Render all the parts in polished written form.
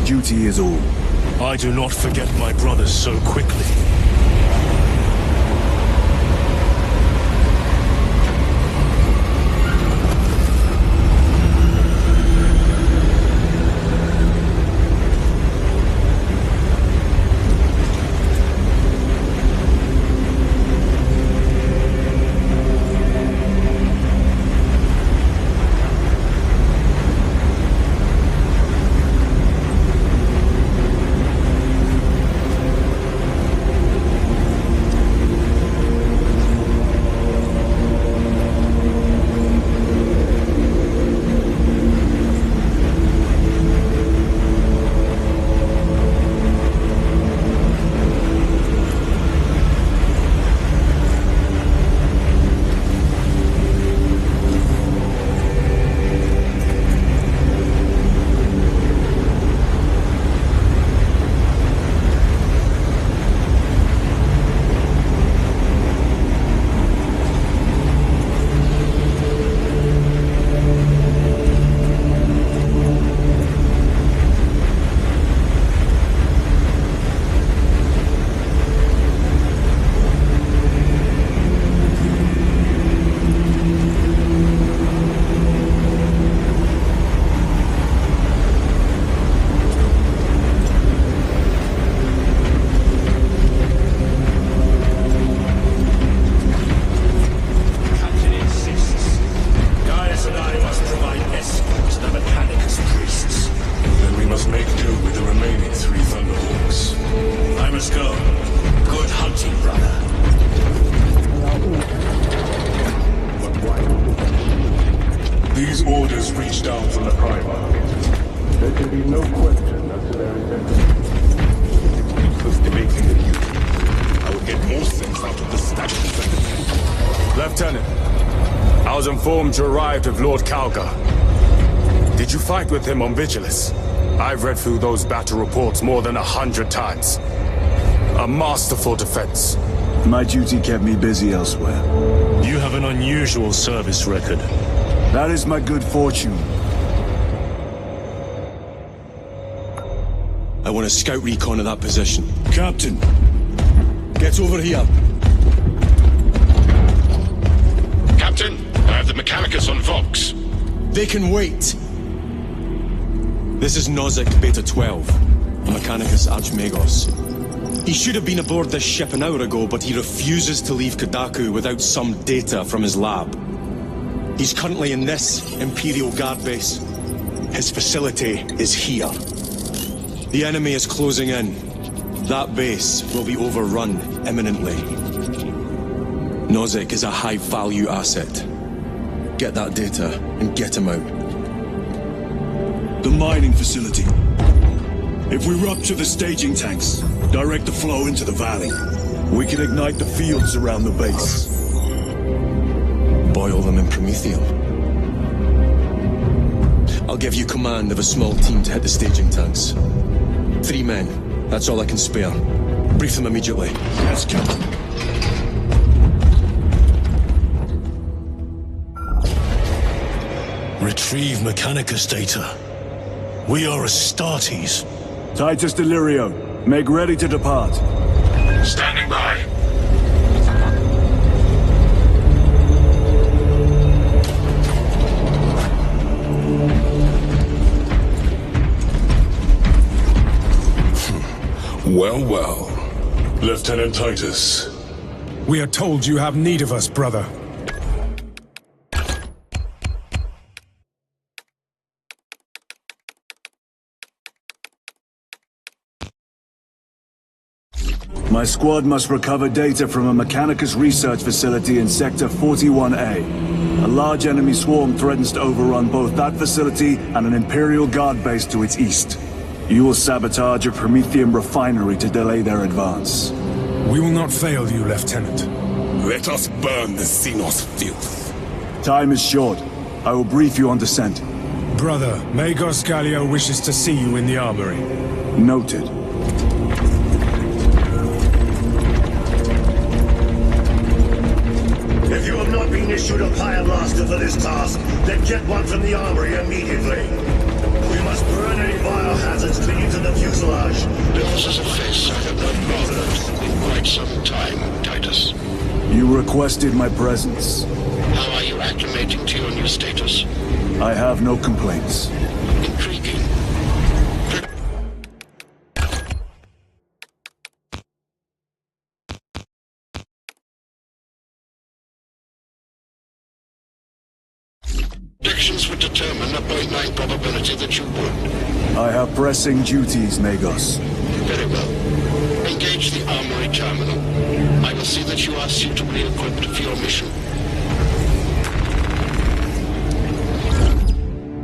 Duty is all. I do not forget my brothers so quickly. These orders reach down from the Primarch. There can be no question as to their intention. Useless debating with you. I would get more sense out of the statues. Lieutenant, I was informed you arrived with Lord Calgar. Did you fight with him on Vigilus? I've read through those battle reports more than 100 times. A masterful defense. My duty kept me busy elsewhere. You have an unusual service record. That is my good fortune. I want a scout recon of that position. Captain! Get over here! Captain, I have the Mechanicus on Vox. They can wait! This is Nozick Beta 12, a Mechanicus Archmagos. He should have been aboard this ship an hour ago, but he refuses to leave Kadaku without some data from his lab. He's currently in this Imperial Guard base. His facility is here. The enemy is closing in. That base will be overrun imminently. Nozick is a high-value asset. Get that data and get him out. The mining facility. If we rupture the staging tanks, direct the flow into the valley, we can ignite the fields around the base. Boil them in promethium. I'll give you command of a small team to hit the staging tanks. 3 men, that's all I can spare. Brief them immediately. Yes, Captain. Retrieve Mechanicus data. We are Astartes. Titus Delirio, make ready to depart. Standing by. Well, well. Lieutenant Titus. We are told you have need of us, brother. My squad must recover data from a Mechanicus research facility in Sector 41A. A large enemy swarm threatens to overrun both that facility and an Imperial Guard base to its east. You will sabotage a Promethium refinery to delay their advance. We will not fail you, Lieutenant. Let us burn the Xenos filth. Time is short. I will brief you on descent. Brother, Magos Gallio wishes to see you in the armory. Noted. If you have not been issued a Pyroblaster for this task, then get one from the armory immediately. We must burn any biohazards clinging to You requested my presence. How are you acclimating to your new status? I have no complaints. Intriguing. Predictions would determine a 0.9 probability that you would. I have pressing duties, Magos. Very well. Engage the armory terminal. I will see that you are suitably equipped for your mission.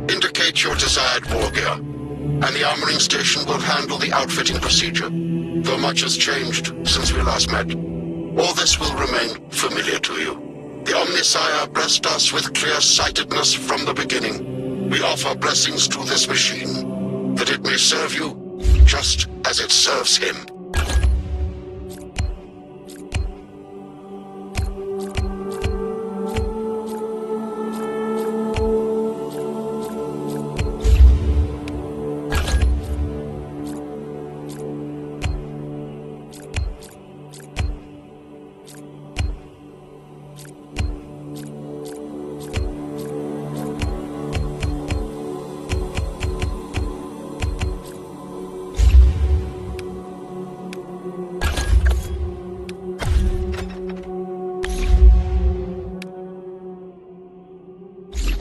Indicate your desired war gear, and the armoring station will handle the outfitting procedure, though much has changed since we last met. All this will remain familiar to you. The Omnisire blessed us with clear-sightedness from the beginning. We offer blessings to this machine, that it may serve you just as it serves him.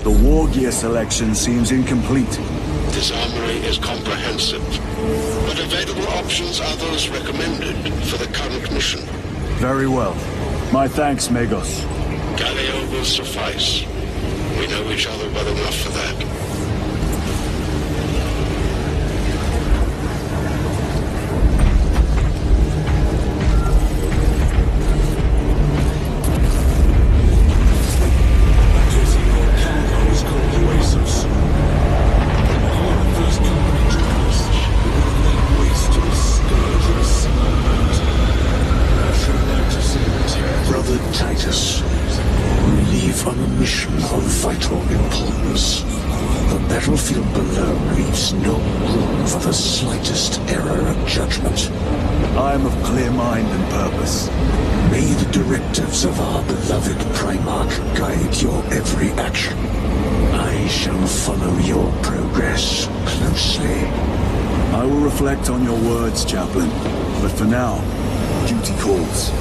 The war gear selection seems incomplete. This armory is comprehensive, but available options are those recommended for the current mission. Very well. My thanks, Magos. Galileo will suffice. We know each other well enough for that. I am of clear mind and purpose. May the directives of our beloved Primarch guide your every action. I shall follow your progress closely. I will reflect on your words, Chaplain. But for now, duty calls.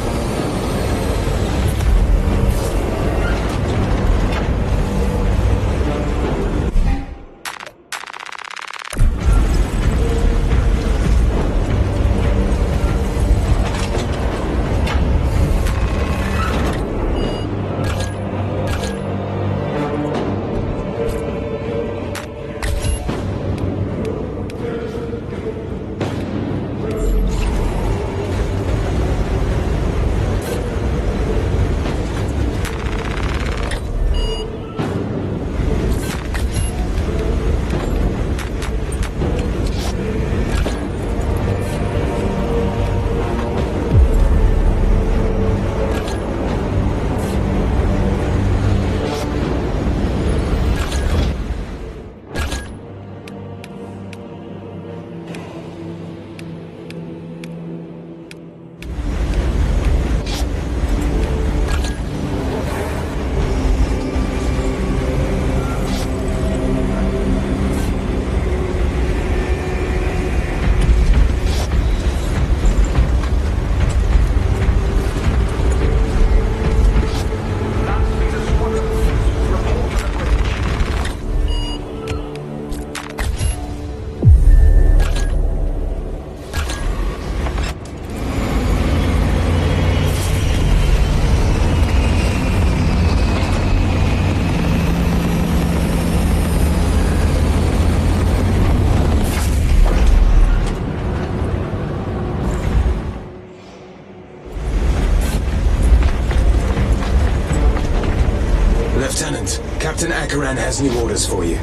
Lieutenant, Captain Akaran has new orders for you.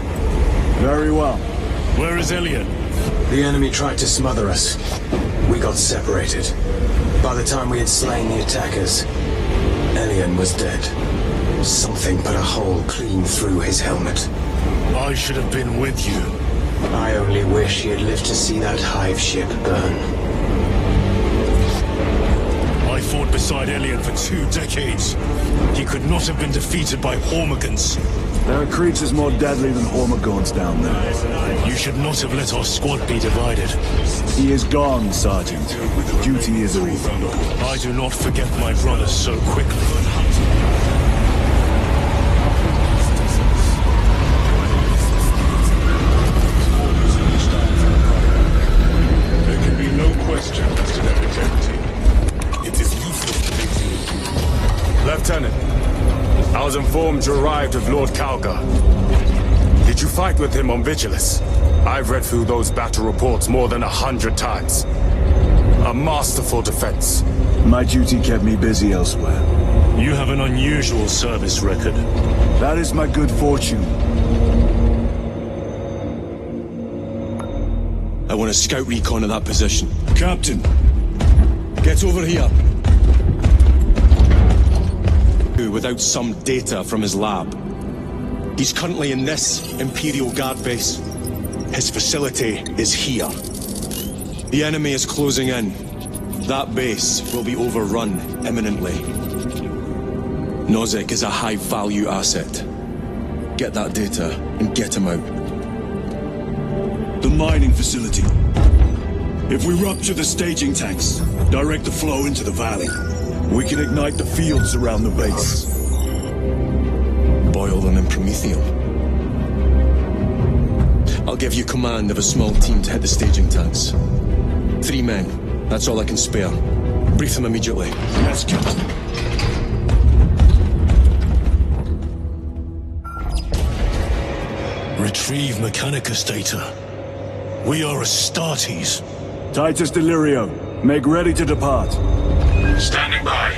Very well. Where is Elian? The enemy tried to smother us. We got separated. By the time we had slain the attackers, Elian was dead. Something put a hole clean through his helmet. I should have been with you. I only wish he had lived to see that Hive ship burn. I fought beside Elian for 2 decades. He could not have been defeated by Hormigons. There are creatures more deadly than Hormigons down there. You should not have let our squad be divided. He is gone, Sergeant. Duty is over. I do not forget my brothers so quickly. There can be no question as to their integrity. It is useless to make Lieutenant, I was informed you arrived with Lord Calgar. Did you fight with him on Vigilus? I've read through those battle reports more than 100 times. A masterful defense. My duty kept me busy elsewhere. You have an unusual service record. That is my good fortune. I want a scout recon of that position. Captain, get over here. Without some data from his lab. He's currently in this Imperial Guard base. His facility is here. The enemy is closing in. That base will be overrun imminently. Nozick is a high-value asset. Get that data and get him out. The mining facility. If we rupture the staging tanks, direct the flow into the valley, we can ignite the fields around the base. Boil them in promethium. I'll give you command of a small team to hit the staging tanks. 3 men. That's all I can spare. Brief them immediately. Yes, Captain. Retrieve Mechanicus data. We are Astartes. Titus Delirio, make ready to depart. Standing by.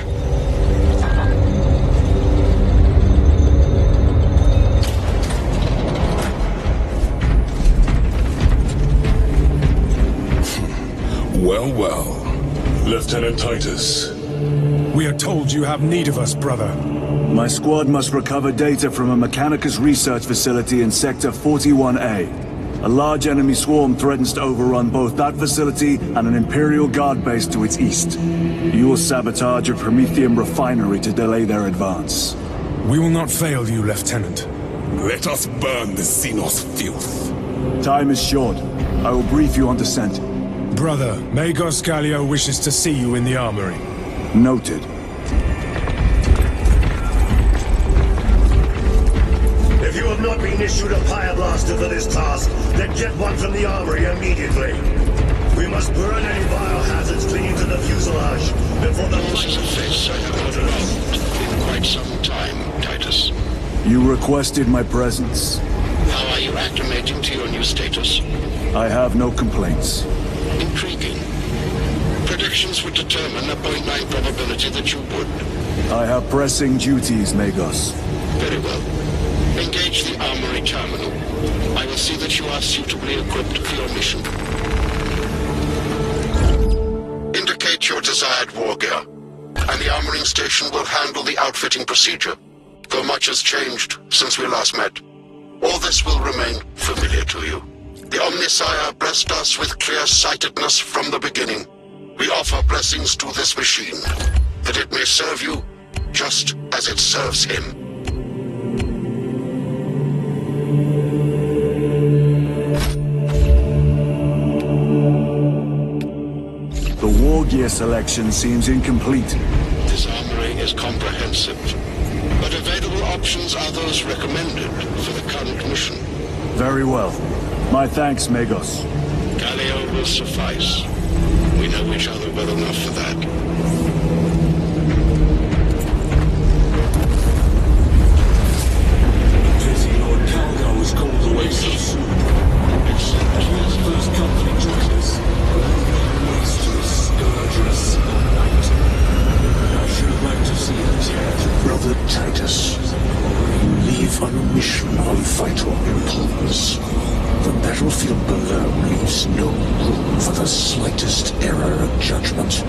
Well, well. Lieutenant Titus. We are told you have need of us, brother. My squad must recover data from a Mechanicus research facility in Sector 41A. A large enemy swarm threatens to overrun both that facility and an Imperial Guard base to its east. You will sabotage a Promethium refinery to delay their advance. We will not fail you, Lieutenant. Let us burn the Xenos filth. Time is short. I will brief you on descent. Brother, Magos Gallio wishes to see you in the armory. Noted. If you have not been issued a Pyreblaster for this task, then get one from the armory immediately. We must burn any biohazards clinging to the fuselage before the This is a face I have not around in quite some time, Titus. You requested my presence. How are you acclimating to your new status? I have no complaints. Intriguing. Predictions would determine a 0.9 probability that you would. I have pressing duties, Magos. Very well. Engage the armory terminal. I will see that you are suitably equipped for your mission. Indicate your desired war gear, and the armoring station will handle the outfitting procedure, though much has changed since we last met. All this will remain familiar to you. The Omnisire blessed us with clear-sightedness from the beginning. We offer blessings to this machine, that it may serve you just as it serves him. The war gear selection seems incomplete. This armory is comprehensive, but available options are those recommended for the current mission. Very well. My thanks, Magos. Gallio will suffice. We know each other well enough for that. Pity Lord Calgar was called away so soon. Except his first company joined us. Was to scourge us in the night. I should have liked to see him dead. Brother Titus, you leave on a mission of vital importance. The battlefield below leaves no room for the slightest error of judgment.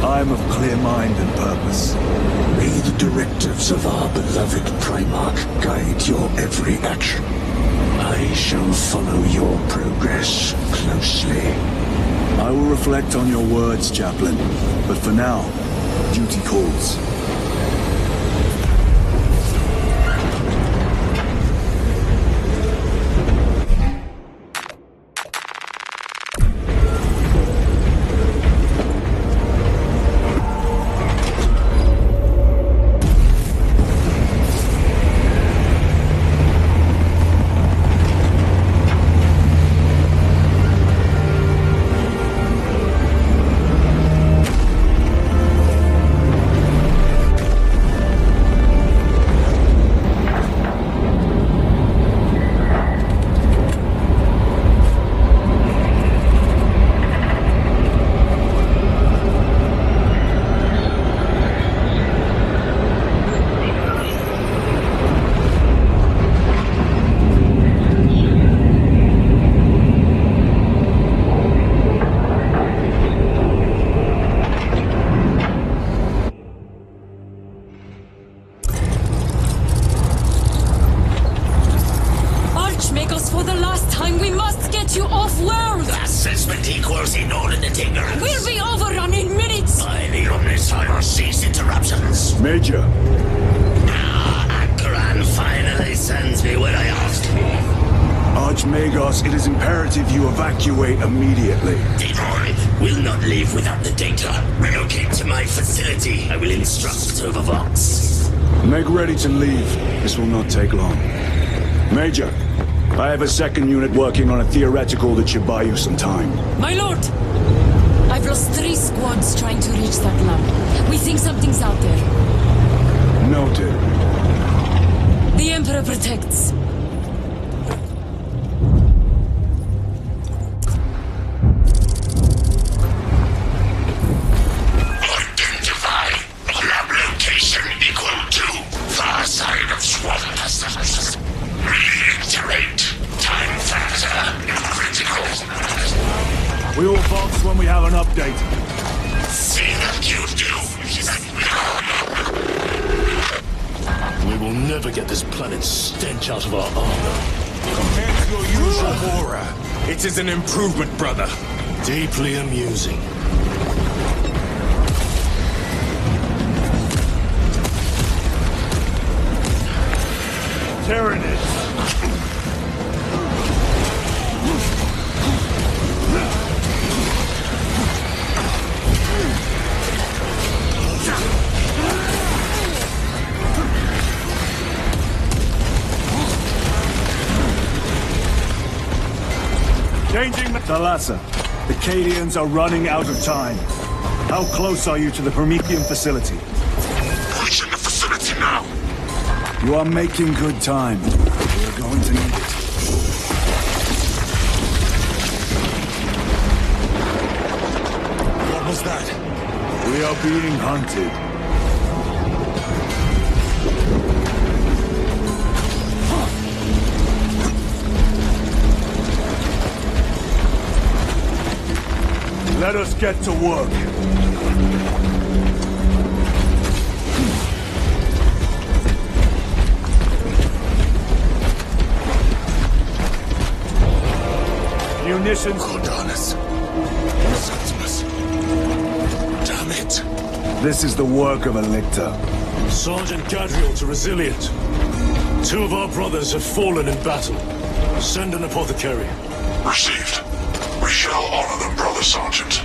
I am of clear mind and purpose. May the directives of our beloved Primarch guide your every action. I shall follow your progress closely. I will reflect on your words, Chaplain. But for now, Duty calls. For the last time, we must get you off-world! Assessment equals inordinate ignorance. We'll be overrun in minutes! By the Omnissiah, cease interruptions. Major! Akran finally sends me what I asked for. Archmagos, it is imperative you evacuate immediately. Decoy will not leave without the data. Relocate to my facility. I will instruct over Vox. Make ready to leave. This will not take long. Major, I have a second unit working on a theoretical that should buy you some time. My lord! I've lost 3 squads trying to reach that lab. We think something's out there. Noted. The Emperor protects. Identify lab location equal to far side of swamp. Reiterate. Time factor critical. We all box when we have an update. See that you do. We will never get this planet's stench out of our armor. Compared to your usual horror, it is an improvement, brother. Deeply amusing. Tyranids! Changing Thalassa. The Cadians are running out of time. How close are you to the Promethean facility? Reaching the facility now. You are making good time. We're going to need it. What was that? We are being hunted. Let us get to work. Munitions. Cordalis. Septimus. Damn it. This is the work of a lictor. Sergeant Gadriel to Resilient. 2 of our brothers have fallen in battle. Send an apothecary. Received. We shall honor them, Brother Sergeant.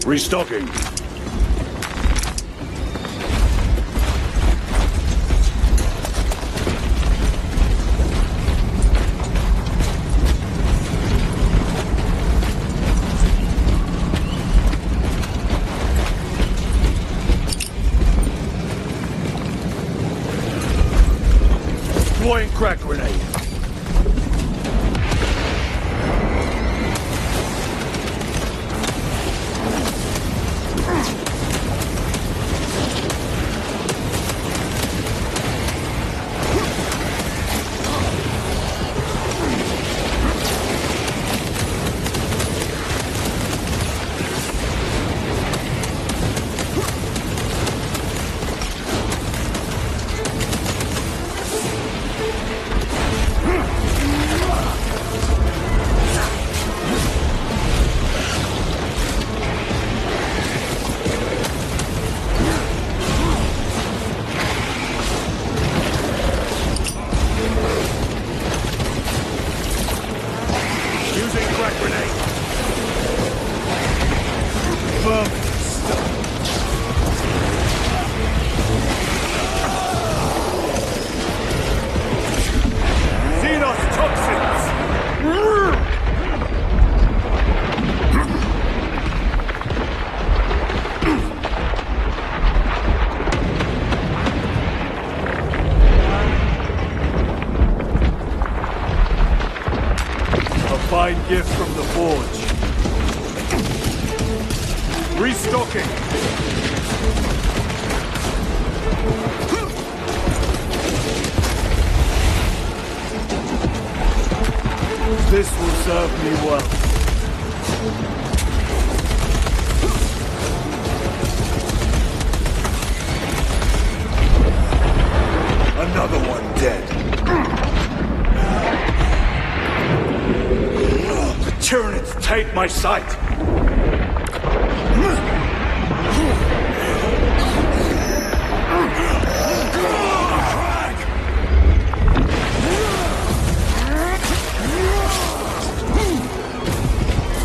Restocking. Deploying crack grenade. Restocking. This will serve me well. Another one dead. The Tyranids take my sight.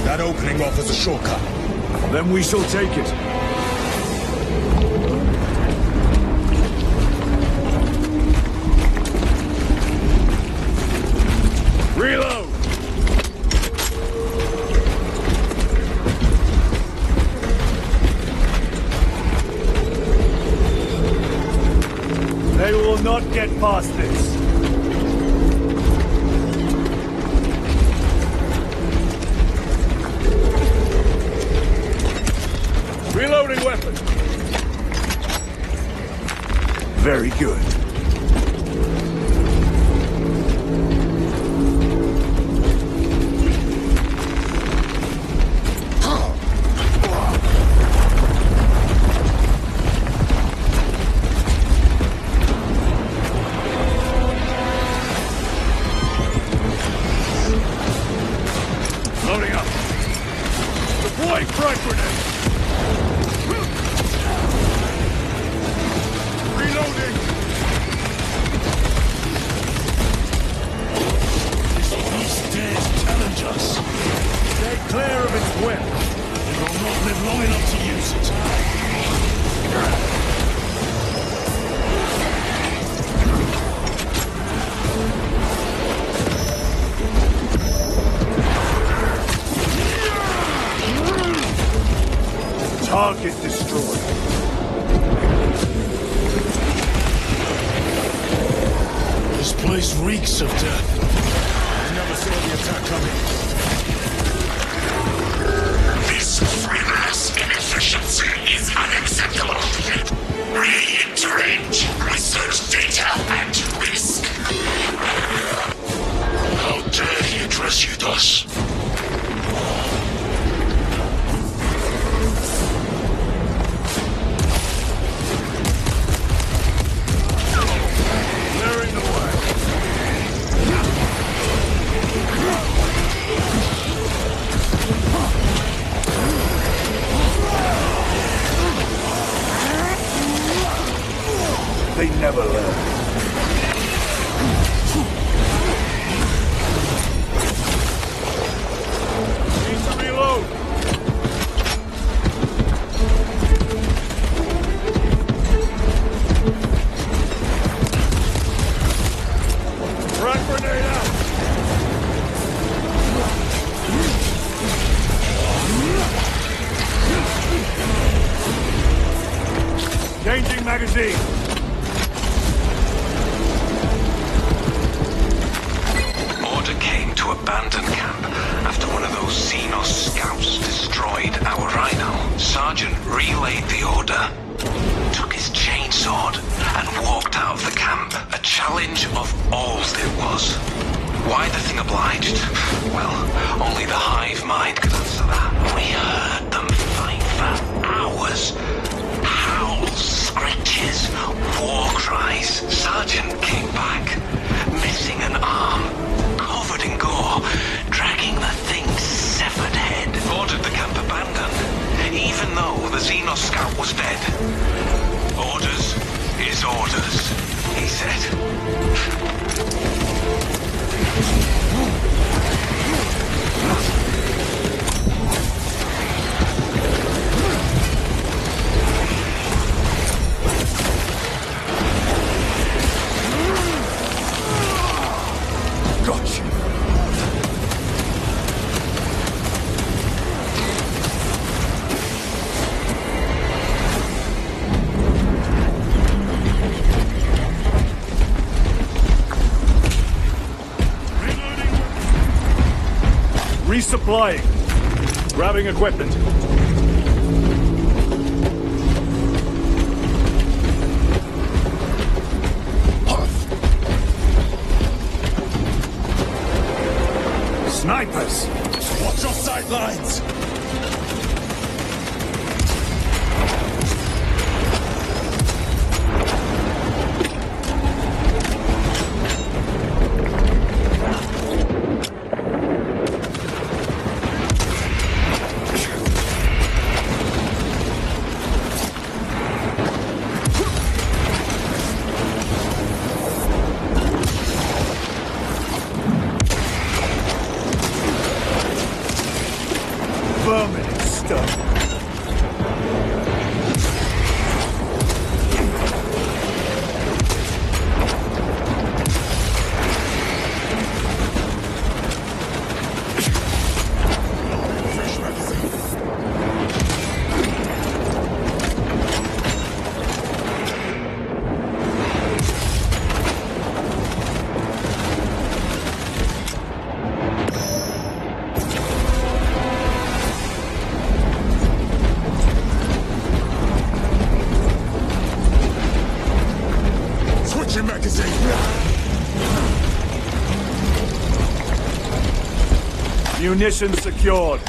That opening offers a shortcut. Then we shall take it. Reload! They will not get past this. Reloading weapon. Very good. Loading up. Deploying frag grenade. Reloading! These stairs challenge us. Stay clear of its whip. We will not live long enough to use it. Target destroyed. This place reeks of death. I never saw the attack coming. This frivolous inefficiency is unacceptable. Reiterate research data at risk. How dare he address you thus? Clearing the way. They never learn. Need to reload. Frag grenade out. Changing magazine. Order came to abandon camp after one of those Xenos scouts destroyed our rhino. Sergeant relayed the order, took his chainsword, and walked out of the camp. A challenge of all it was. Why the thing obliged? Well, only the Hive mind could answer that. We heard them fight for hours. Howls, screeches, war cries. Sergeant came back, missing an arm, covered in gore, dragging the thing's severed head. Ordered the camp abandoned, even though the Xenos scout was dead. Orders is orders, he said. Gotcha. Resupplying. Grabbing equipment. Munitions secured.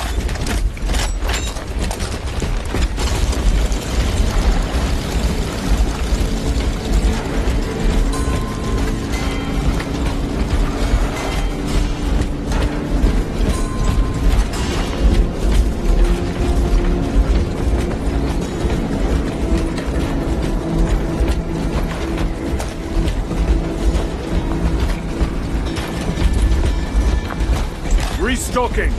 Restocking.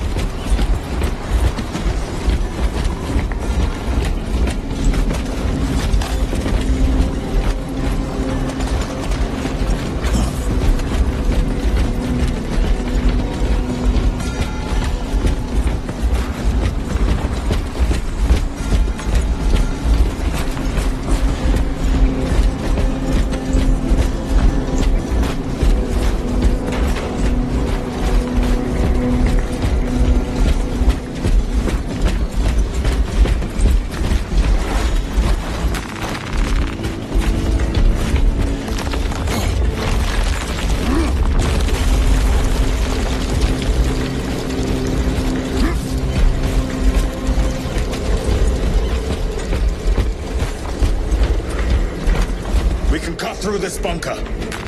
Through this bunker.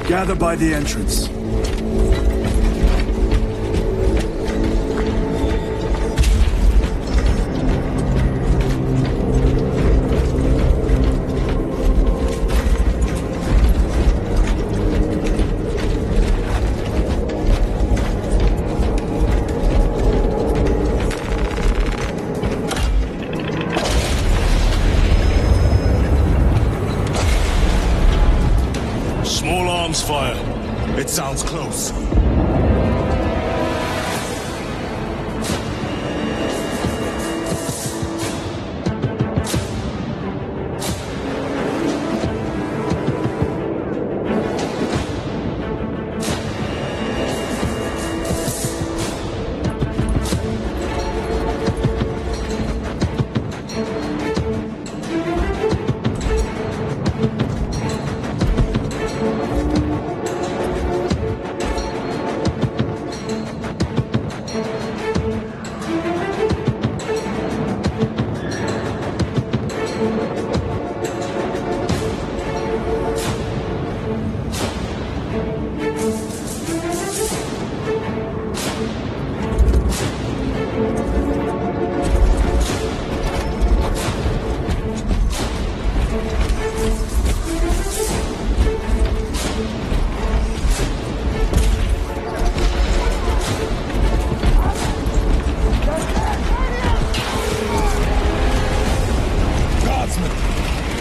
Gather by the entrance. Fire. It sounds close.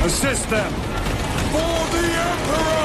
Assist them! For the Emperor!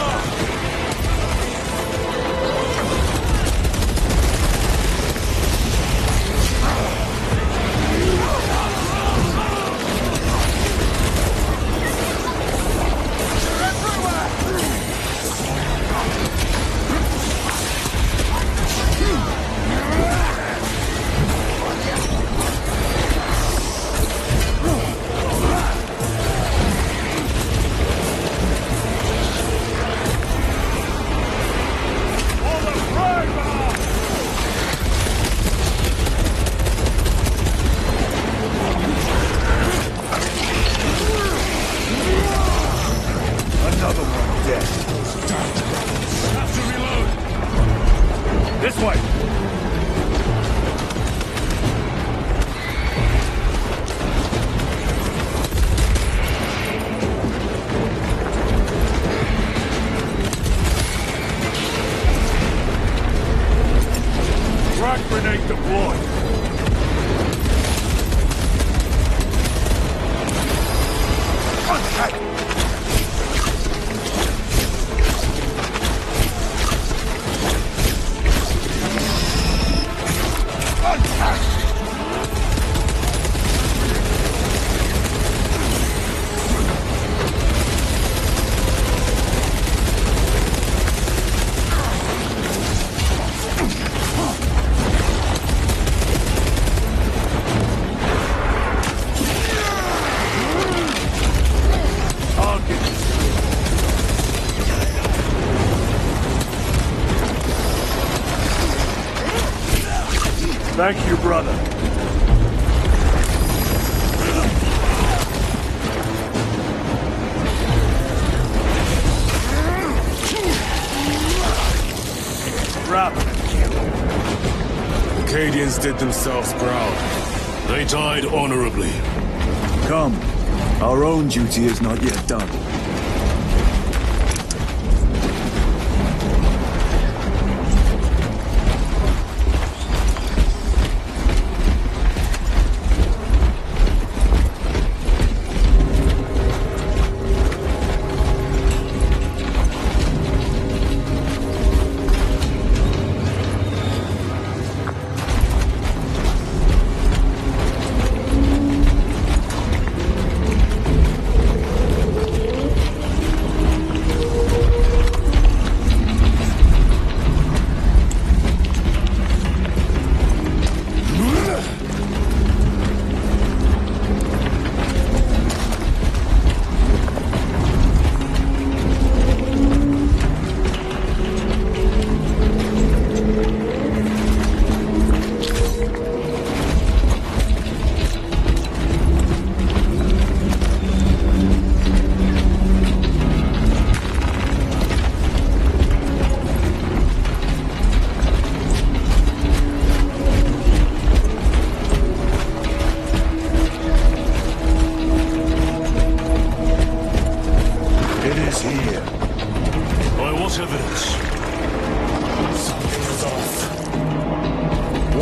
Thank you, brother. Grab him and kill him. The Cadians did themselves proud. They died honorably. Come. Our own duty is not yet done.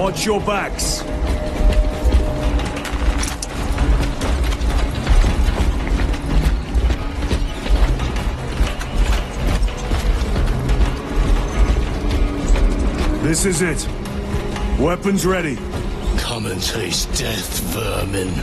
Watch your backs. This is it. Weapons ready. Come and taste death, vermin.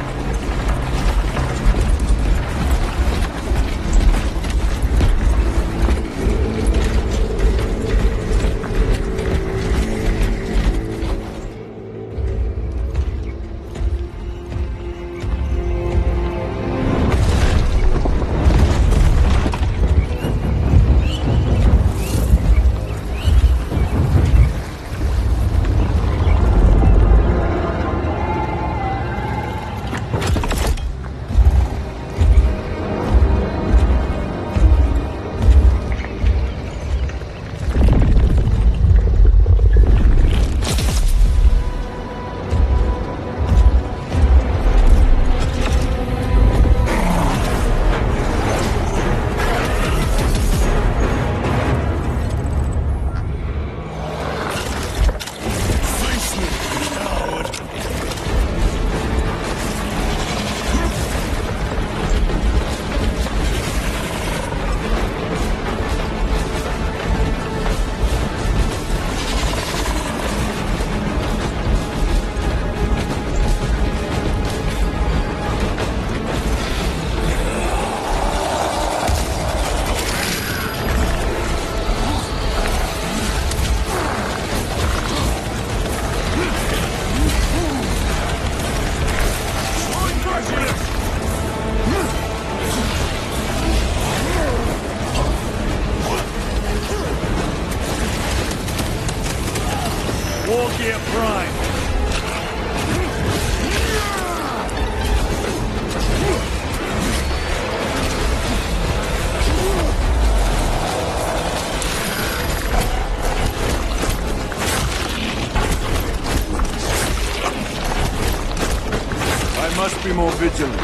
Must be more vigilant.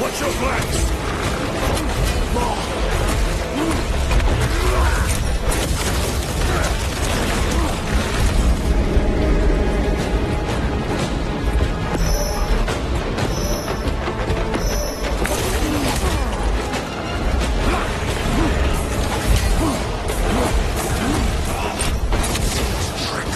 Watch your flanks! Trick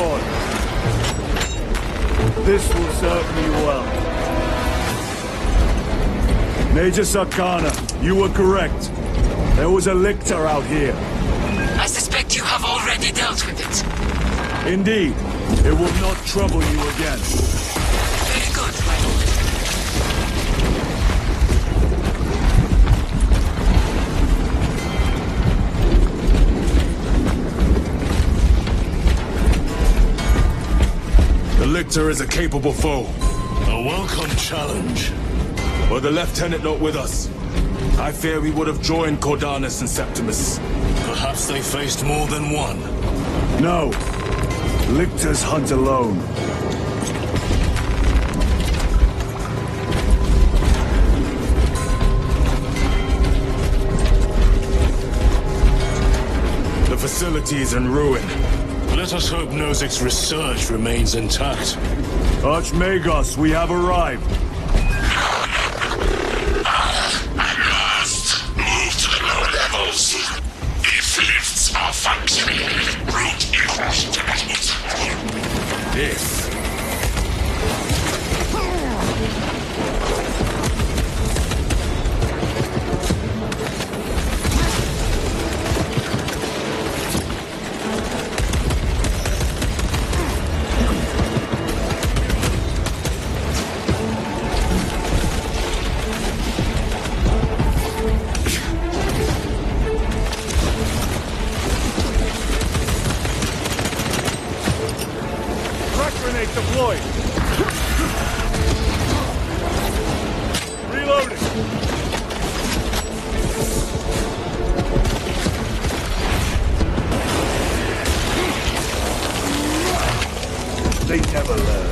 sword. This will serve me well. Major Sarkana, you were correct. There was a lictor out here. I suspect you have already dealt with it. Indeed. It will not trouble you again. Very good, my lord. The lictor is a capable foe. A welcome challenge. Were the lieutenant not with us, I fear we would have joined Cordanus and Septimus. Perhaps they faced more than one. No. Lictors hunt alone. The facility is in ruin. Let us hope Nozik's research remains intact. Archmagos, we have arrived. At last, move to the lower levels. If lifts are functioning, route across to If. Deployed. Reloading. They never learn.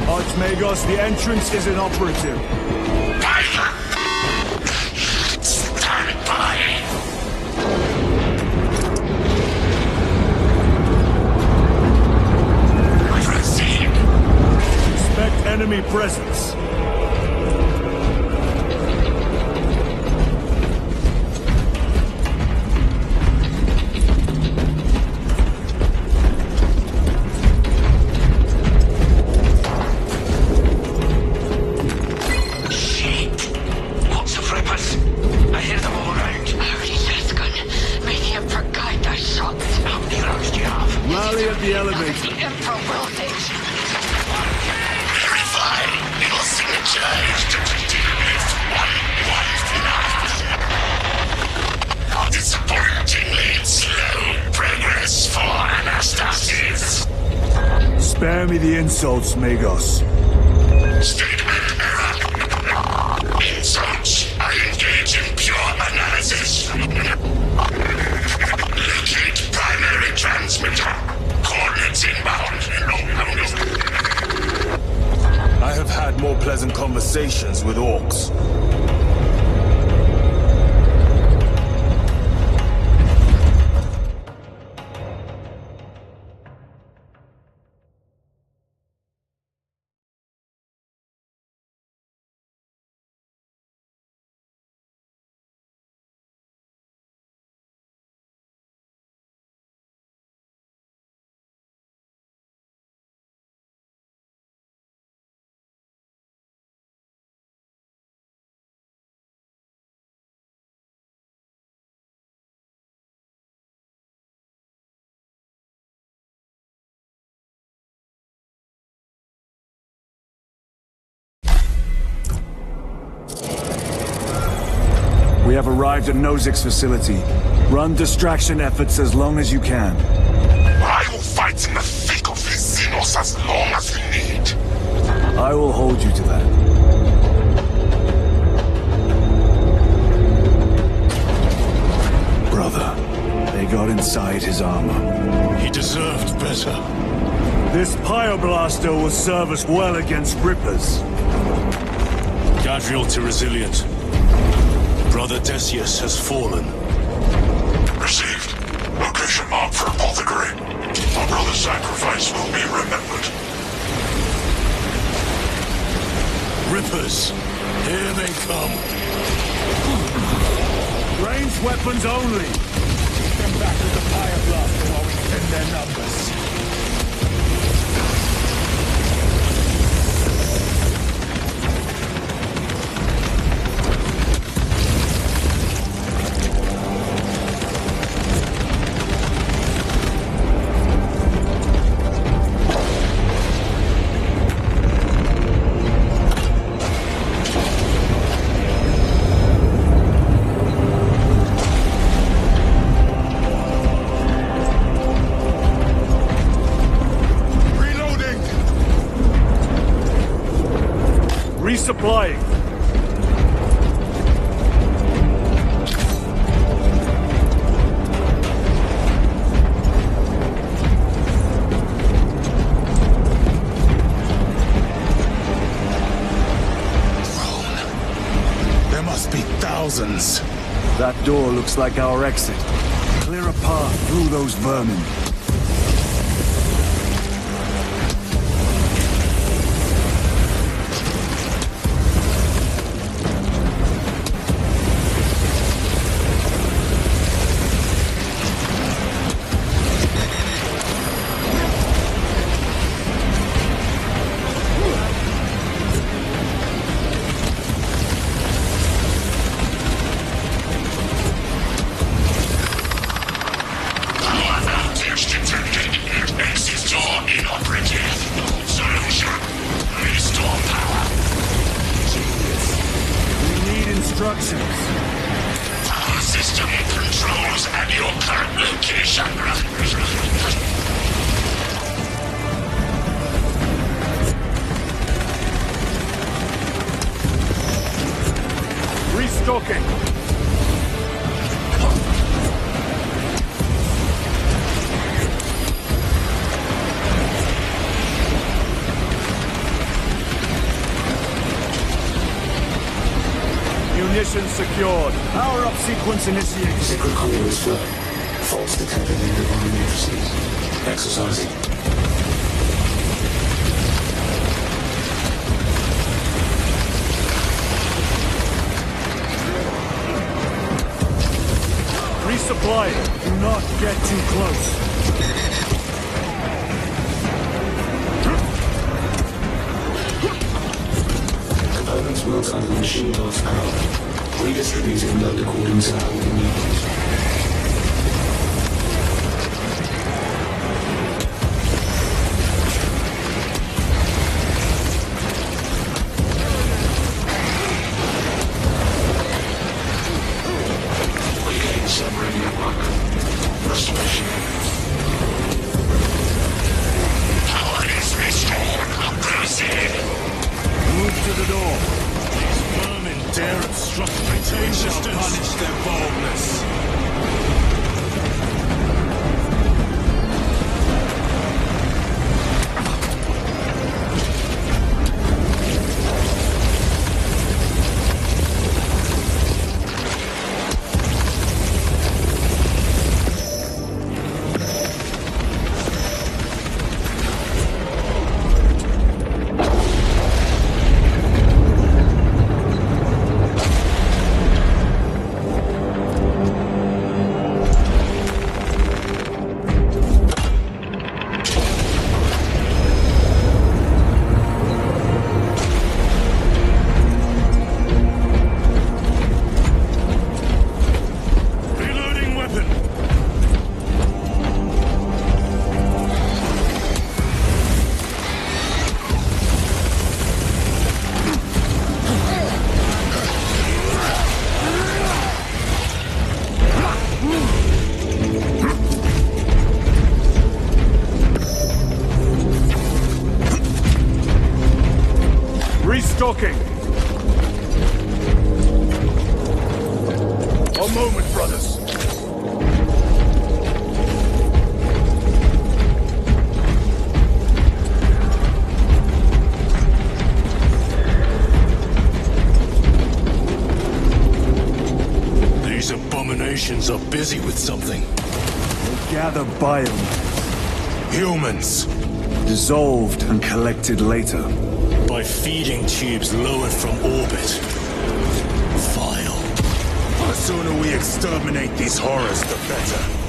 Archmagos, the entrance is inoperative. Enemy presence. Shit! Lots of rippers. I hear them all around. Hurry, Deathgun. Many have forgotten their shots. How many rounds do you have? Rally at the elevator. The Emperor will take. your signature is to lift 119. Disappointingly slow progress for Anastasis. Spare me the insults, Magos. Statement error. Insults. I engage in pure analysis. Locate primary transmitter. Coordinates inbound. I have had more pleasant conversations with orcs. We have arrived at Nozik's facility. Run distraction efforts as long as you can. I will fight in the thick of this Xenos as long as we need. I will hold you to that. Brother, they got inside his armor. He deserved better. This Pyreblaster will serve us well against Rippers. Gadriel to resilient. Brother Decius has fallen. Received. Location marked for apothecary. Our brother's sacrifice will be remembered. Rippers! Here they come! Ranged weapons only! Keep them back with the fire blaster while we thin their numbers. Resupplying. There must be thousands. That door looks like our exit. Clear a path through those vermin. Restocking. Munitions secured. Power-up sequence initiated. Secret conduits flow. Faults detected in divine matrices. Exercising. Resupplying. Do not get too close. Components will turn the machine off power. Redistributing load according to how we need it. Restocking. A moment, brothers. These abominations are busy with something. They gather biome. Humans. Dissolved and collected later. by feeding tubes lowered from orbit. Vile. The sooner we exterminate these horrors, the better.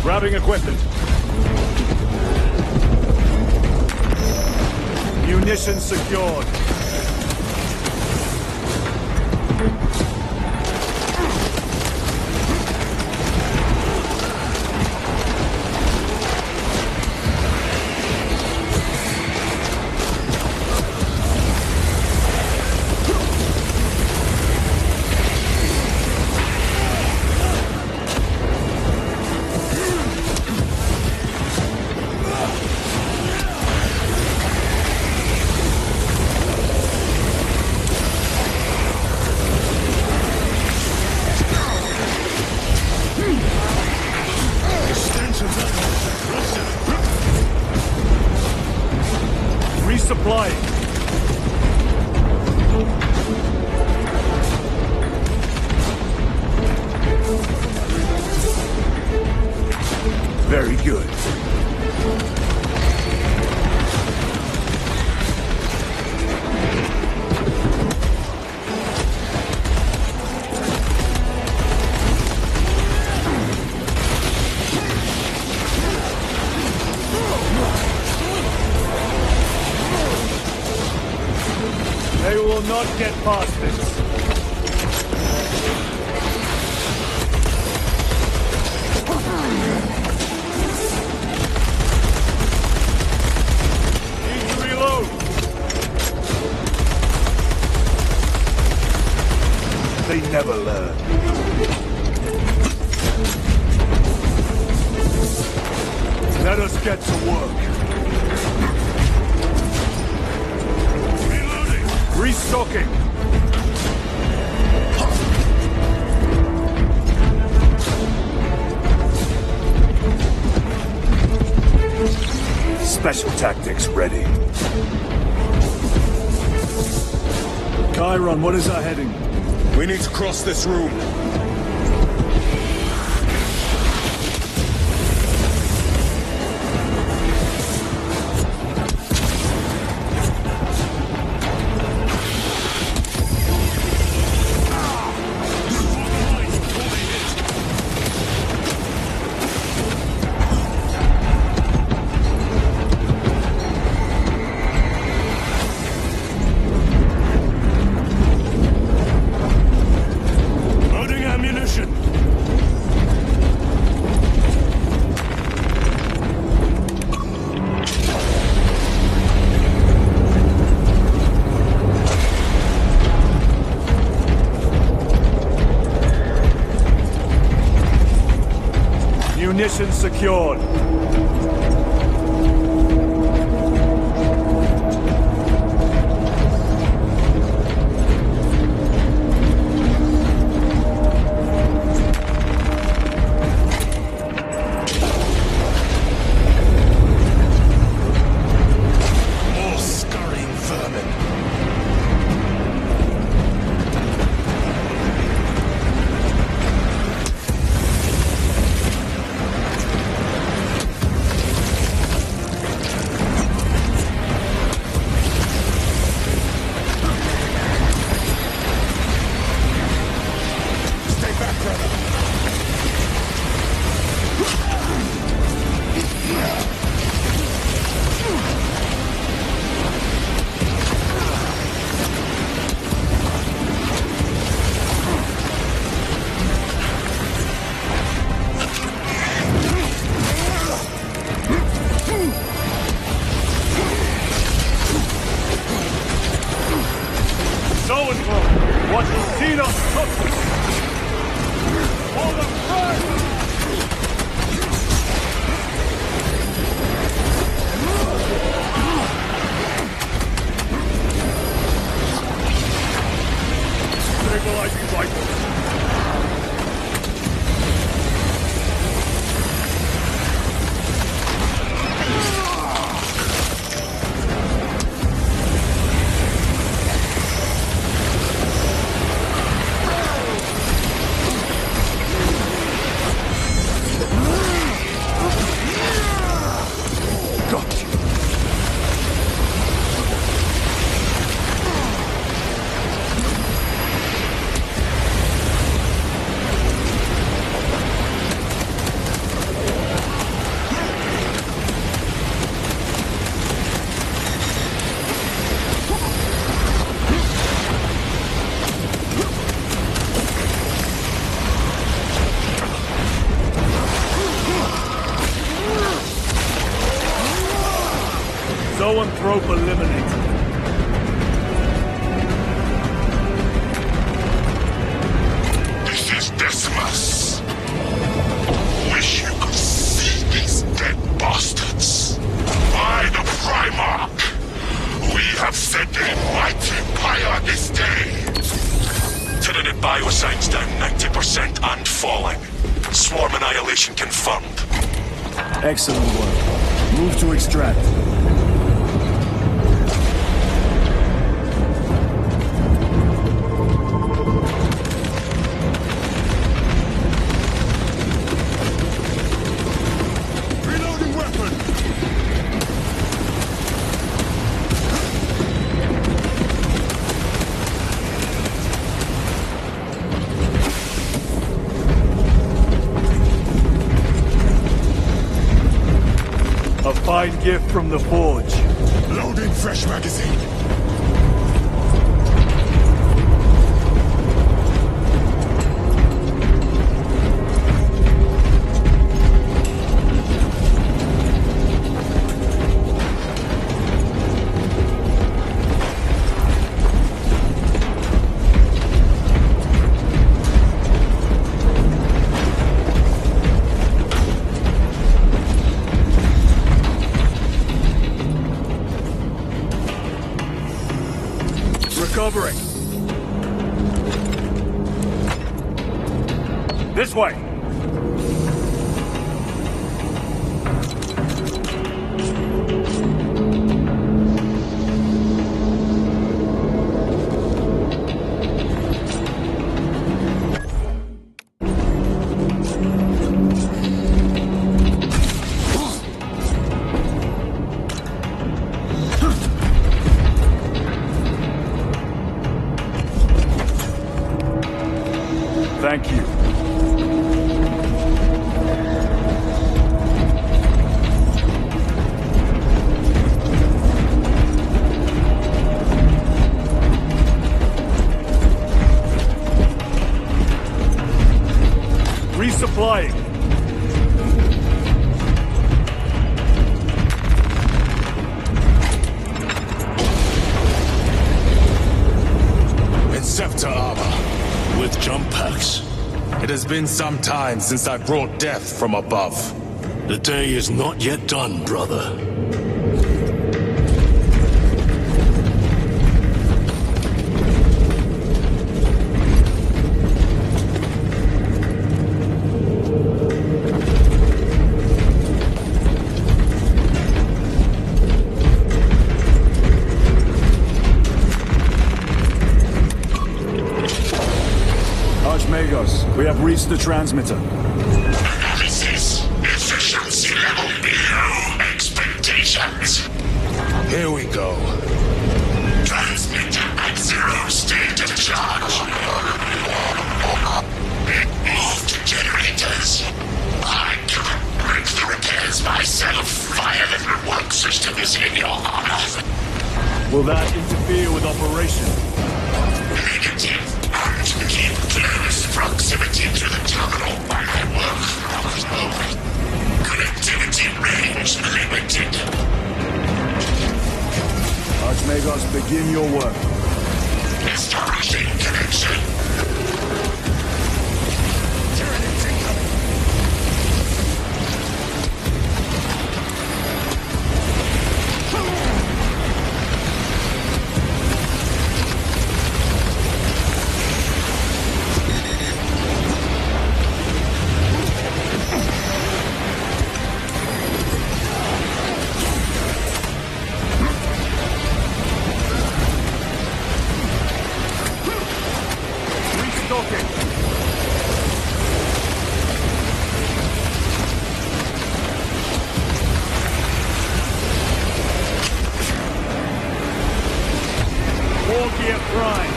Routing equipment. Munitions secured. Resupplying. Very good. They will not get past this. Need to reload. They never learn. Let us get to work. Restocking! Special tactics ready. Chiron, what is our heading? We need to cross this room. Munitions secured. More scurrying vermin. Zoanthrope eliminated. This is Decimus. Wish you could see these dead bastards. By the Primarch, we have set a mighty empire this day. Tyranid biosigns down 90% and falling. Swarm annihilation confirmed. Excellent work. Move to extract. Fine gift from the forge. Loading fresh magazine. Recovering. This way. Thank you. Resupplying. Inceptor armor. With jump packs. It has been some time since I brought death from above. The day is not yet done, brother. We have reached the transmitter. Analysis. Efficiency level below expectations. Here we go. Transmitter at 0 state of charge. Move to generators. I cannot break the repairs myself. Violent work system is in your honor. Will that interfere with operation? Negative. And keep close proximity to the terminal while I work. Connectivity range limited. Archmagos, begin your work. Establishing connection. Restocking! War gear prime.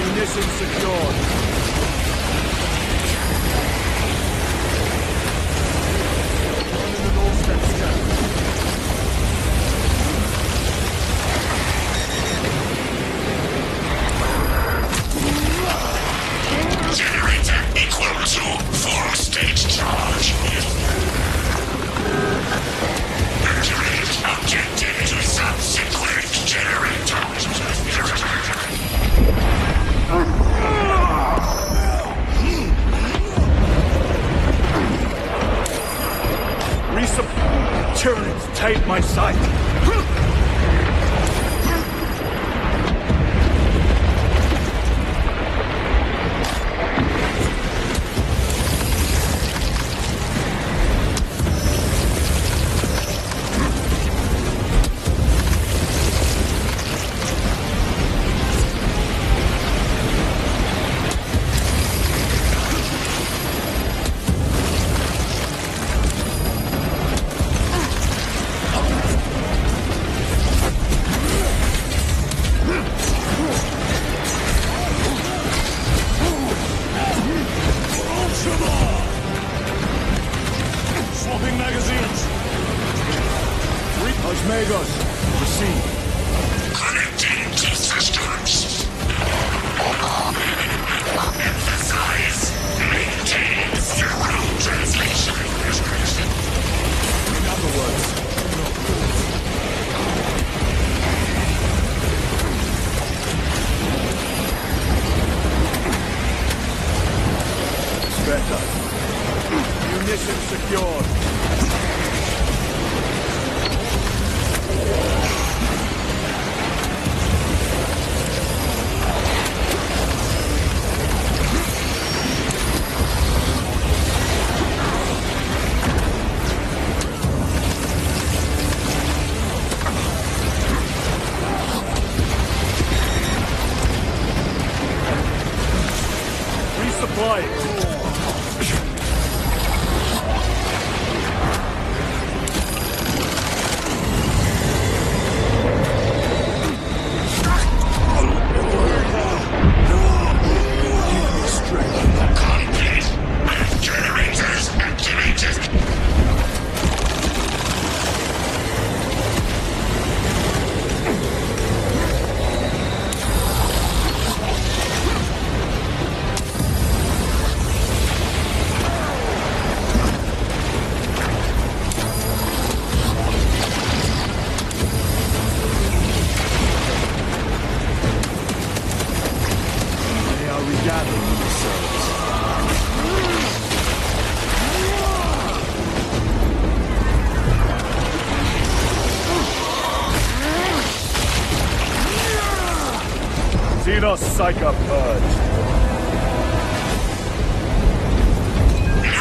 Munitions secured. Running the doorstep scan. Generator equal to full state charge. Activate objective to subsequent generator. Tyranids take my sight. Swapping magazines. Osmegos, receive. Connecting to systems. Emphasize. Maintain zero translation. In other words, better. Munitions secured. Resupply it. Xenos Psycho Purge.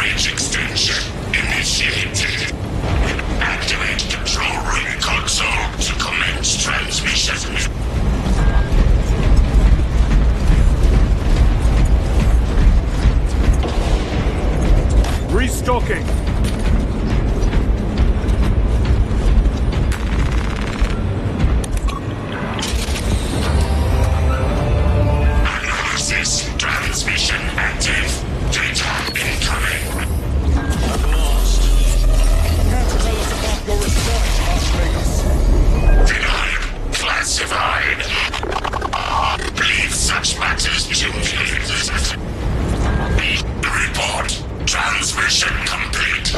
Range extension initiated. Activate control room console to commence transmission. Restocking. Transmission active. Data incoming. At last. Can't you tell us about your research, Archmagus? Denied. Classified. Leave such matters to me. Report. Transmission complete.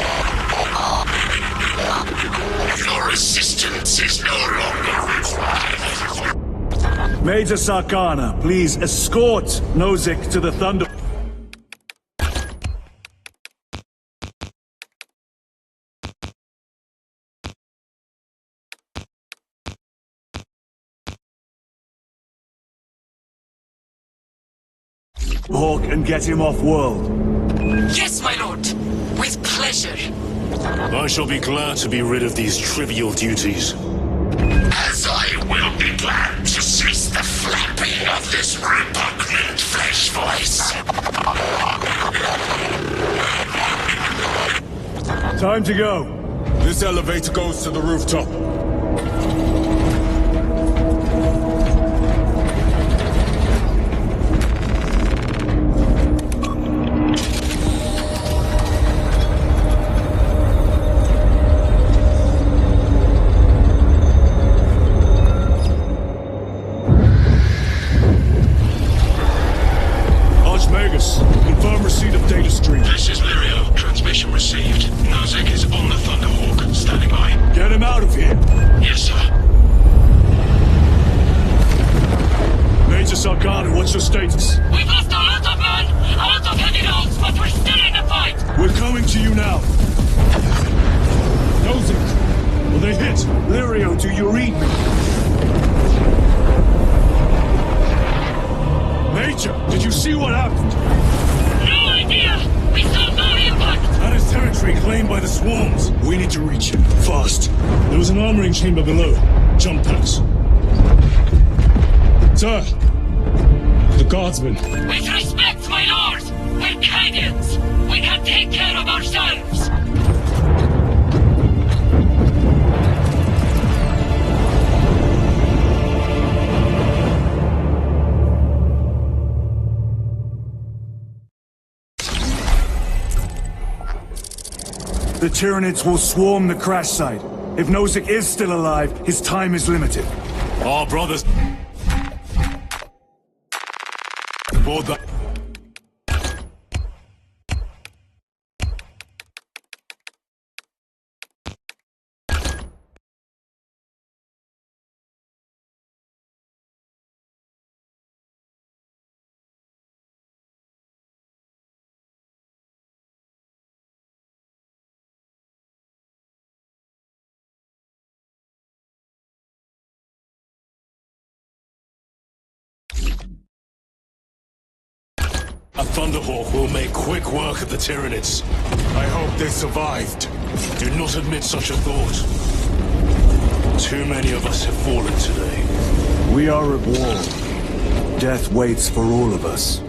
Your assistance is no longer required. Major Sarkana, please escort Nozick to the Thunder... Hawk and get him off-world. Yes, my lord. With pleasure. I shall be glad to be rid of these trivial duties. As I will be glad to cease the flapping of this repugnant that flesh voice. Time to go. This elevator goes to the rooftop. Confirm receipt of data stream. This is Lirio. Transmission received. Nozick is on the Thunderhawk. Standing by. Get him out of here. Yes, sir. Major Salgado, what's your status? We've lost a lot of men, a lot of heavy rounds, but we're still in the fight. We're coming to you now. Nozick, will they hit? Lirio, do you read me? Major, did you see what happened? No idea! We saw no impact! That is territory claimed by the swarms. We need to reach it. Fast. There was an armoring chamber below. Jump packs. Sir! The guardsmen. With respect, my lord! We're Canadians! We can take care of ourselves! The Tyranids will swarm the crash site. If Nozick is still alive, his time is limited. Our brothers... Board the... A Thunderhawk will make quick work of the Tyranids. I hope they survived. Do not admit such a thought. Too many of us have fallen today. We are at war. Death waits for all of us.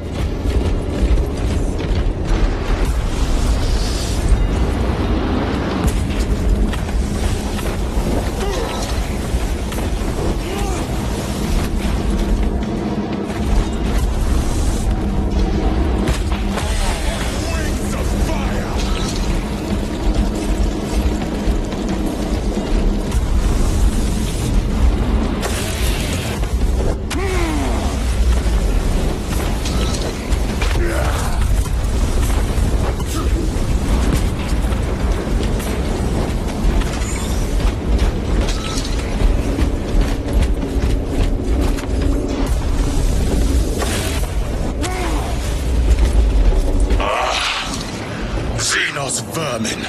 Vermin.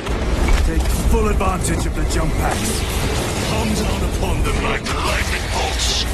Take full advantage of the jump packs. Come down upon them like lightning bolts.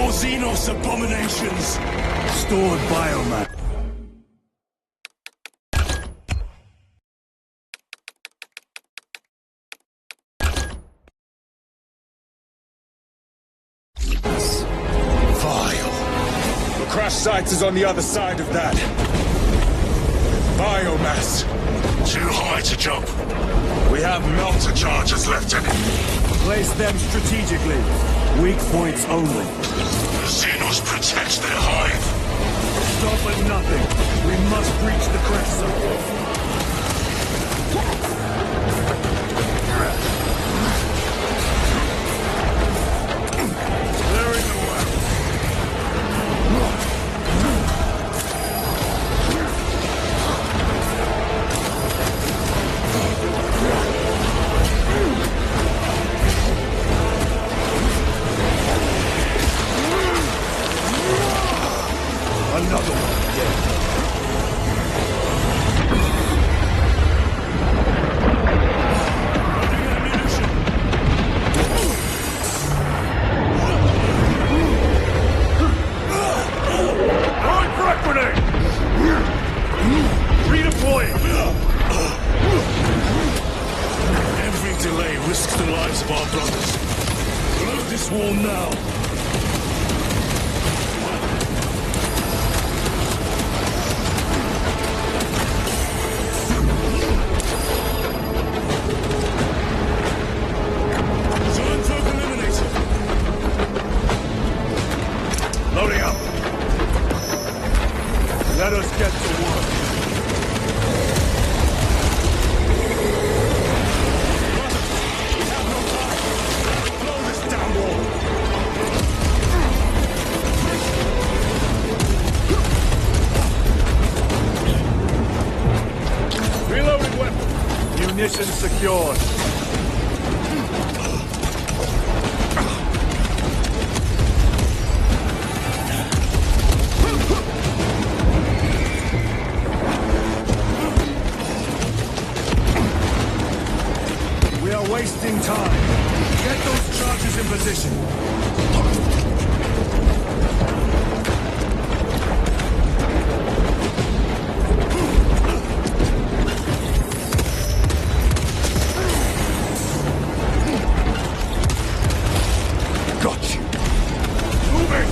more Xenos abominations! Stored biomass. Vile. The crash site is on the other side of that. Biomass. Too high to jump. We have melter charges, Lieutenant. Place them strategically. Weak points only. The Xenos protects their hive. Stop at nothing. We must reach the crash site. Clearing the way. Another one dead. Every delay risks the lives of our brothers. Close this wall now. Loading up. Let us get to work. We have no time. Blow this down wall. Reloading weapon. Munitions secured. Wasting time. Get those charges in position. Got you. Moving.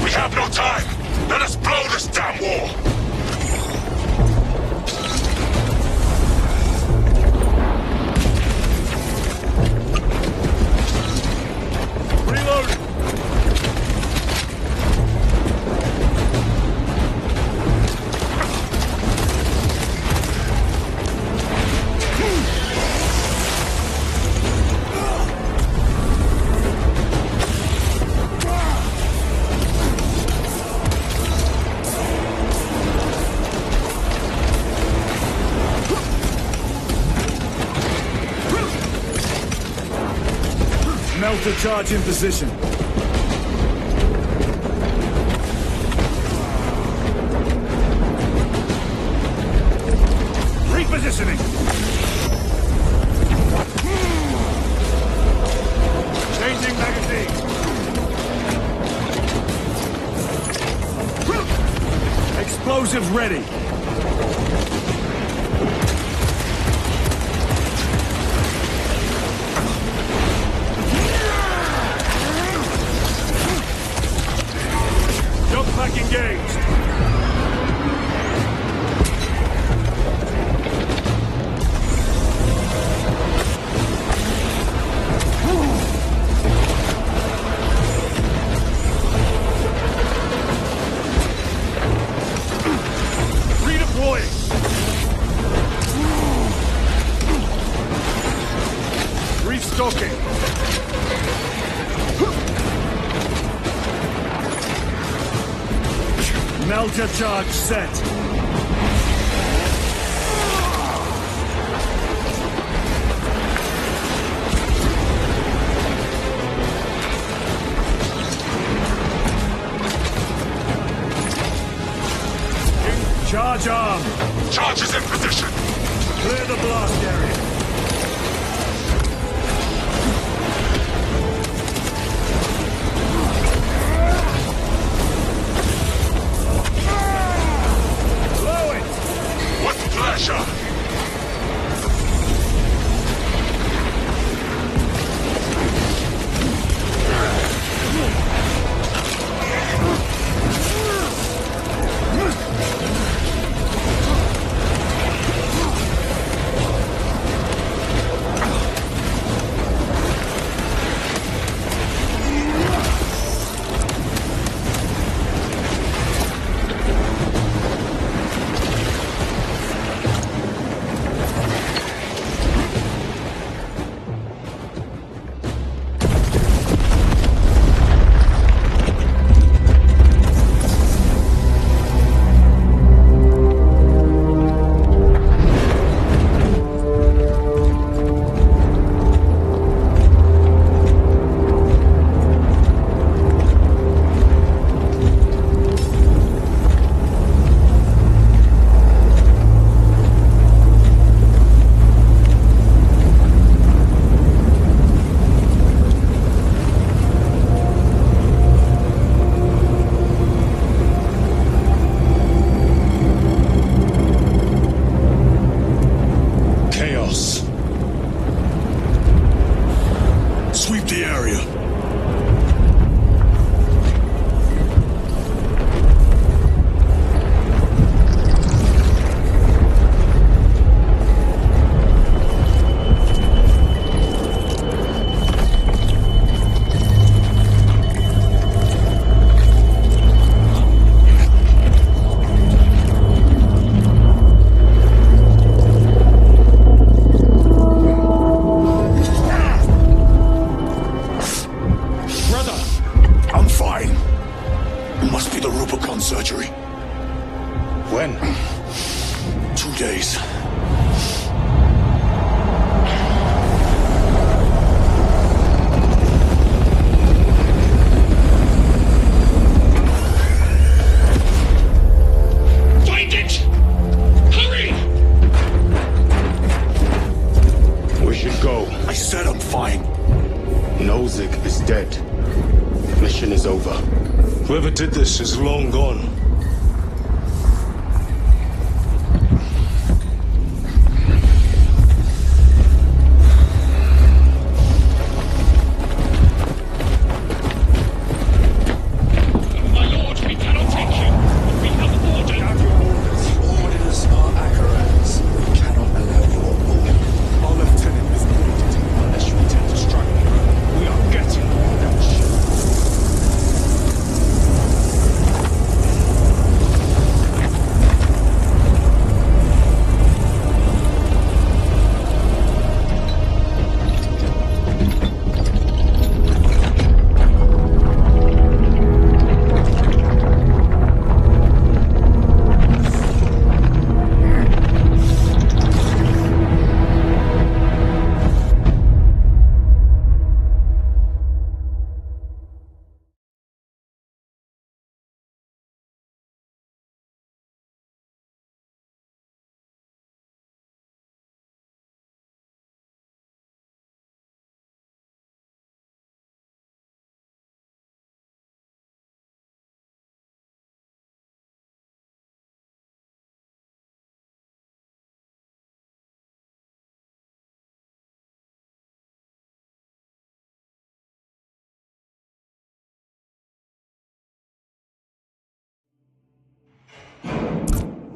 We have no time! Let us blow this damn wall! Reloading! Melter charge in position. Repositioning. Changing magazine. Explosives ready. Engaged. Redeploying. Restocking. Melter charge set. Charge arm. Charge! militia! Whoever did this is long gone. My lord, we cannot take you. We have ordered. Have your orders. The orders are Acheron's. We cannot allow your war. Our lieutenant is wounded. Unless you intend to strike me, we are getting on that ship.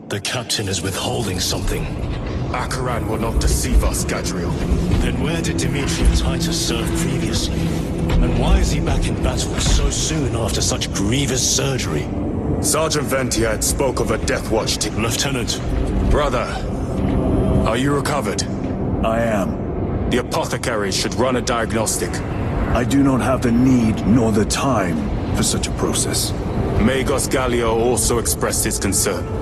The captain is withholding something. Acheron will not deceive us, Gadriel. Then where did Demetrian Titus serve previously? And why is he back in battle so soon after such grievous surgery? Sergeant Ventiad spoke of a death watch team. Lieutenant. Brother, are you recovered? I am. The apothecary should run a diagnostic. I do not have the need nor the time for such a process. Magos Gallio also expressed his concern.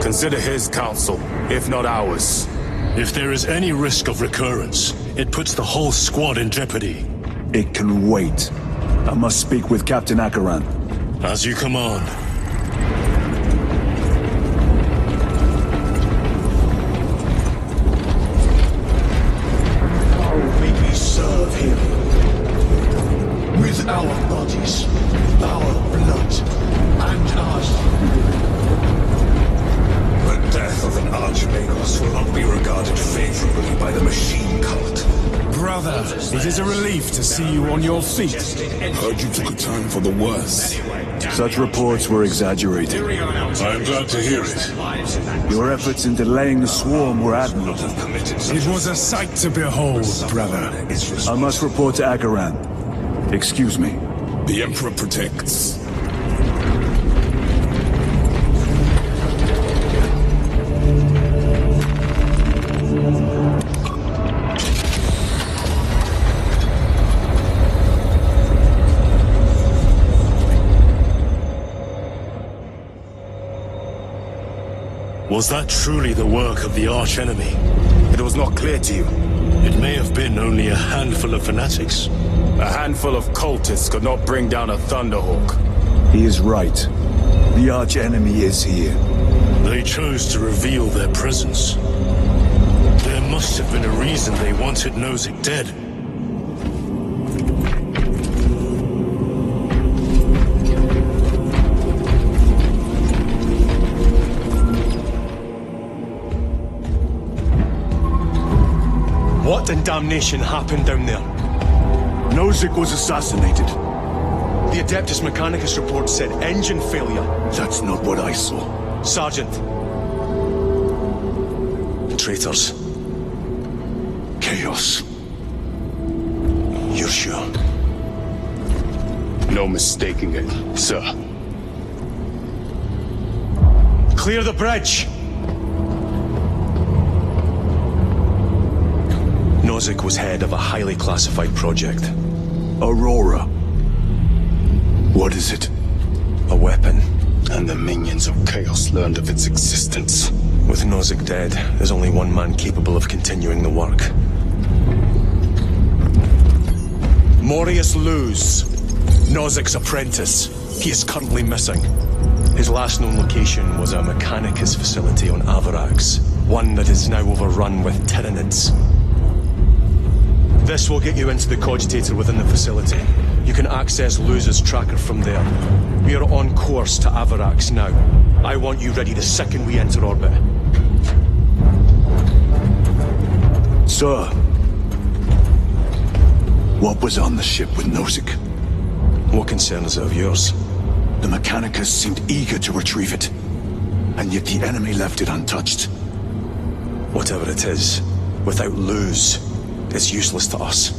Consider his counsel, if not ours. If there is any risk of recurrence, it puts the whole squad in jeopardy. It can wait. I must speak with Captain Acheron. As you command. We serve him. With our bodies, our blood, and our... The death of an Archmagos It is a relief to see you on your feet. Heard you took a turn for the worse. Such reports were exaggerated. I'm glad to hear it. Your efforts in delaying the swarm were admirable. It was a sight to behold, brother. I must report to Akaran. Excuse me. The Emperor protects. Was that truly the work of the arch-enemy? It was not clear to you. It may have been only a handful of fanatics. A handful of cultists could not bring down a Thunderhawk. He is right. The arch-enemy is here. They chose to reveal their presence. There must have been a reason they wanted Nozick dead. What in damnation happened down there? Nozick was assassinated. The Adeptus Mechanicus report said engine failure. That's not what I saw. Sergeant. Traitors. Chaos. You're sure? No mistaking it, sir. Clear the bridge! Nozick was head of a highly classified project. Aurora. What is it? A weapon. And the minions of Chaos learned of its existence. With Nozick dead, there's only one man capable of continuing the work. Morius Luz, Nozick's apprentice. He is currently missing. His last known location was a Mechanicus facility on Avarax, one that is now overrun with Tyranids. This will get you into the cogitator within the facility. You can access Luz's tracker from there. We are on course to Avarax now. I want you ready the second we enter orbit. Sir. What was on the ship with Nozick? What concern is it of yours? The Mechanicus seemed eager to retrieve it. And yet the enemy left it untouched. Whatever it is, without Luz, it's useless to us.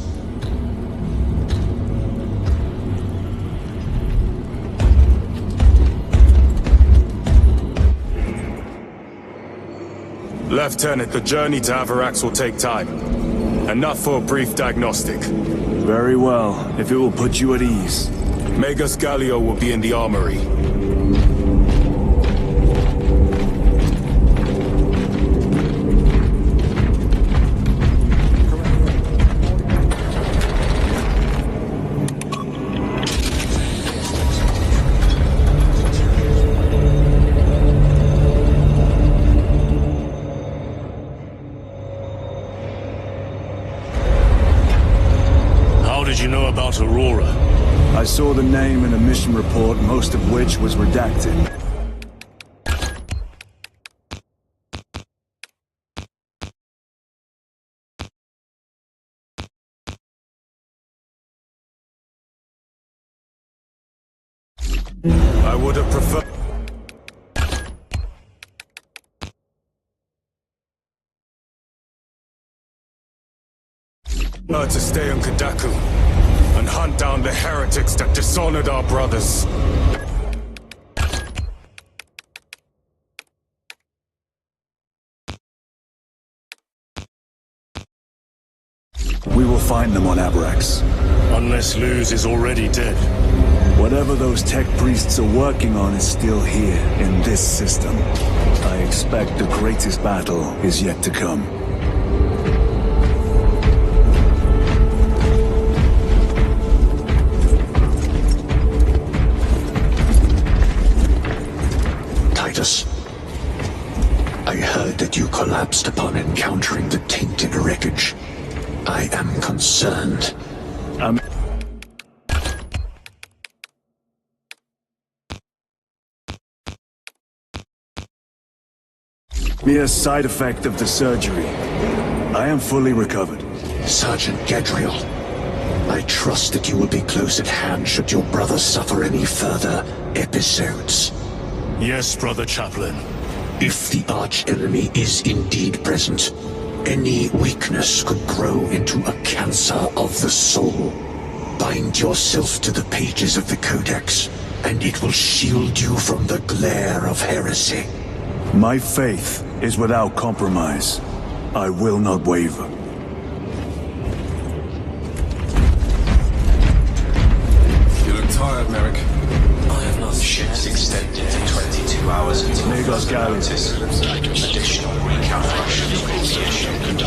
Lieutenant, the journey to Avarax will take time. Enough for a brief diagnostic. Very well, if it will put you at ease. Magus Gallio will be in the armory. Aurora. I saw the name in a mission report, most of which was redacted. I would have preferred to stay on Kadaku and hunt down the heretics that dishonored our brothers. We will find them on Avarax. Unless Luz is already dead. Whatever those tech priests are working on is still here, in this system. I expect the greatest battle is yet to come. Titus, I heard that you collapsed upon encountering the tainted wreckage. I am concerned. Mere side effect of the surgery. I am fully recovered. Sergeant Gadriel, I trust that you will be close at hand should your brother suffer any further episodes. Yes, Brother Chaplain. If the arch-enemy is indeed present, any weakness could grow into a cancer of the soul. Bind yourself to the pages of the Codex, and it will shield you from the glare of heresy. My faith is without compromise. I will not waver. You look tired, Merrick. I have not. Ships extended to 22 hours until Megos notice. Additional recalculations will be issued.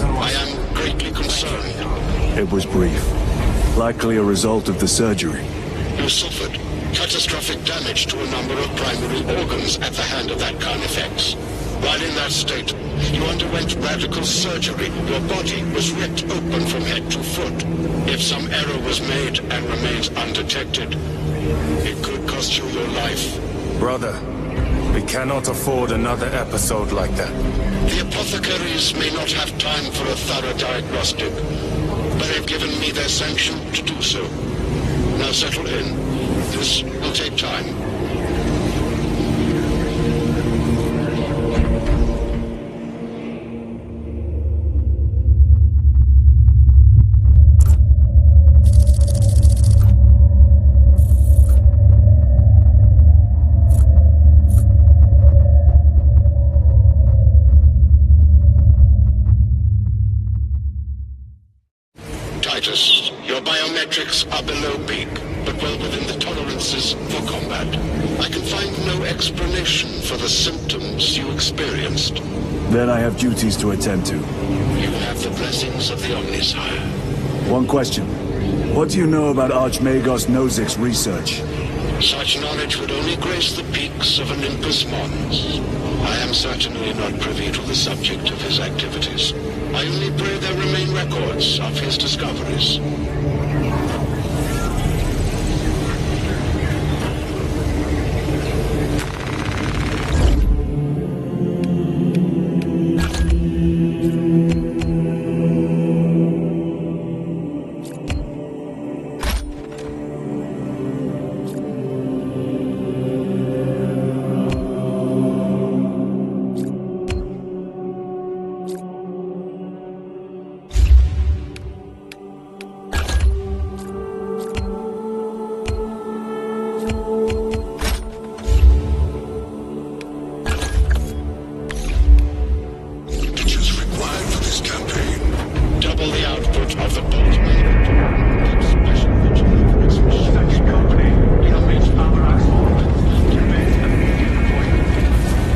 I am greatly concerned. It was brief. Likely a result of the surgery. You suffered catastrophic damage to a number of primary organs at the hand of that Carnifex. While in that state, you underwent radical surgery. Your body was ripped open from head to foot. If some error was made and remains undetected, it could cost you your life. Brother, we cannot afford another episode like that. The apothecaries may not have time for a thorough diagnostic, but they've given me their sanction to do so. Now settle in. This will take time. Titus, your biometrics are below peak, but well within the tolerances for combat. I can find no explanation for the symptoms you experienced. Then I have duties to attend to. You have the blessings of the Omnisire. One question. What do you know about Archmagos Nozik's research? Such knowledge would only grace the peaks of Olympus Mons. I am certainly not privy to the subject of his activities. I only pray there remain records of his discoveries.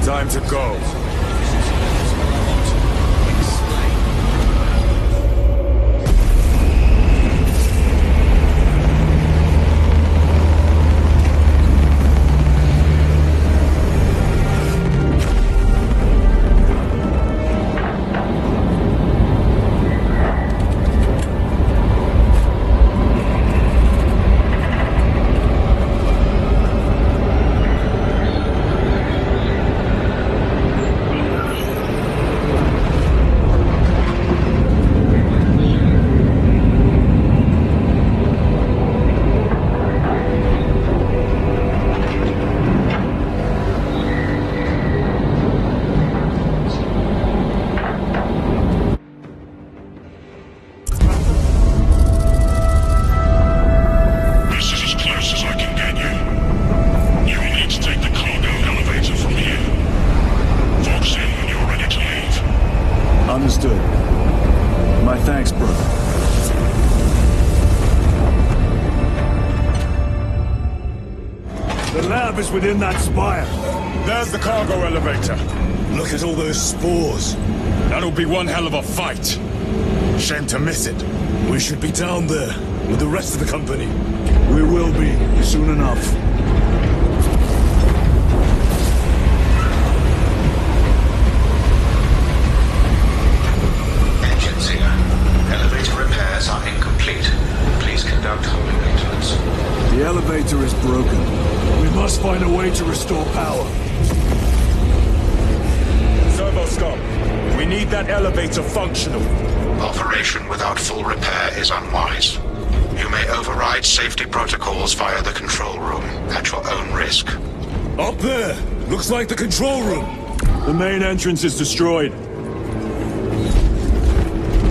Time to go. Understood. My thanks, brother. The lab is within that spire. There's the cargo elevator. Look at all those spores. That'll be one hell of a fight. Shame to miss it. We should be down there with the rest of the company. We will be, soon enough. Engines here. Elevator repairs are incomplete. Please conduct holding maintenance. The elevator is broken. We must find a way to restore power. Servo Scum, we need that elevator functional. Operation without full repair is unwise. You may override safety protocols via the control room at your own risk. Up there! Looks like the control room! The main entrance is destroyed.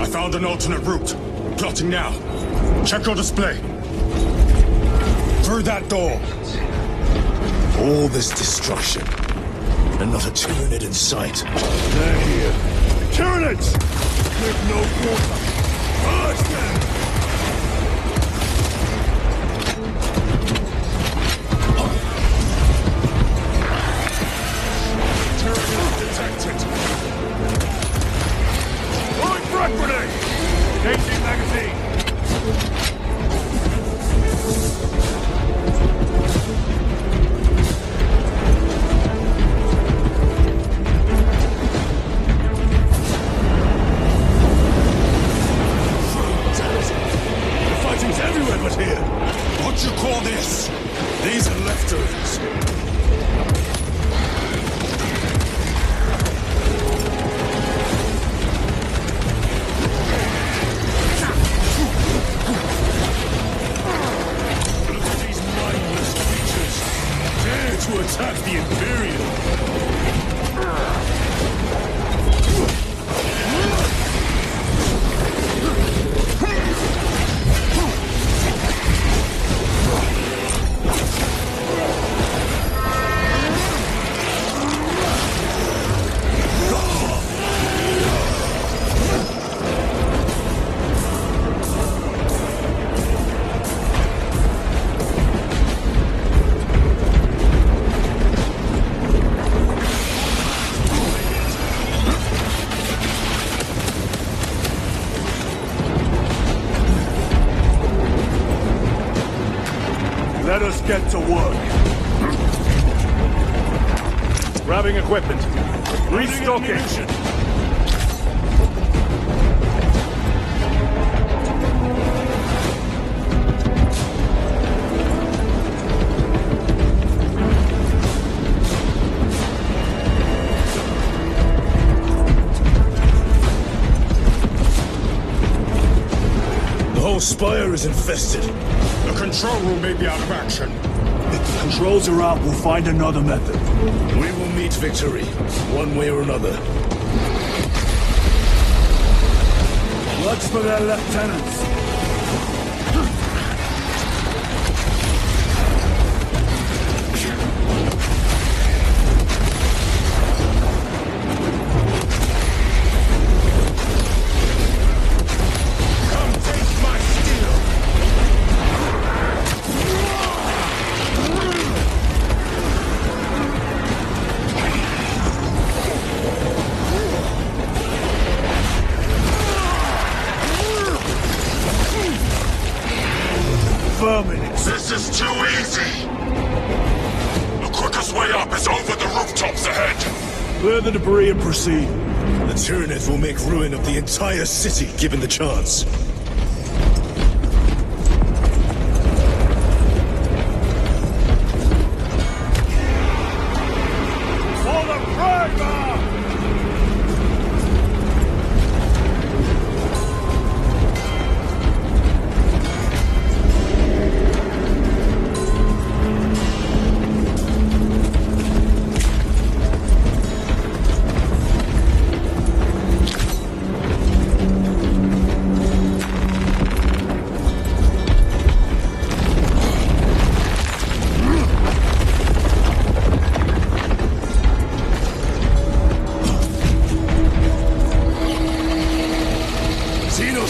I found an alternate route. Plotting now. Check your display. Through that door. All this destruction. And not a Tyranid in sight. They're here. Tyranids! Give no quarter. Urge them! Tyranids detected. Throwing frag grenade! Changing magazine! Everywhere but here! What you call this? These are leftovers. Look at these mindless creatures! Dare to attack the Imperium! Let us get to work. Grabbing equipment. Restocking. The whole spire is infested. The control room may be out of action. If the controls are out, we'll find another method. We will meet victory, one way or another. Bloods for their lieutenants. This is too easy! The quickest way up is over the rooftops ahead! Clear the debris and proceed. The Tyranids will make ruin of the entire city, given the chance. For the Primarch!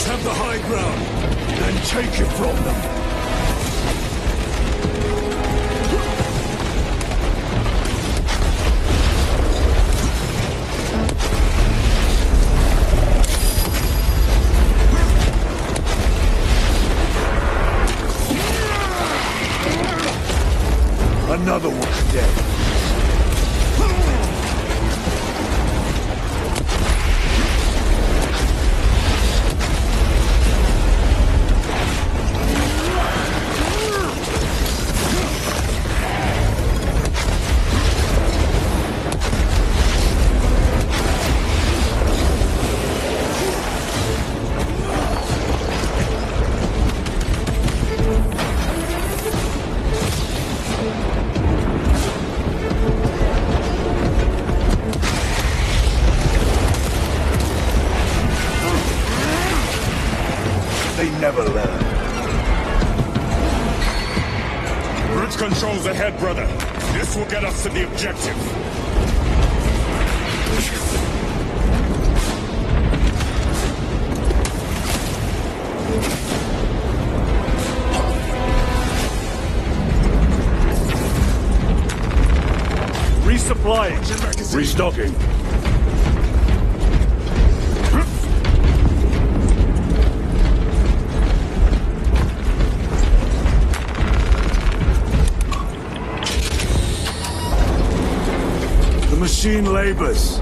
Have the high ground, then take it from them. Another one's dead. never learn. Bridge controls ahead, brother. This will get us to the objective. Resupplying. Restocking. The machine labors.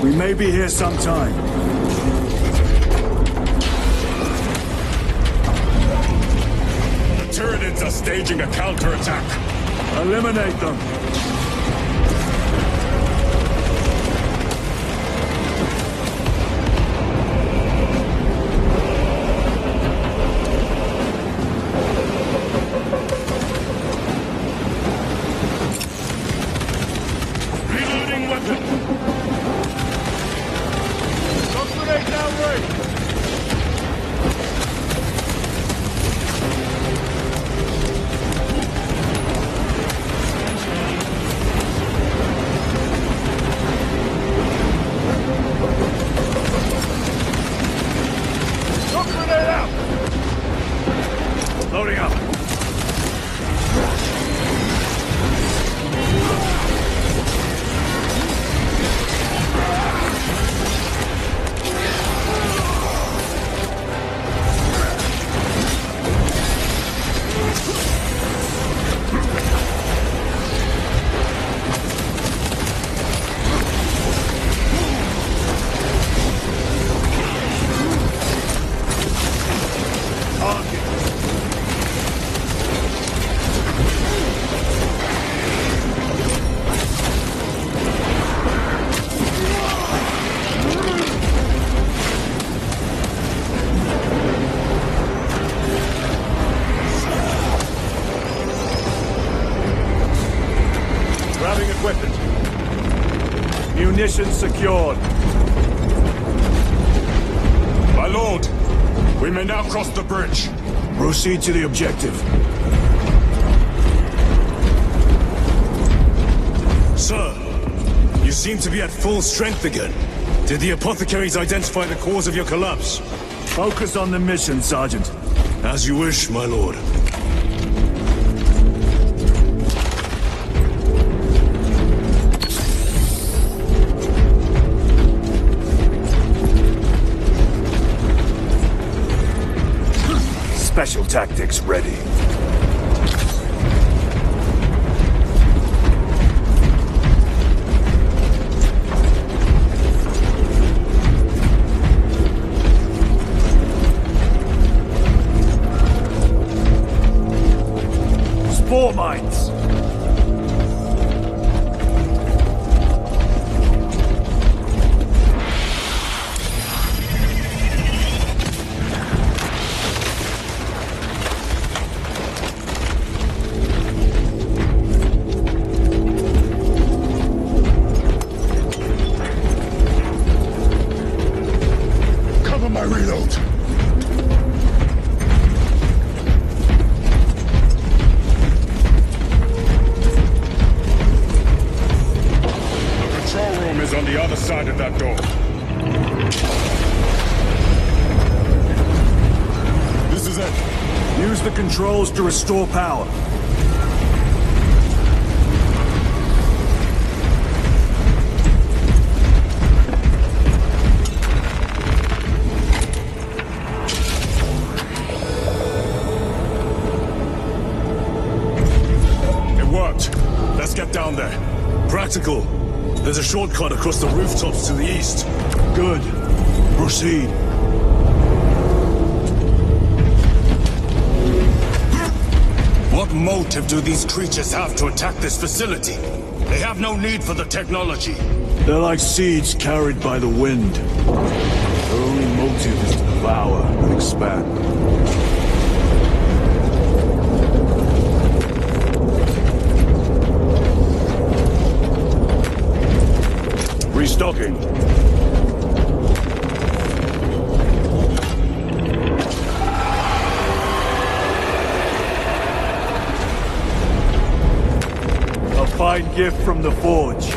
We may be here sometime. The Tyranids are staging a counterattack. Eliminate them. Munitions secured. My lord, we may now cross the bridge. Proceed to the objective. Sir, you seem to be at full strength again. Did the apothecaries identify the cause of your collapse? Focus on the mission, Sergeant. As you wish, my lord. Special tactics ready. Spore mines. Controls to restore power. It worked. Let's get down there. Practical. There's a shortcut across the rooftops to the east. Good. Proceed. What motive do these creatures have to attack this facility? They have no need for the technology. They're like seeds carried by the wind. Their only motive is to devour and expand. Restocking. divine gift from the Forge.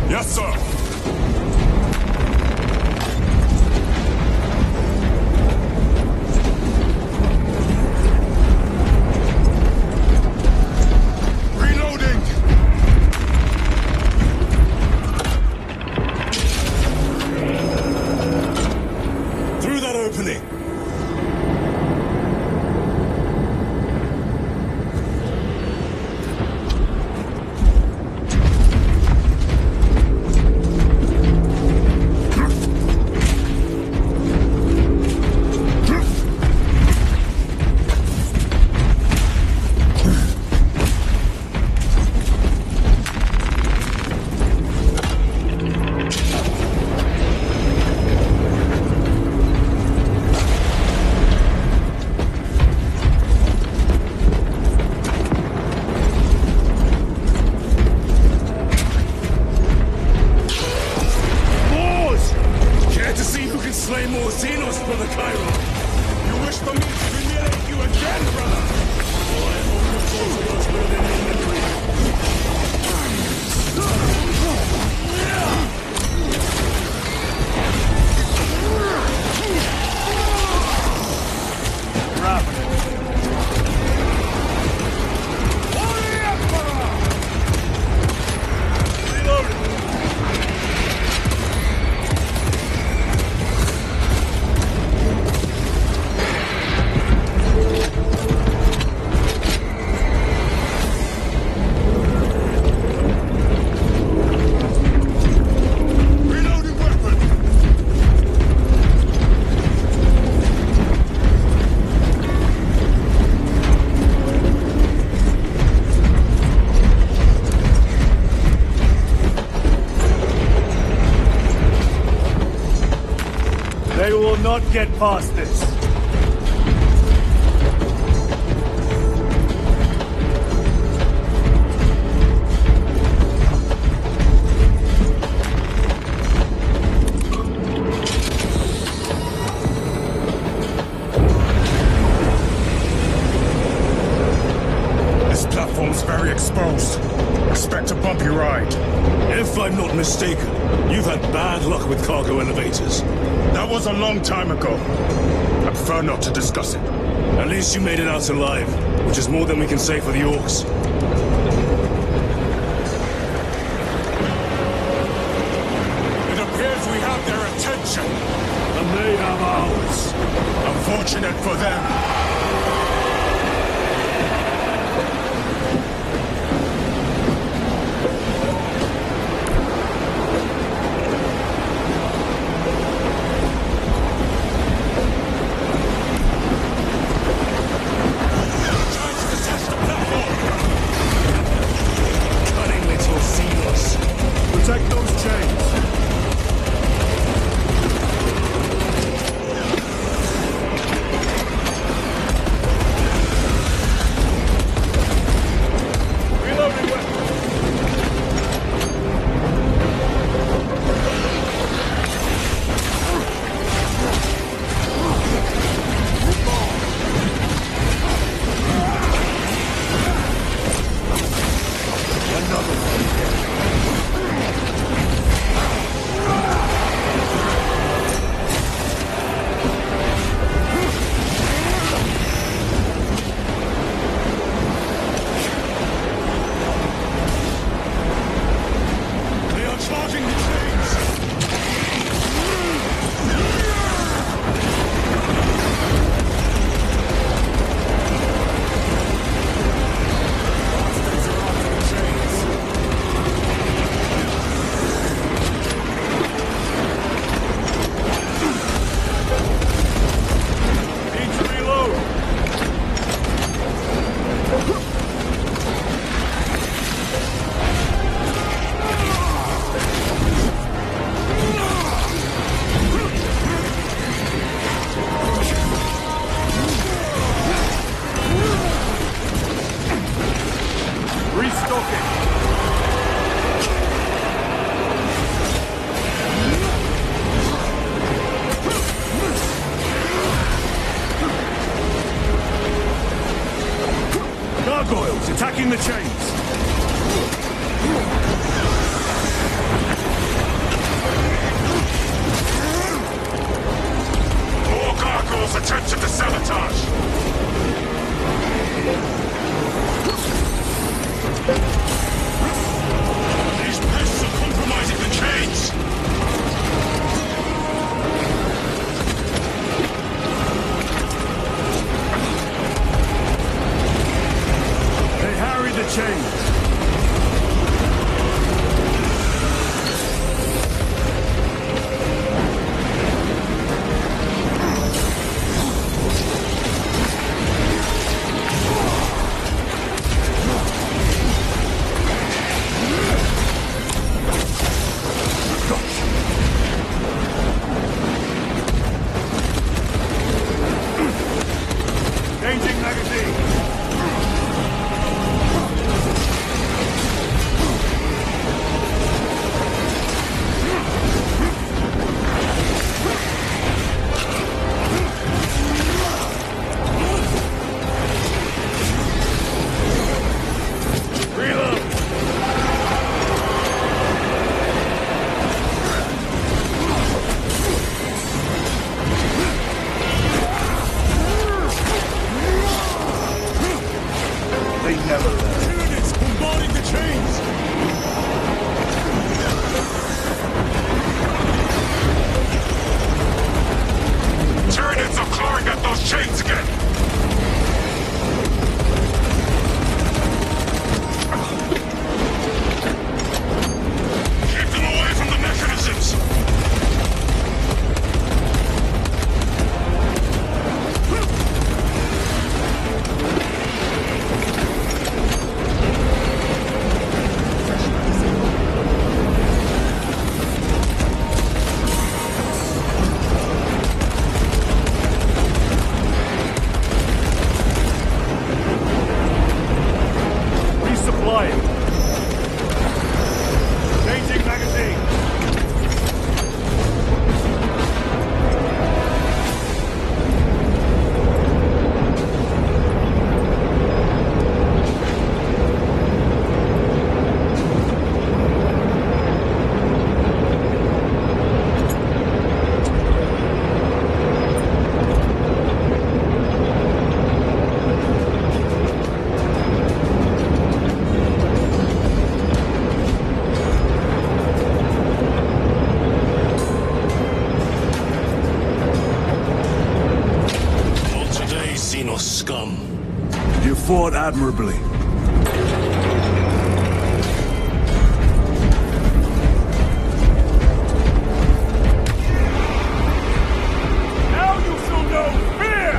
Yes, sir. Reloading! Through that opening! They will not get past this. This platform's very exposed. Expect a bumpy ride. If I'm not mistaken, you've had bad luck with cargo elevators. That was a long time ago. I prefer not to discuss it. At least you made it out alive, which is more than we can say for the orcs. for them! Protect those chains! Gargoyles attacking the chains! More gargoyles attempted to sabotage! These pests are compromising the chains! They harry the chains! scum. You fought admirably. Now you shall know fear!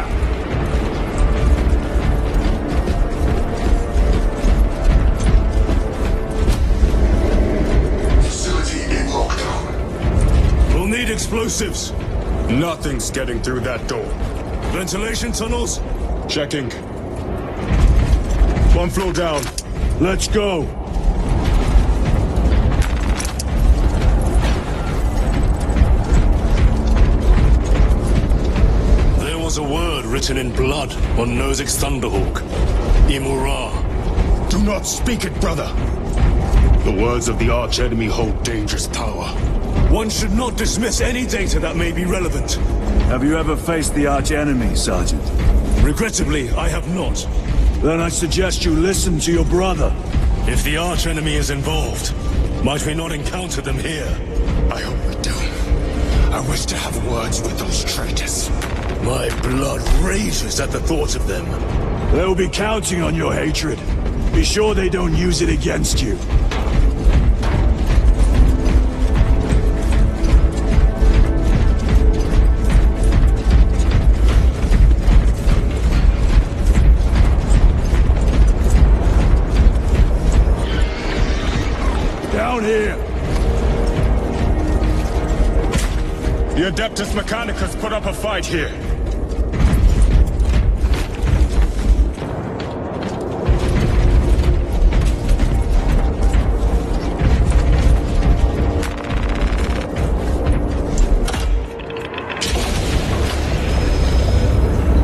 Facility in lockdown. We'll need explosives. Nothing's getting through that door. Ventilation tunnels? Checking. One floor down. Let's go. There was a word written in blood on Nozick's Thunderhawk. Imura. Do not speak it, brother. The words of the archenemy hold dangerous power. One should not dismiss any data that may be relevant. Have you ever faced the arch-enemy, Sergeant? Regrettably, I have not. Then I suggest you listen to your brother. If the arch-enemy is involved, might we not encounter them here? I hope we do. I wish to have words with those traitors. My blood rages at the thought of them. They'll be counting on your hatred. Be sure they don't use it against you. Down here! The Adeptus Mechanicus put up a fight here.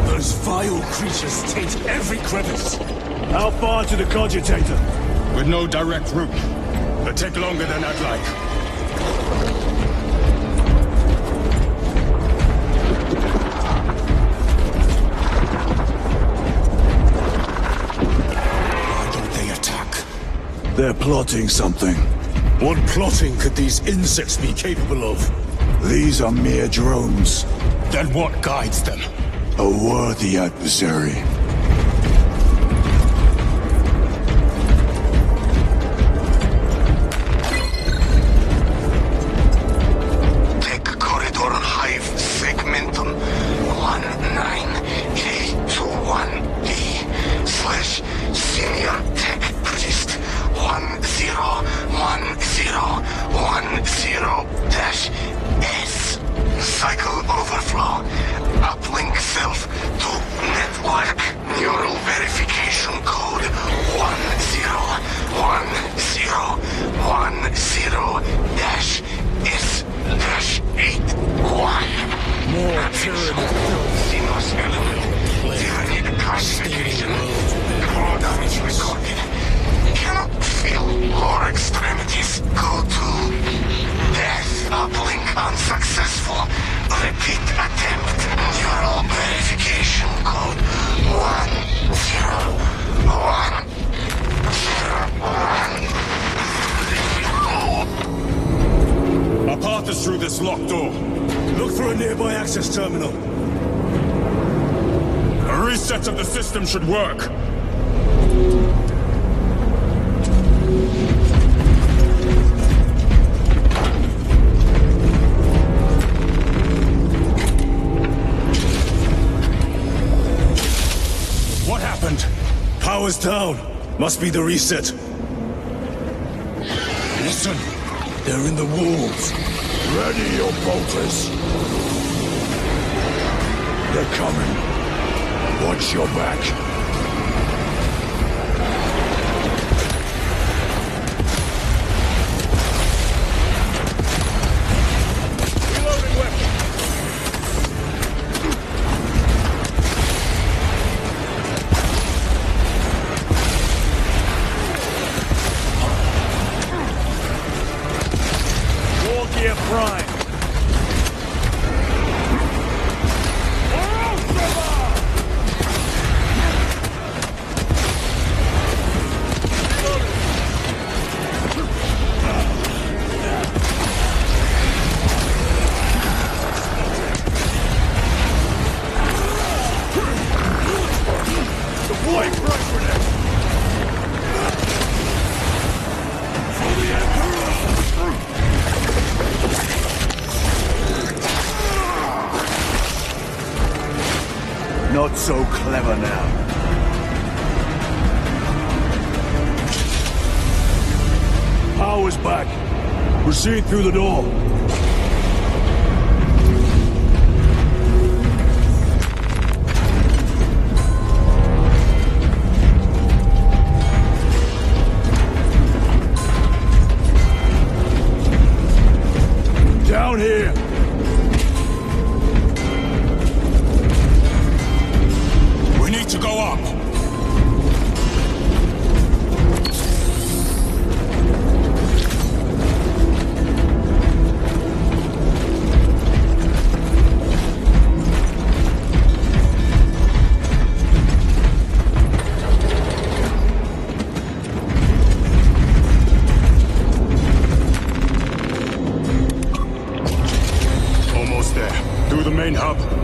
Those vile creatures taint every crevice. How far to the cogitator? With no direct route. It'll take longer than I'd like. Why don't they attack? They're plotting something. What plotting could these insects be capable of? These are mere drones. Then what guides them? A worthy adversary. Tech corridor Hive segmentum 19K21D/senior tech priest 101010-S. Cycle overflow. Uplink self to network. Neural verification code 101010-S-81. More tyranid Seamless element. Tyrannic classification. More damage recorded. Cannot feel lower extremities. Go to death. Uplink unsuccessful. Repeat attempt. Neural verification code 101010. Our path is through this locked door. Look for a nearby access terminal. A reset of the system should work. What happened? Power's down. Must be the reset. Listen. They're in the walls. Ready your bolters. They're coming. Watch your back. Reloading weapon. War gear prime. Not so clever now. Power's back. Proceed through the door. Down here. We need to go up.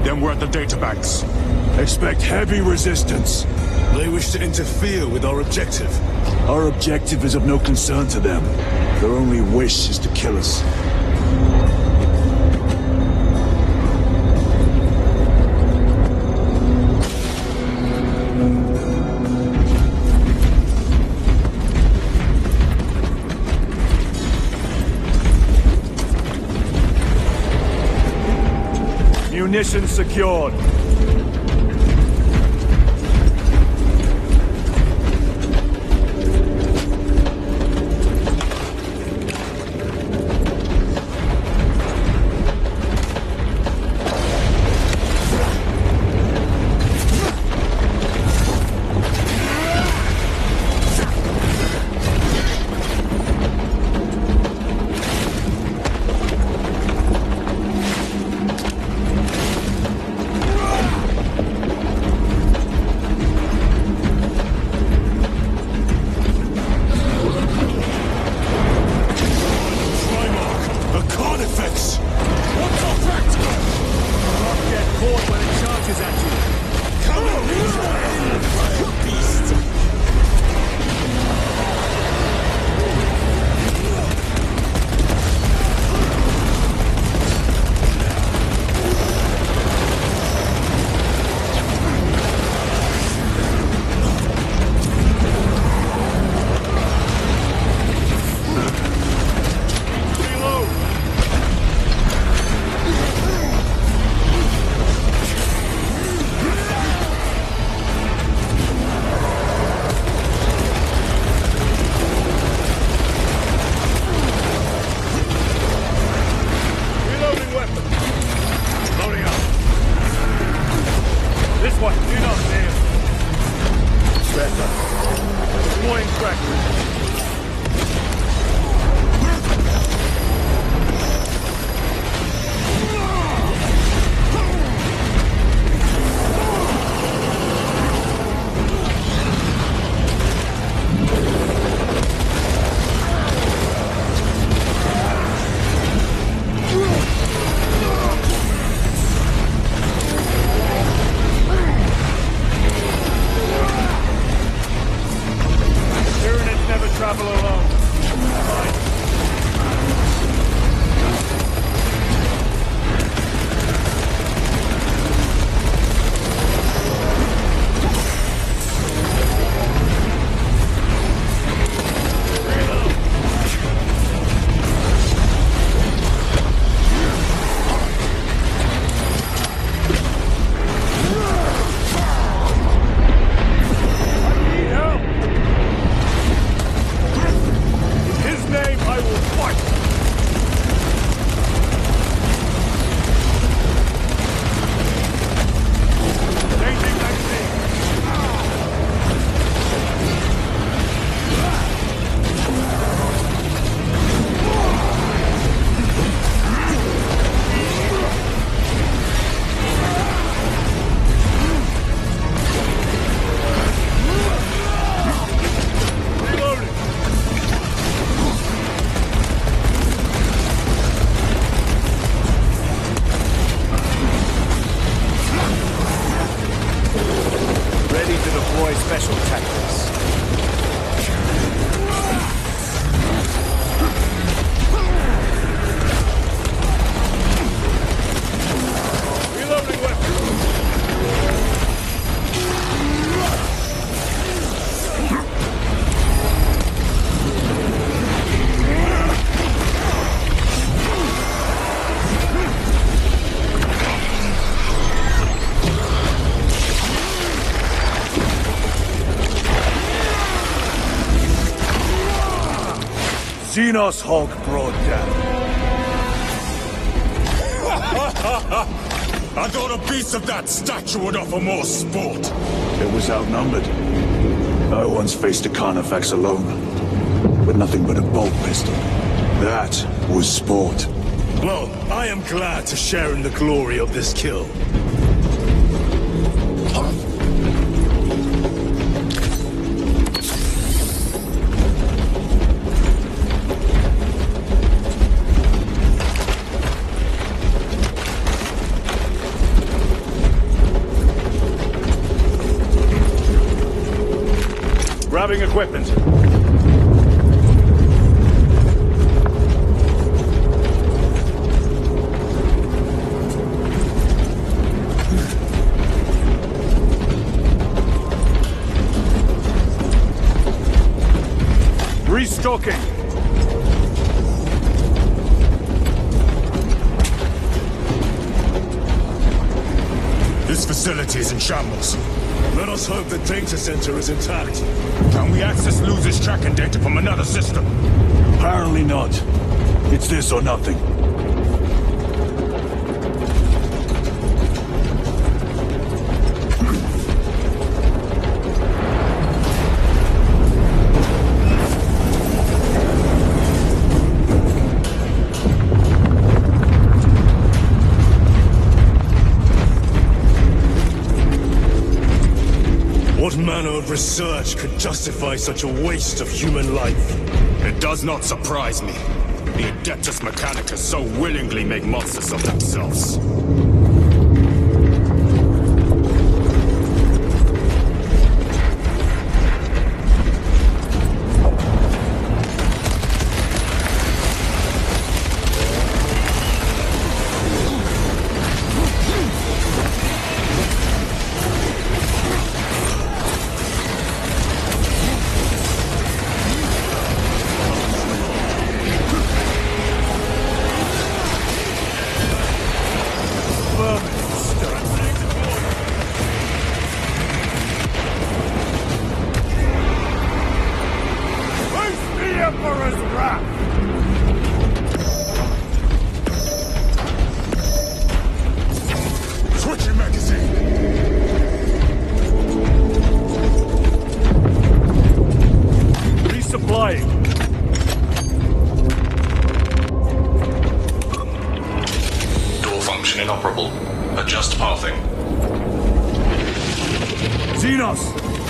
Then we're at the databanks. Expect heavy resistance. They wish to interfere with our objective. Our objective is of no concern to them. Their only wish is to kill us. Munitions secured. Xenos Hulk brought down. I thought a beast of that stature would offer more sport. It was outnumbered. I once faced a Carnifex alone, with nothing but a bolt pistol. That was sport. Well, I am glad to share in the glory of this kill. Grabbing equipment. Restocking. This facility is in shambles. Let us hope the data center is intact. Can we access losers tracking data from another system? Apparently not. It's this or nothing. What manner of research could justify such a waste of human life? It does not surprise me. The Adeptus Mechanicus so willingly make monsters of themselves.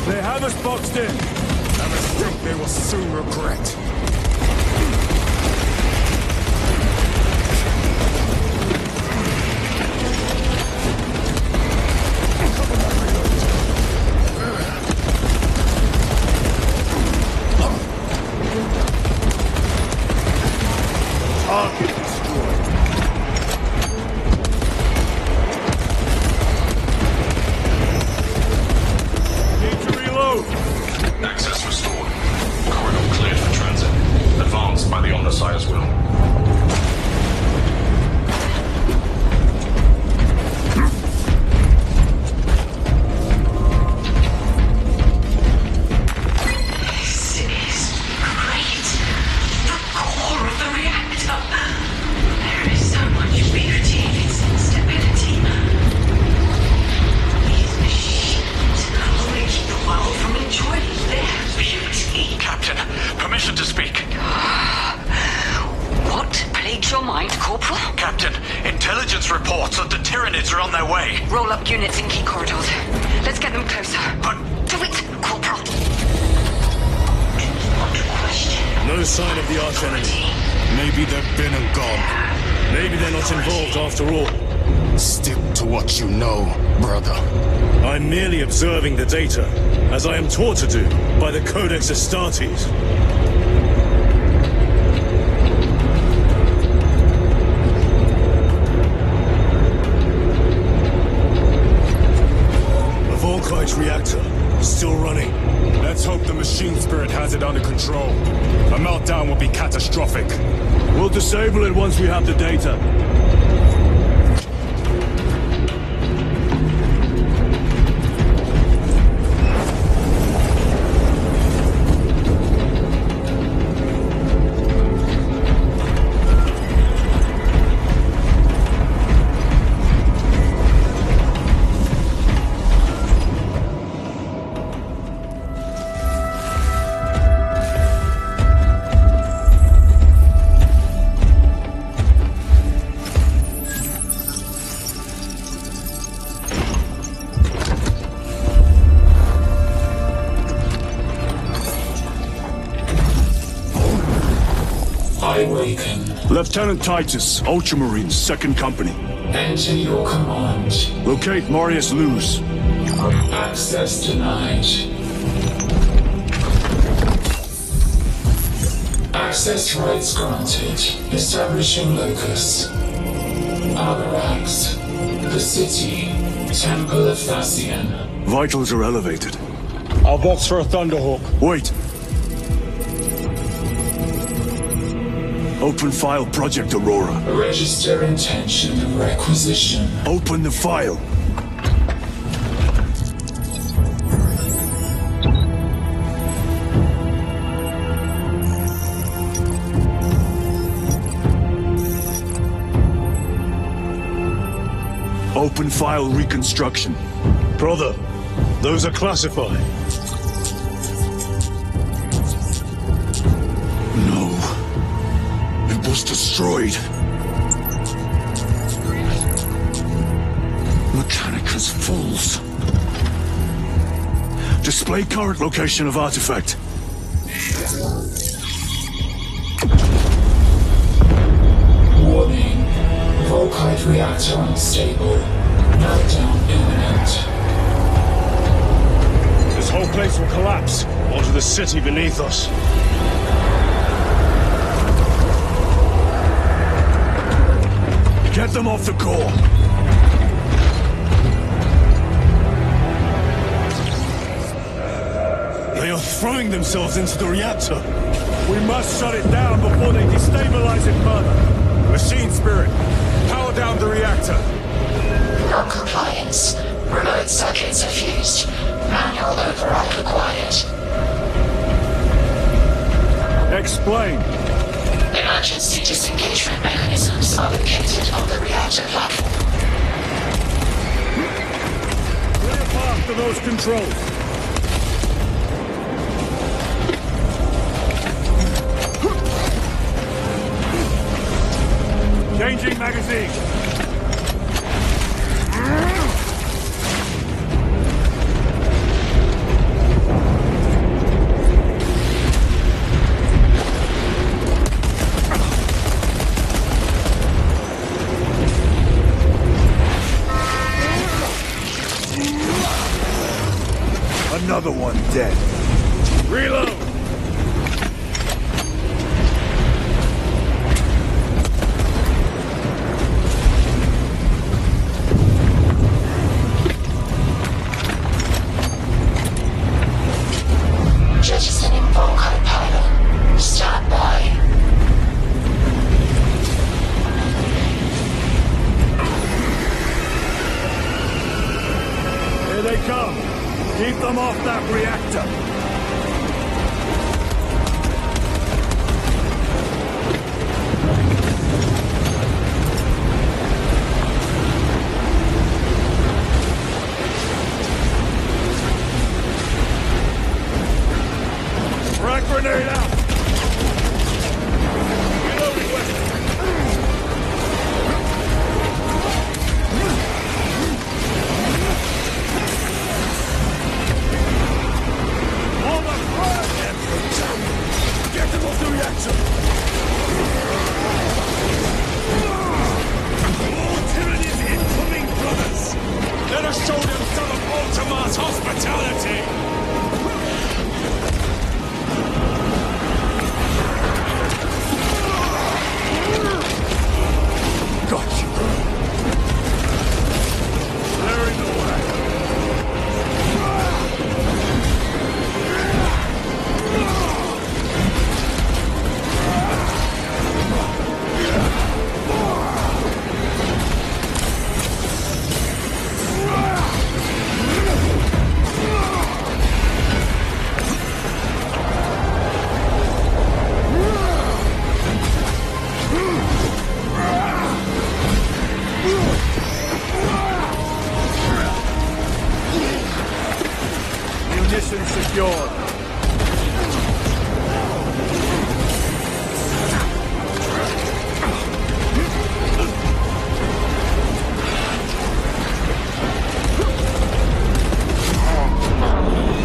They have us boxed in. A mistake they will soon regret. Target destroyed. Access restored. Corridor cleared for transit. Advanced by the Omnissiah's will. This is great. The core of the reactor. There is so much beauty in its instability. These machines only keep the world from enjoying their beauty. Captain, permission to speak. What plagued your mind, Corporal? Captain, intelligence reports that the Tyranids are on their way. Roll up units in key corridors. Let's get them closer. But... Do it, Corporal. Do not question. No sign of the archenemy. Maybe they've been and gone. Maybe they're not involved after all. Stick to what you know, brother. I'm merely observing the data, as I am taught to do by the Codex Astartes. The Volkite reactor is still running. Let's hope the machine spirit has it under control. A meltdown will be catastrophic. We'll disable it once we have the data. Lieutenant Titus, Ultramarines, 2nd Company. Enter your command. Locate Marius Luz. Access denied. Access rights granted. Establishing locus. Abarax. The city. Temple of Thasian. Vitals are elevated. I'll box for a Thunderhawk. Wait. Open file Project Aurora. Register intention of requisition. Open the file. Open file reconstruction. Brother, those are classified. No. It was destroyed. Mechanicus fools. Display current location of artifact. Warning. Volkite reactor unstable. Meltdown imminent. This whole place will collapse onto the city beneath us. Get them off the core. They are throwing themselves into the reactor. We must shut it down before they destabilize it further. Machine Spirit, power down the reactor. Non-compliance. Remote circuits are fused. Manual override required. Explain. Emergency disengagement mechanisms are located on the reactor platform. Clear path to those controls. Changing magazine. Another one dead. Reload! Jettisoning Volkite pylon. Stand by. Here they come. Keep them off that reactor. Frag grenade out. Reloading weapon. Get them off the reactor! More Tyranids incoming, brothers! Let us show them some of Ultimar's hospitality! Got you! Clearing the way! Munitions secured.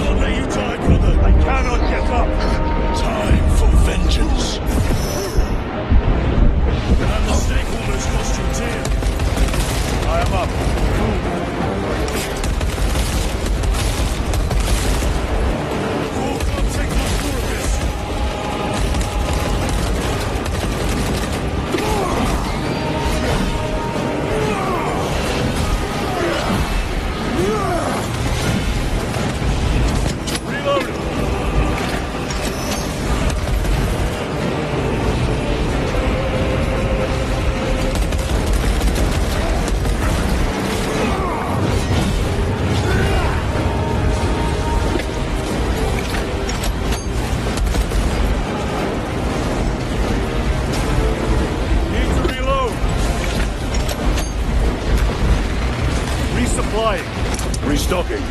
I'll let you die, brother. I cannot get up. Time for vengeance. Resupplying. Restocking.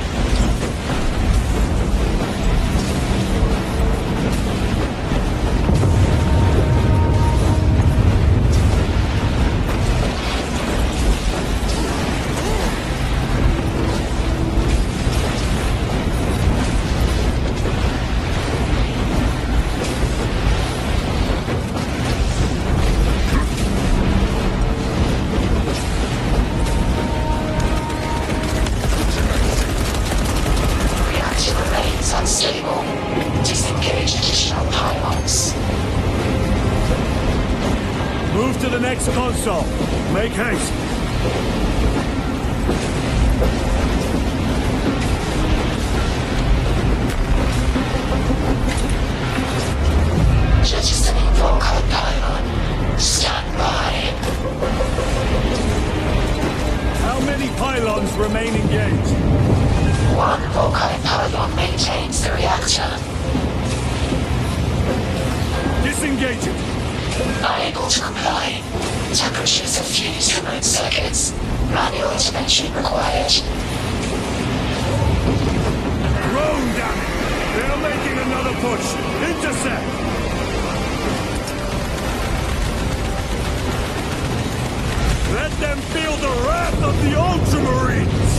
Console. Make haste. Jettisoning Volkite pylon. Stand by. How many pylons remain engaged? One Volkite pylon maintains the reactor. Disengage it. Unable to comply. Temperatures have fused remote circuits. Manual intervention required. Drone, damn it! They're making another push. Intercept! Let them feel the wrath of the Ultramarines!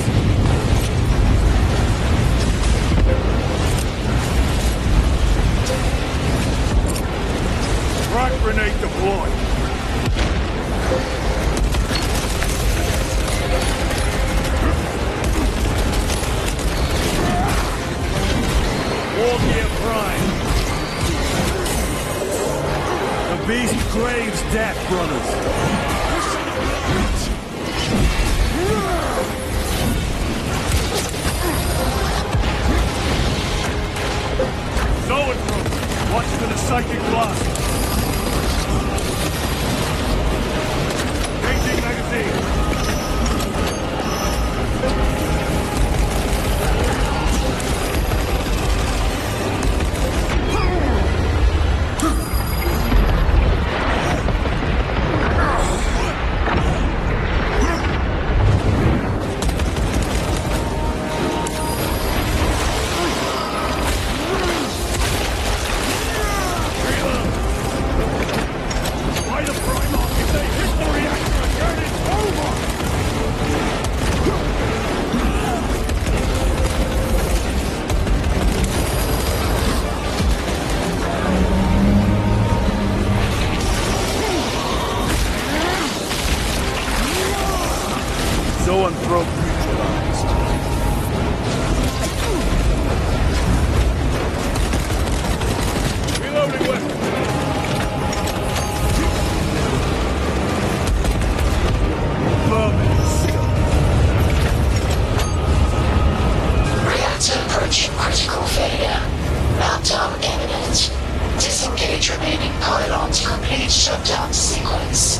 Frag grenade deployed. War Gear Prime. The beast craves death, brothers. Zoanthrope, watch for the psychic blast. Changing magazine. Zoanthrope neutralized. Reloading weapon. Reactor approaching critical failure. Meltdown imminent. Disengage remaining pylon to complete shutdown sequence.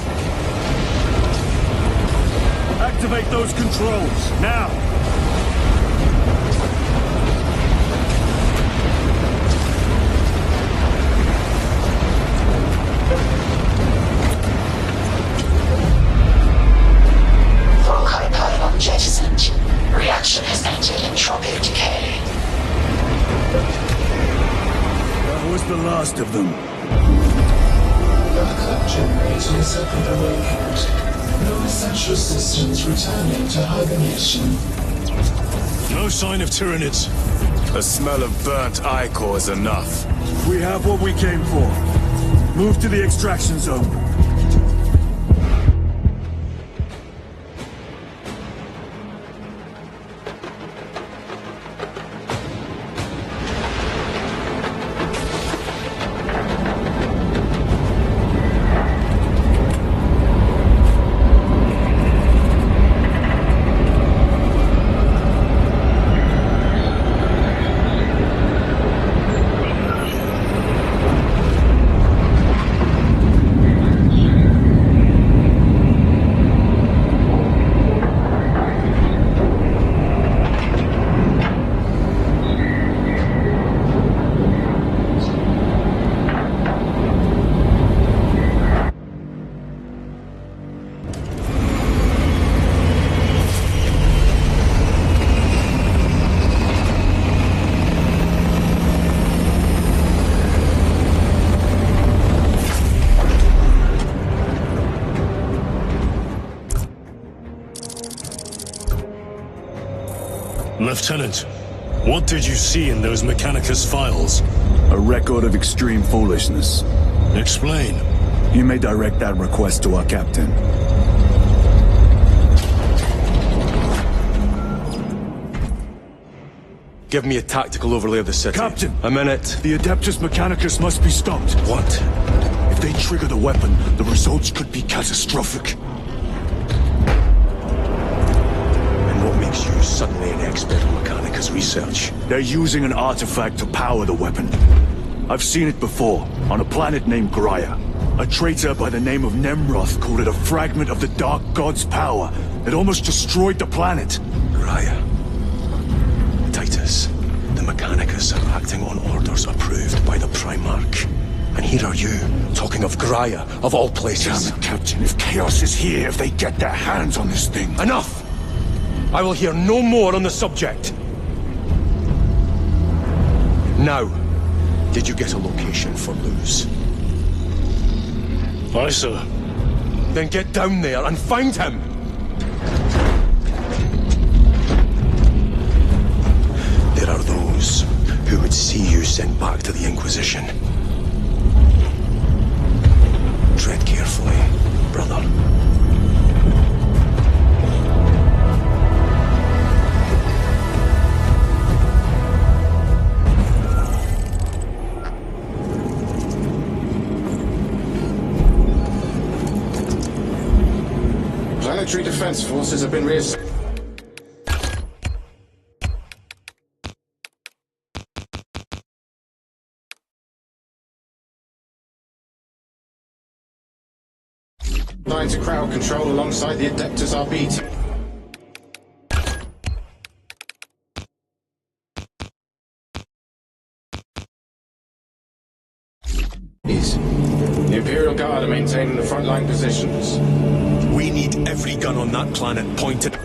Activate those controls, now! Volkite pylon jettisoned. Reaction has entered entropic decay. That was the last of them. Backup generators have been awakened. No essential systems returning to hibernation. No sign of Tyranids. The smell of burnt ichor is enough. We have what we came for. Move to the extraction zone. Lieutenant, what did you see in those Mechanicus files? A record of extreme foolishness. Explain. You may direct that request to our captain. Give me a tactical overlay of the city. Captain! A minute. The Adeptus Mechanicus must be stopped. What? If they trigger the weapon, the results could be catastrophic. And what makes you suddenly an expert in Mechanicus research? They're using an artifact to power the weapon. I've seen it before, on a planet named Graia. A traitor by the name of Nemroth called it a fragment of the Dark God's power that almost destroyed the planet. Graia. Titus, the Mechanicus are acting on orders approved by the Primarch. And here are you, talking of Graia, of all places. Damn it, Captain, if Chaos is here, if they get their hands on this thing... Enough! I will hear no more on the subject. Now, did you get a location for Luz? Aye, sir. Then get down there and find him! There are those who would see you sent back to the Inquisition. Tread carefully, brother. Planetary defense forces have been reassigned. To crowd control alongside the Adeptus RB team. The Imperial Guard are maintaining the frontline positions. We need every gun on that planet pointed.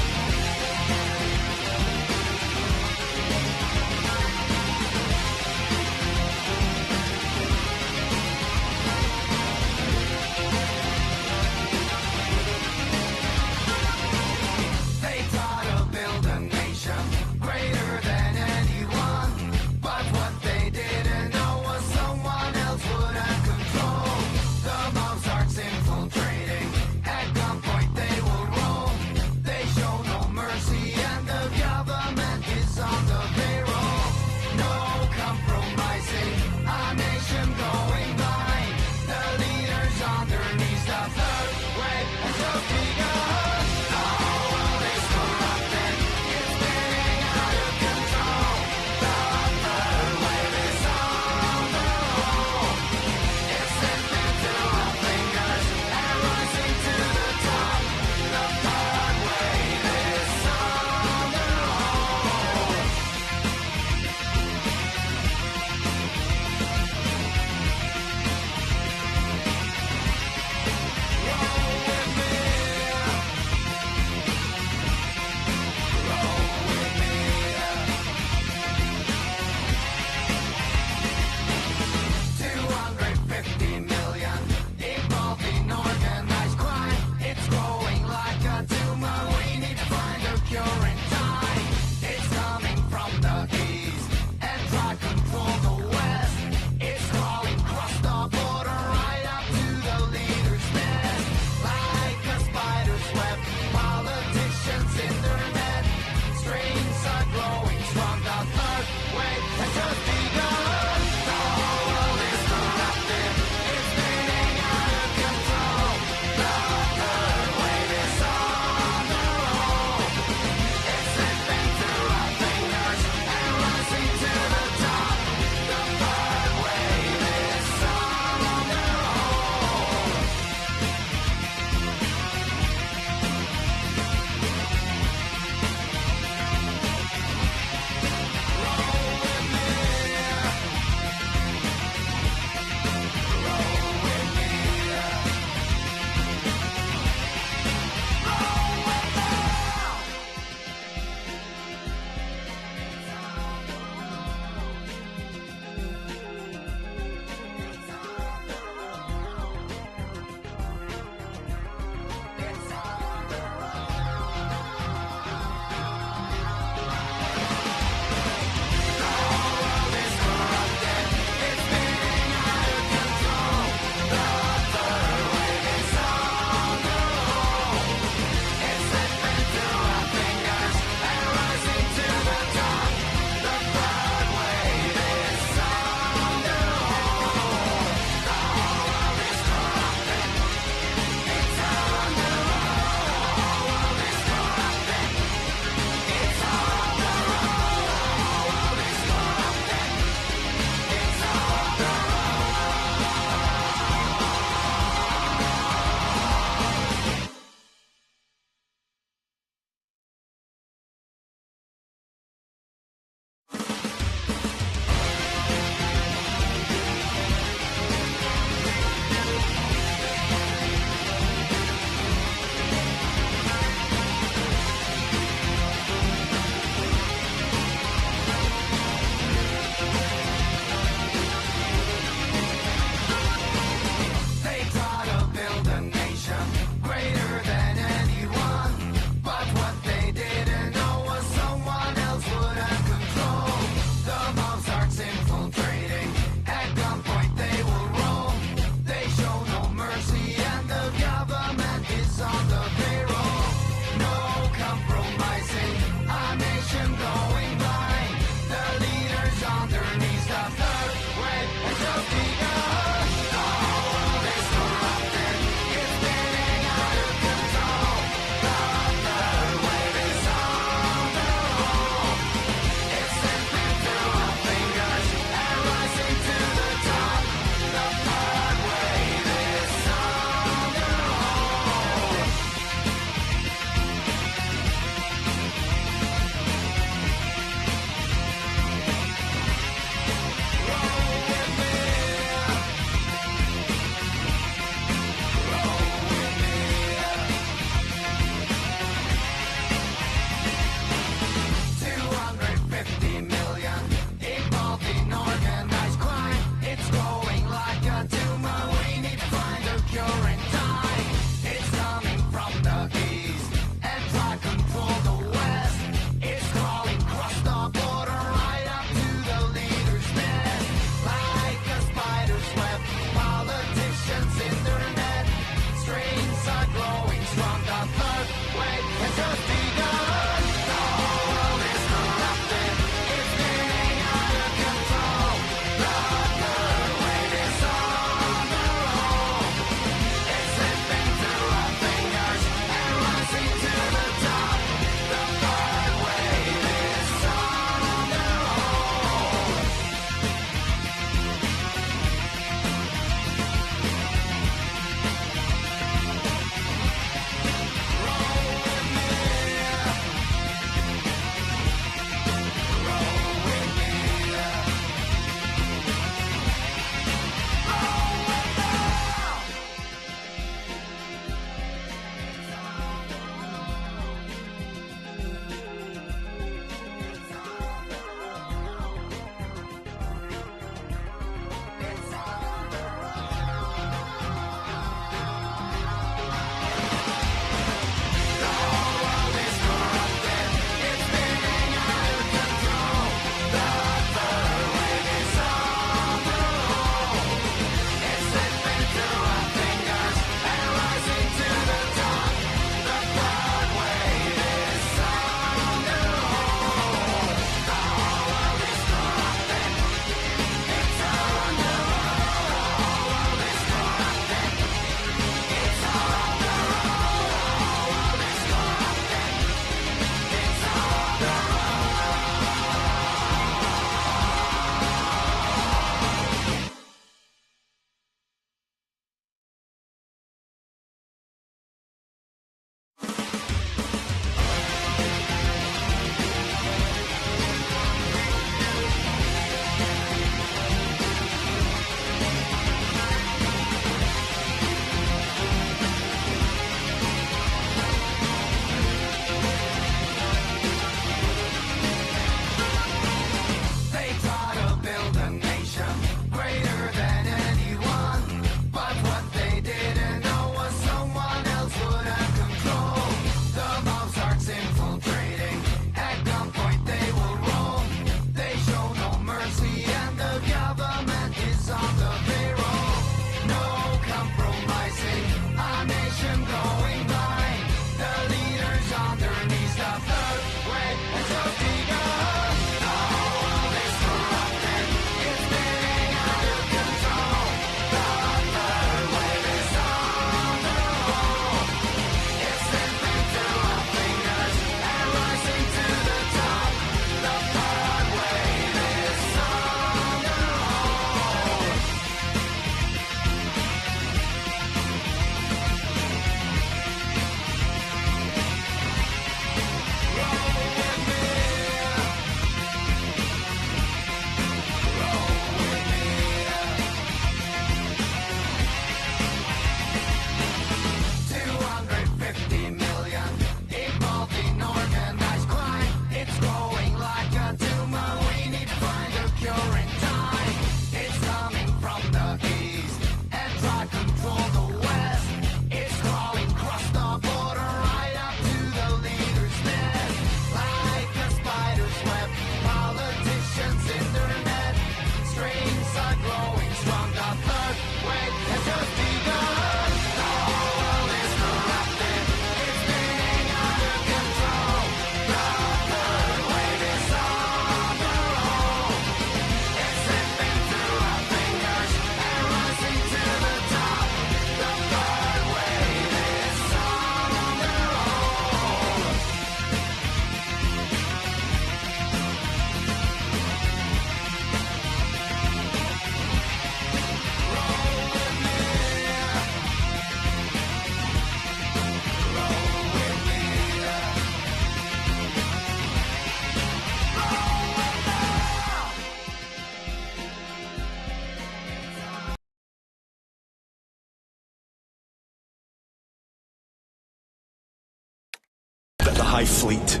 Hive fleet.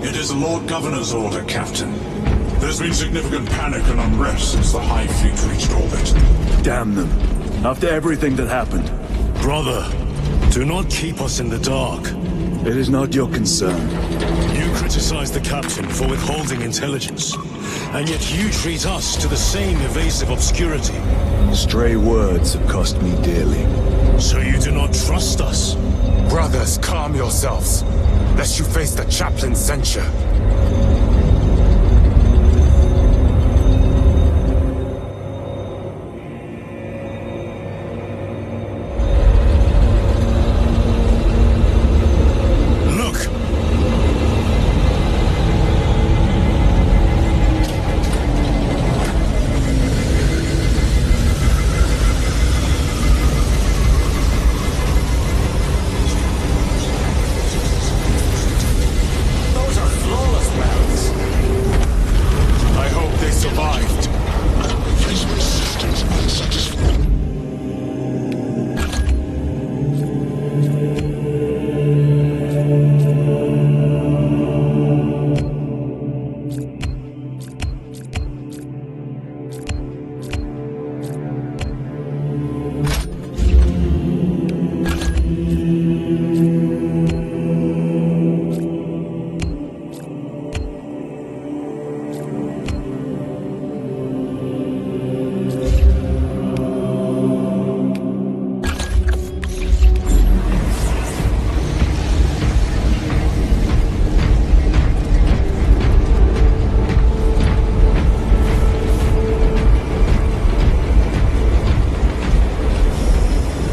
It is the Lord Governor's order, Captain. There's been significant panic and unrest since the Hive fleet reached orbit. Damn them. After everything that happened. Brother, do not keep us in the dark. It is not your concern. You criticize the captain for withholding intelligence, and yet you treat us to the same evasive obscurity. Stray words have cost me dearly. So you do not trust us? Brothers, calm yourselves, lest you face the chaplain's censure.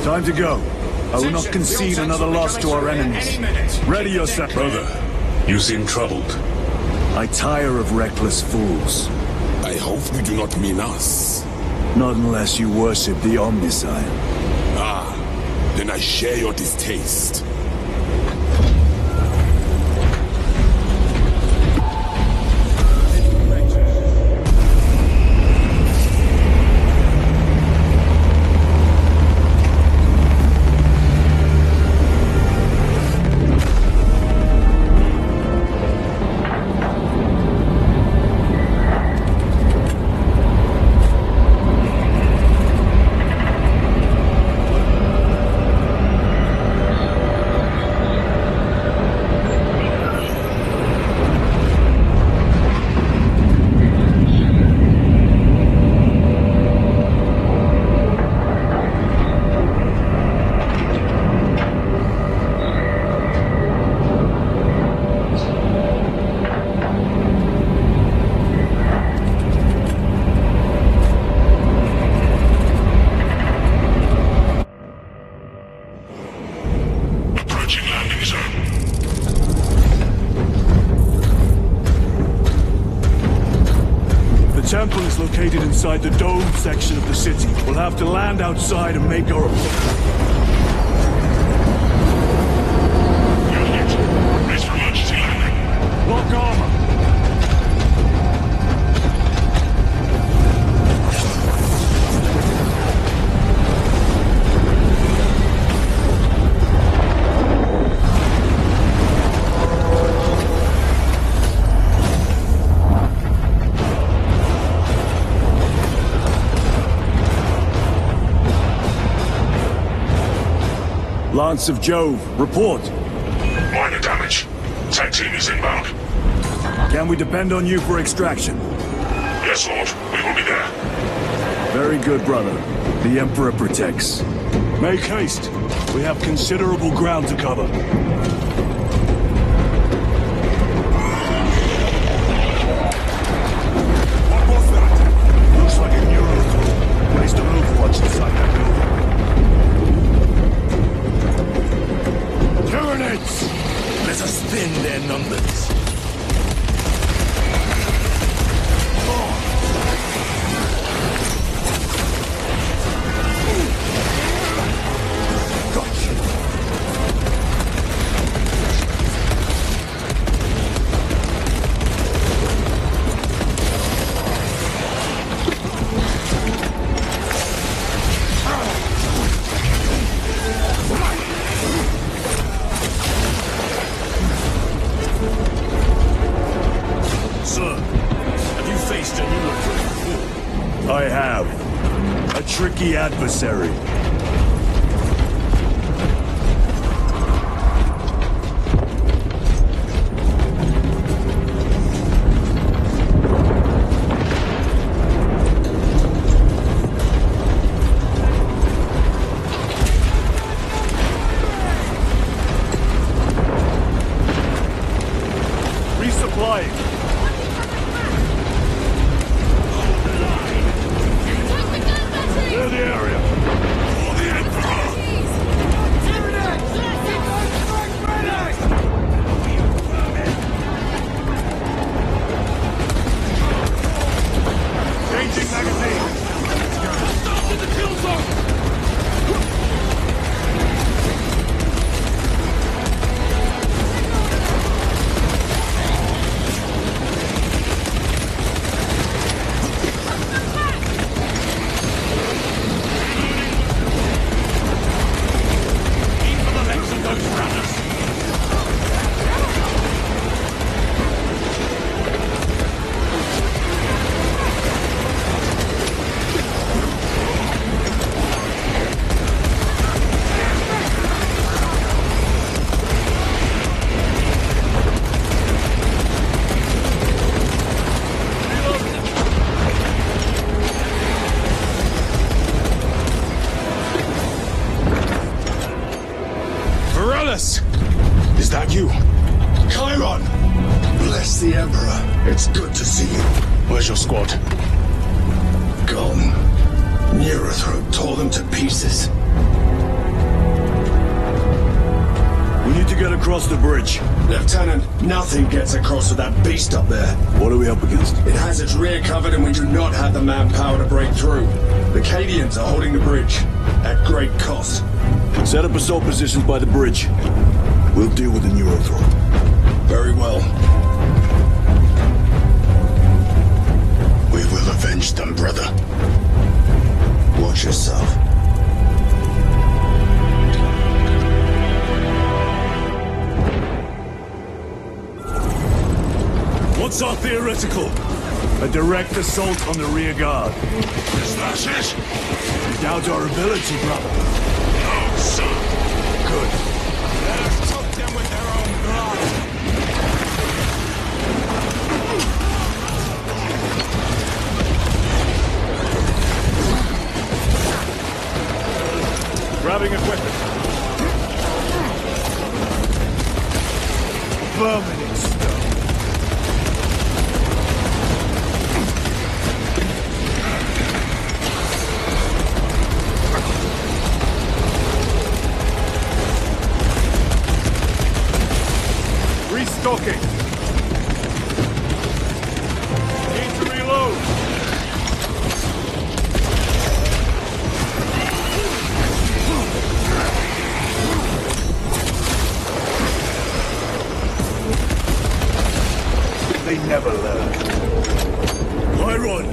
Time to go. I will not concede another loss to our enemies. Ready yourself. Brother, you seem troubled. I tire of reckless fools. I hope you do not mean us. Not unless you worship the Omnicide. Ah, then I share your distaste. temple is located inside the domed section of the city. We'll have to land outside and make our... Race for emergency landing. Lock armor. Lance of Jove, report. Minor damage. Tech team is inbound. Can we depend on you for extraction? Yes, Lord. We will be there. Very good, brother. The Emperor protects. Make haste. We have considerable ground to cover. What was that? Looks like a neural. Placed an overwatch inside that building. Tyranids! Let us thin their numbers. tricky adversary. Is that you? Chiron! Bless the Emperor. It's good to see you. Where's your squad? Gone. Neurothroat tore them to pieces. We need to get across the bridge. Lieutenant, nothing gets across to that beast up there. What are we up against? It has its rear covered and we do not have the manpower to break through. The Cadians are holding the bridge, at great cost. Set up assault positions by the bridge. We'll deal with the Neurothroat. Very well. We will avenge them, brother. Watch yourself. What's our theoretical? A direct assault on the rear guard. Is that it? You doubt our ability, brother. No, sir. Good. Let us choke them with their own blood. Grabbing equipment. Vermin in stone. Restocking. Need to reload. They never learn. Chiron,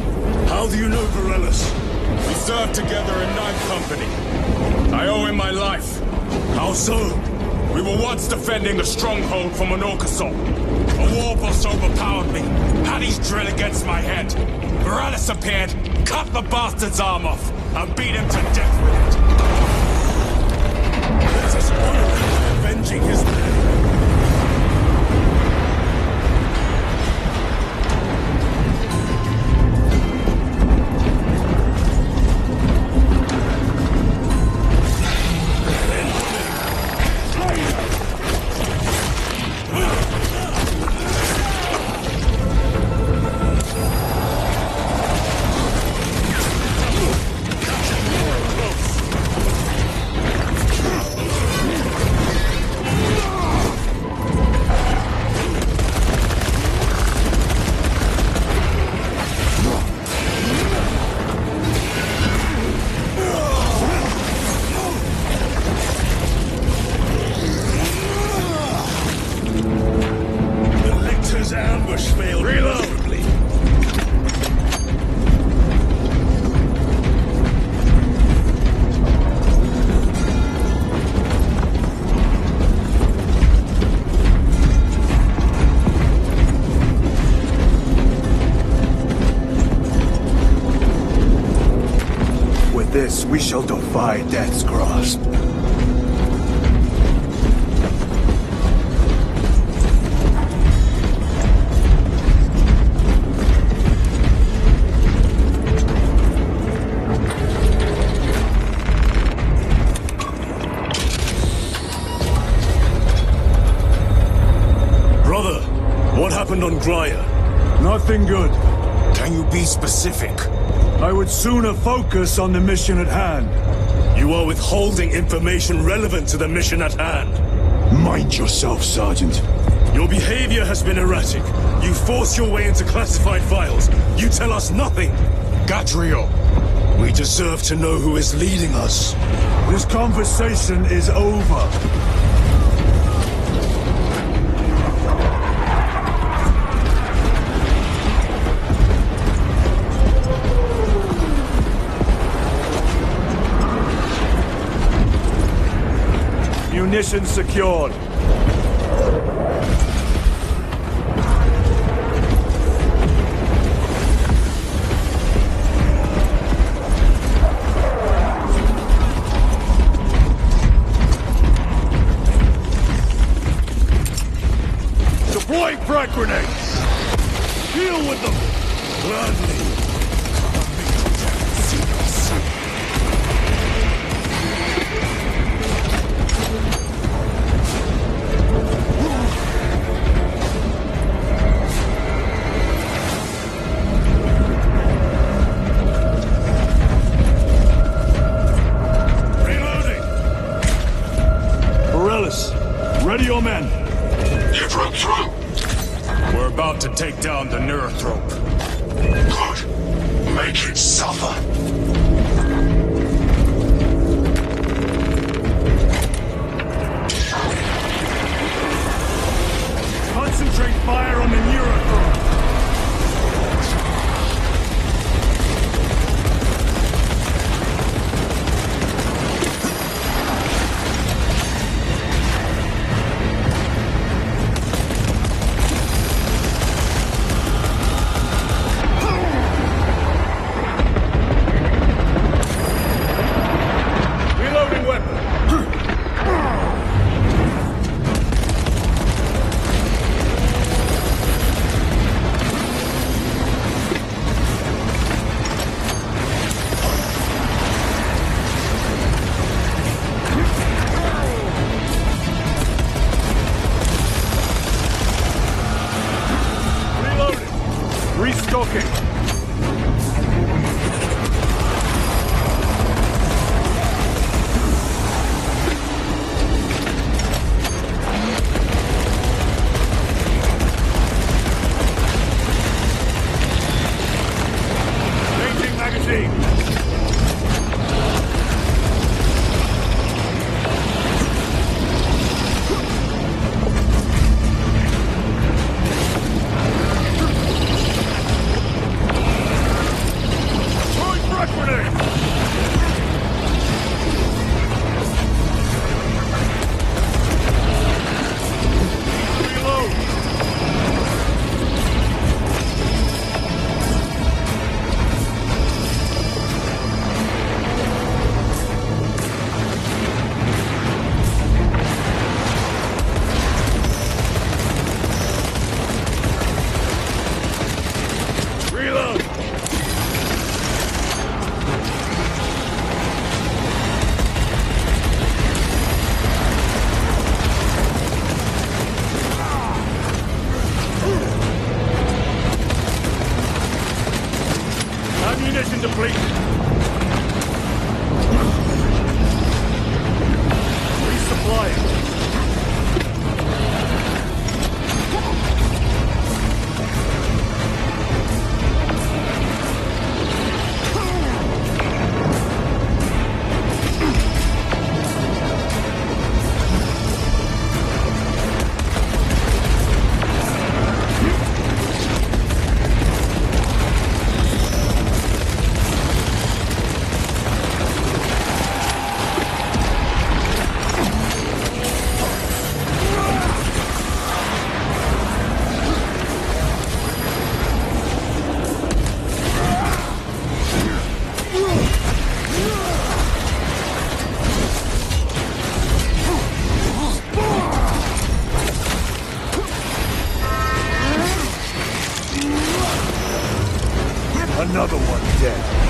how do you know Varellus? We served together in 9th Company. I owe him my life. How so? We were once defending a stronghold from an orc assault. A war boss overpowered me, had his drill against my head. Varellus appeared, cut the bastard's arm off, and beat him to death with it. Let us honor him by avenging his men. we shall defy death's grasp. Brother, what happened on Grya? Nothing good. Can you be specific? I would sooner focus on the mission at hand. You are withholding information relevant to the mission at hand. Mind yourself, Sergeant. Your behavior has been erratic. You force your way into classified files. You tell us nothing. Gadriel! We deserve to know who is leading us. This conversation is over. Munitions secured. Deploy frag grenades! Deal with them! Gladly. Ready your men. You broke through. We're about to take down the Neurothrope. Good. Make it suffer. Concentrate fire on the Neurothrope. Ammunition depleted. Resupplying. Another one dead.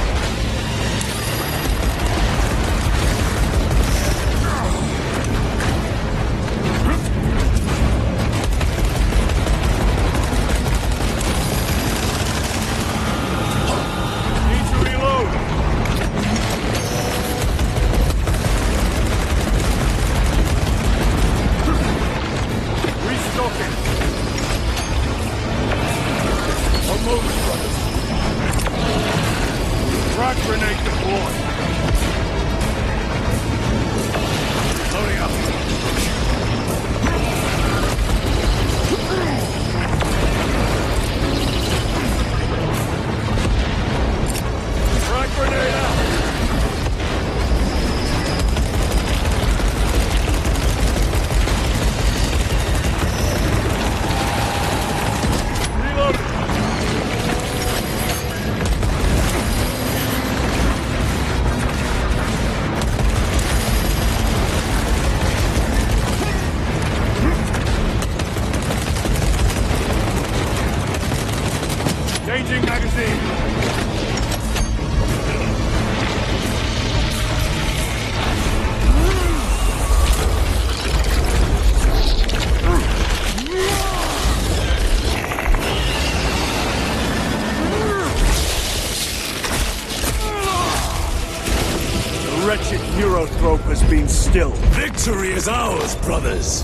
Has been still. Victory is ours, brothers!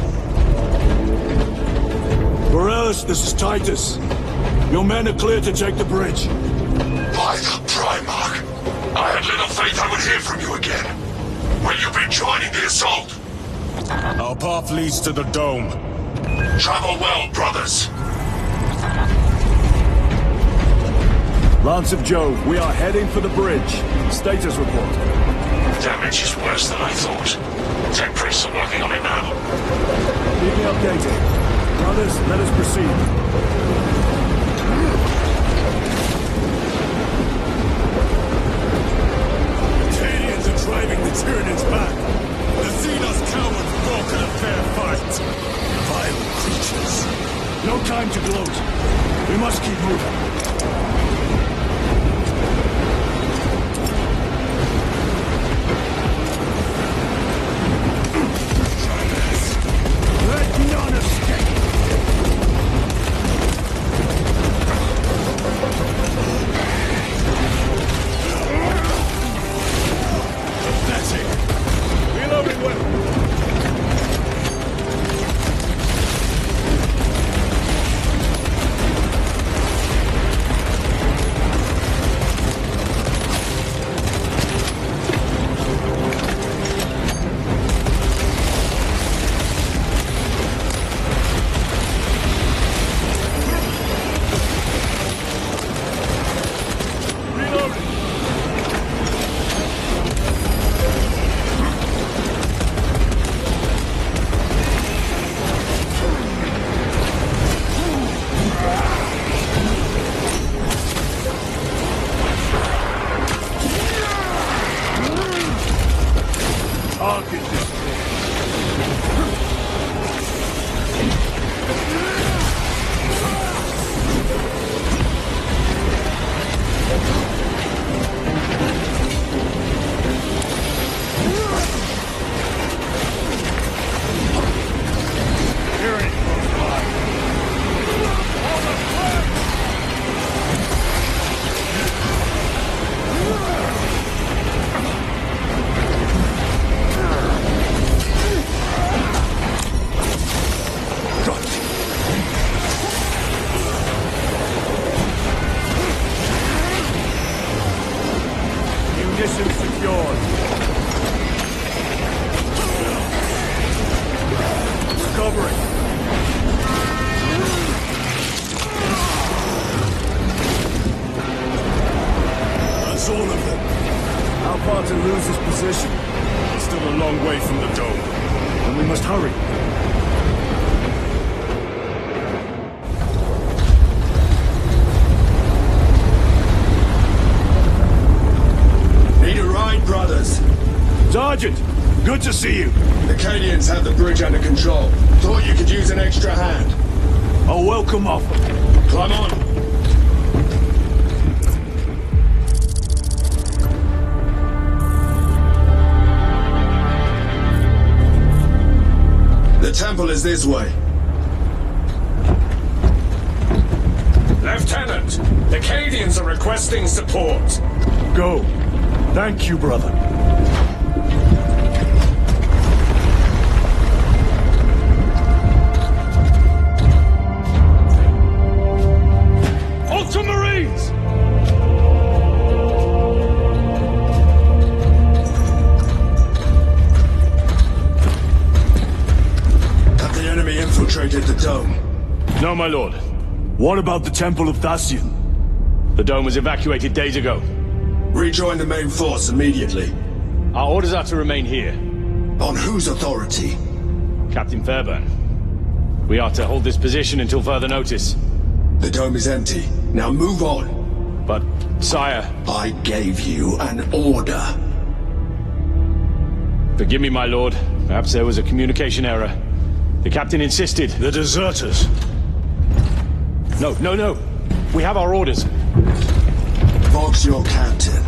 Borealis, this is Titus. Your men are clear to take the bridge. By the Primarch! I had little faith I would hear from you again. Will you be joining the assault? Our path leads to the dome. Travel well, brothers. Lance of Jove, we are heading for the bridge. Status report. Damage is worse than I thought. Tech priests are working on it now. Keep me updated. Brothers, let us proceed. Canadians are driving the Tyranids back. The Xenos cowards balk at a fair fight. Vile creatures. No time to gloat. We must keep moving. Sergeant, good to see you. The Cadians have the bridge under control. Thought you could use an extra hand. A welcome offer. Climb on. temple is this way. Lieutenant, the Cadians are requesting support. Go. Thank you, brother. Ultramarines! Have the enemy infiltrated the dome? No, my lord. What about the Temple of Thasian? The dome was evacuated days ago. Rejoin the main force immediately. Our orders are to remain here. On whose authority? Captain Fairburn. We are to hold this position until further notice. The dome is empty. Now move on. But, sire... I gave you an order. Forgive me, my lord. Perhaps there was a communication error. The captain insisted. The deserters. No. We have our orders. Vox your captain.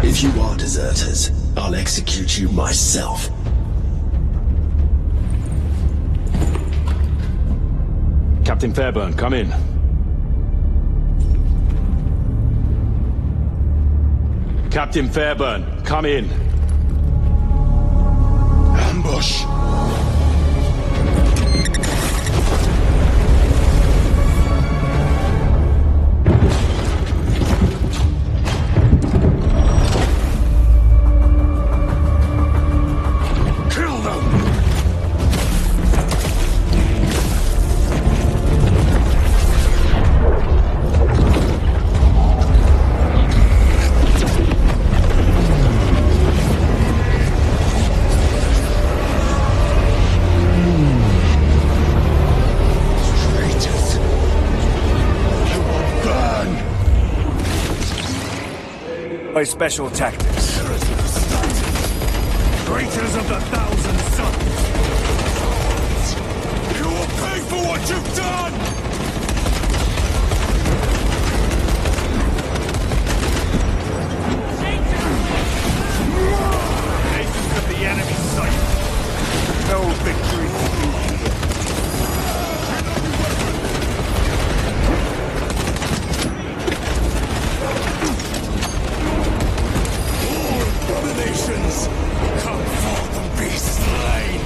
If you are deserters, I'll execute you myself. Captain Fairburn, come in. Captain Fairburn, come in. Ambush. By special tactics. Traitors of the Thousand Suns! You will pay for what you've done! Agents of the enemy's sight. No victory for you. Nations, come forth and be slain!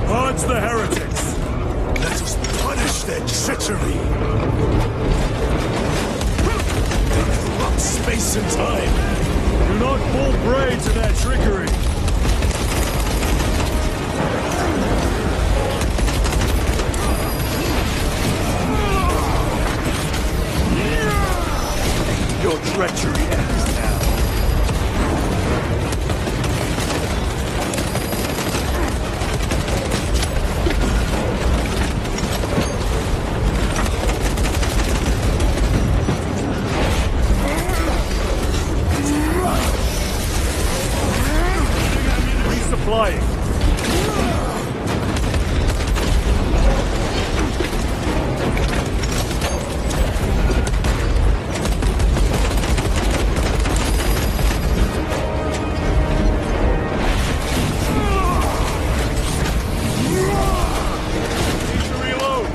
Purge the heretics! Let us punish their treachery! They corrupt space and time! Do not fall prey to their trickery! Your treachery ends now! Flying. Reload.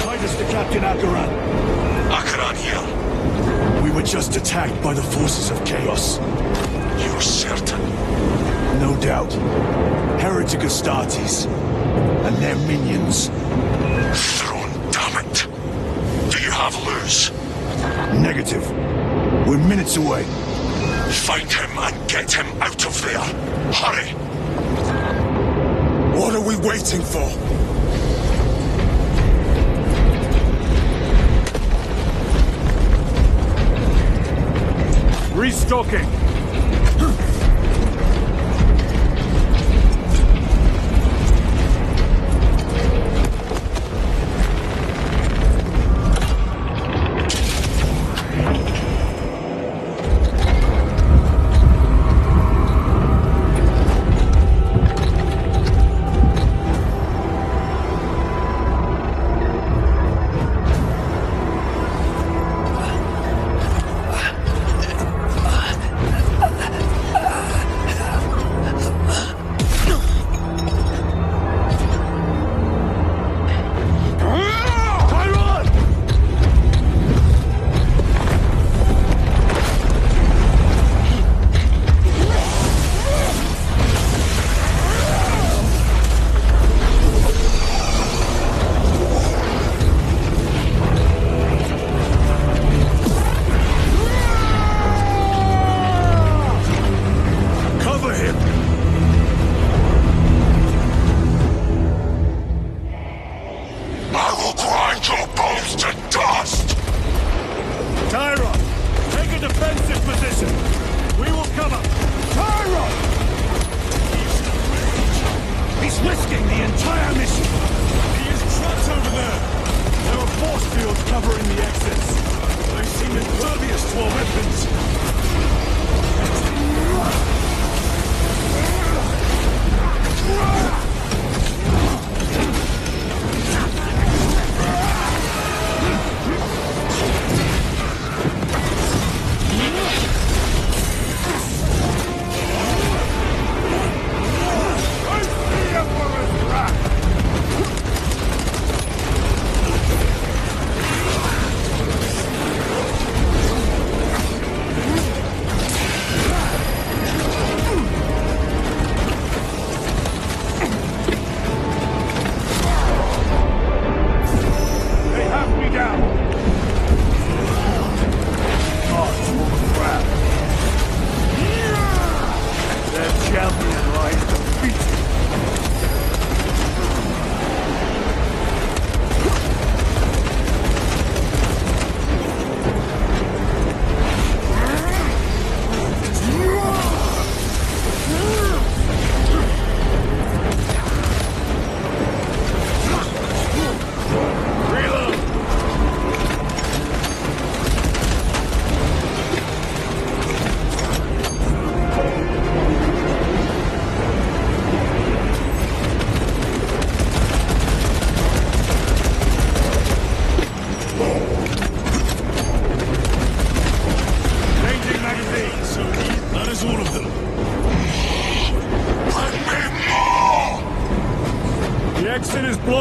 Titus to Captain Akaran. Akaran here. We were just attacked by the forces of chaos. You're certain? No doubt. Heretic Astartes. And their minions. Throne, damn it. Do you have Luz? Negative. We're minutes away. Find him and get him out of there. Hurry! What are we waiting for? Restocking.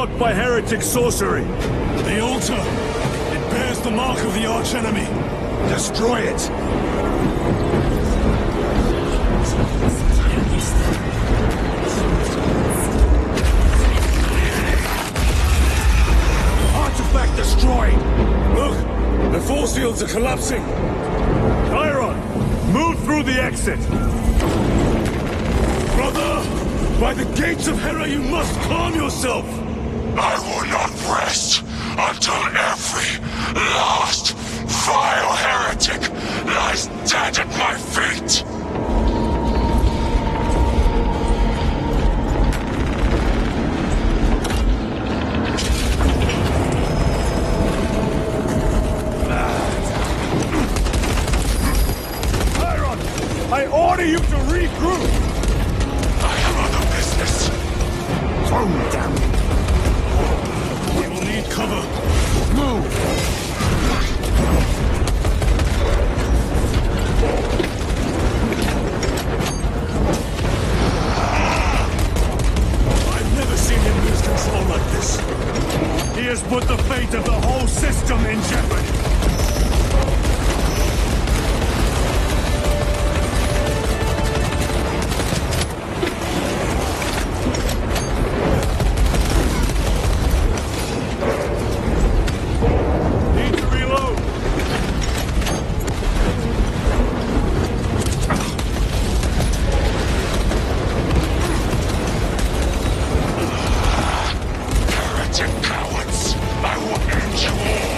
blocked by heretic sorcery. The altar! It bears the mark of the archenemy! Destroy it! Artifact destroyed! Look! The force fields are collapsing! Chiron! Move through the exit! Brother! By the gates of Hera, you must calm yourself! I will not rest until every last vile heretic lies dead at my feet! Chiron! I order you to regroup! I have other business. Tone down! We will need cover. Move! I've never seen him lose control like this. He has put the fate of the whole system in jeopardy! Need to reload! Heretic cowards! I will end you all!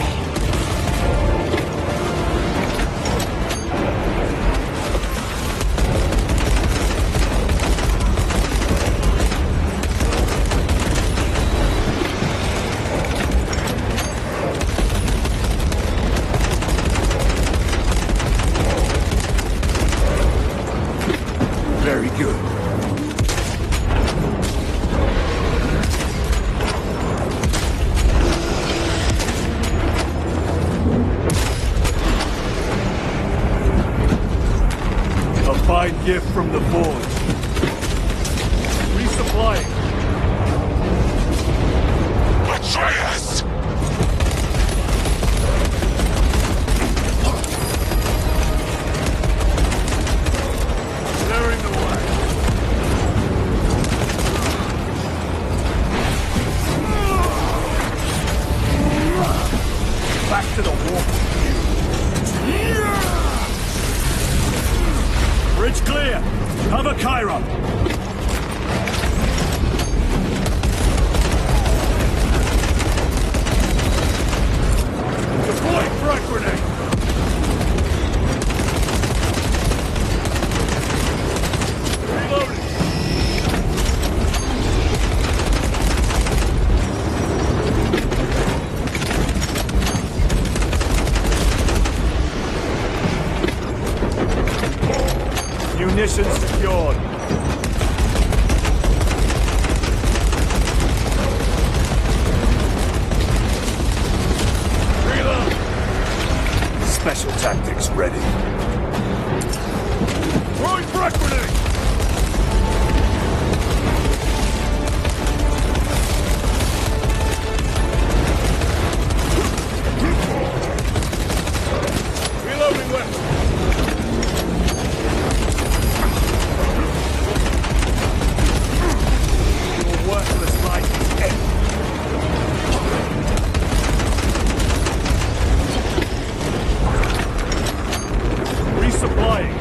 Very good. A fine gift from the forge. Resupplying. Atreus! Clearing the way. Back to the war. Bridge clear. Cover Chiron. Deploy frag grenade. Reloading. Munitions secured. Reload. Special tactics ready. Throwing frag grenade. Reloading weapon. Your worthless life is ended. Resupplying.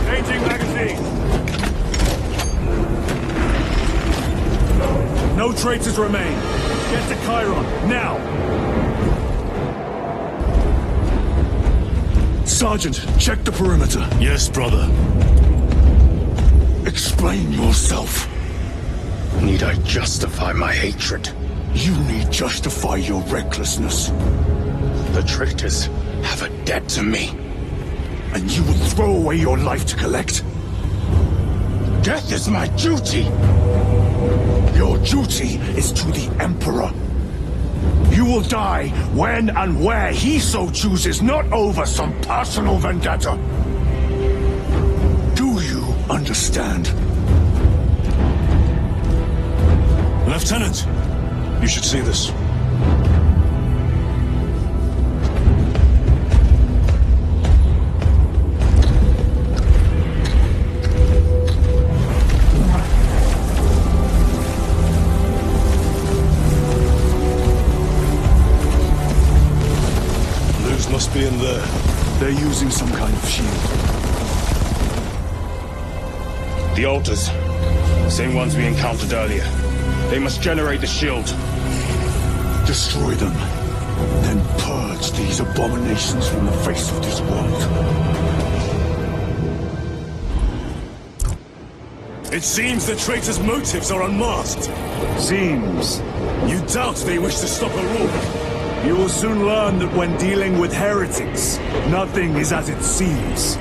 Changing magazine. No traitors remain. Get to Chiron, now! Sergeant, check the perimeter. Yes, brother. Explain yourself. Need I justify my hatred? You need justify your recklessness. The traitors have a debt to me. And you would throw away your life to collect? Death is my duty! Your duty is to the Emperor. You will die when and where he so chooses, not over some personal vendetta. Do you understand. Lieutenant! You should see this. Blues must be in there. They're using some kind of shield. The altars. Same ones we encountered earlier. They must generate the shield. Destroy them. Then purge these abominations from the face of this world. It seems the traitors' motives are unmasked. Seems. You doubt they wish to stop a war? You will soon learn that when dealing with heretics, nothing is as it seems.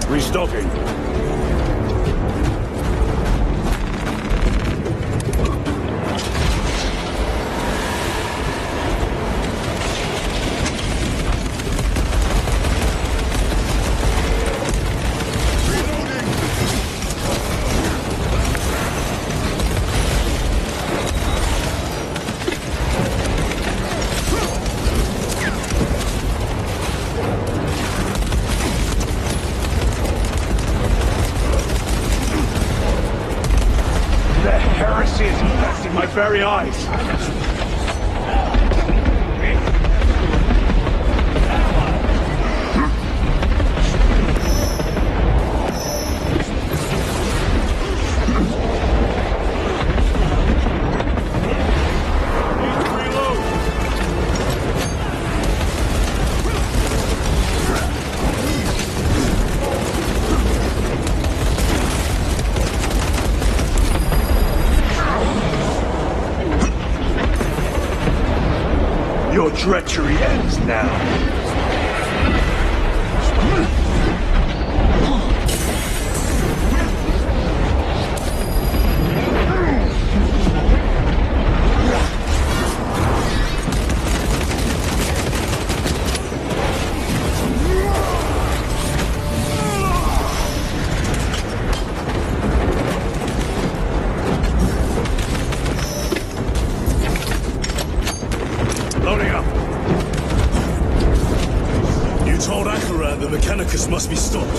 Restocking. Very eyes. Your treachery ends now. Must be stopped.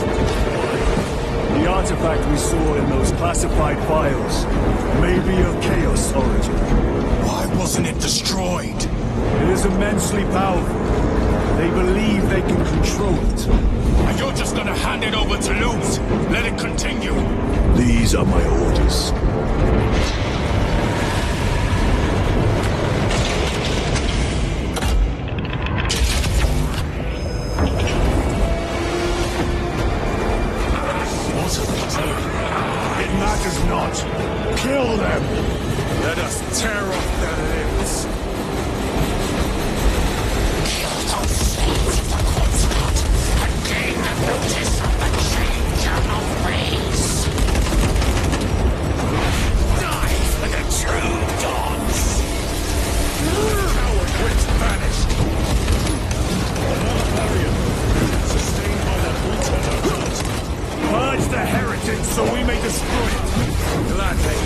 The artifact we saw in those classified files may be of Chaos origin. Why wasn't it destroyed? It is immensely powerful. They believe they can control it. And you're just gonna hand it over to Luz? Let it continue? These are my orders. Kill them! Let us tear off their limbs! Kill those slaves of the corpse and gain the notice of the changer of race! Die for the true gods! Coward wits vanished! Another barrier, sustained by the boots of the gods. Purge the heretics so we may destroy it! Gladly.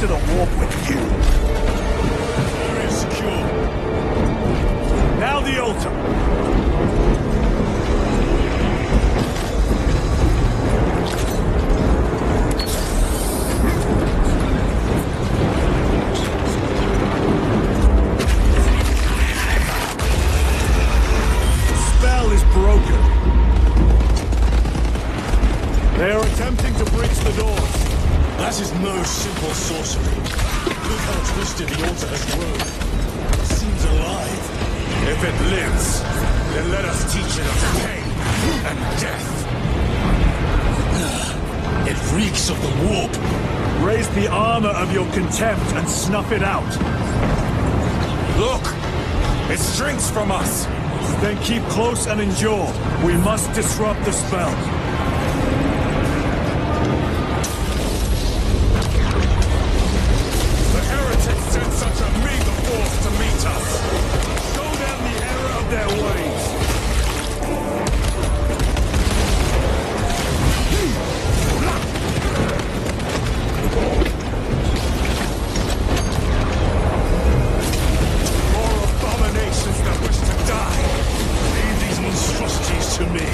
To the warp with you. Area secure. Now the altar. That is no simple sorcery. Look how twisted the altar has grown. It seems alive. If it lives, then let us teach it of pain and death. It reeks of the warp. Raise the armor of your contempt and snuff it out. Look! It shrinks from us! Then keep close and endure. We must disrupt the spell. The heretics sent such a meager force to meet us. Show them the error of their ways. More abominations that wish to die. Leave these monstrosities to me.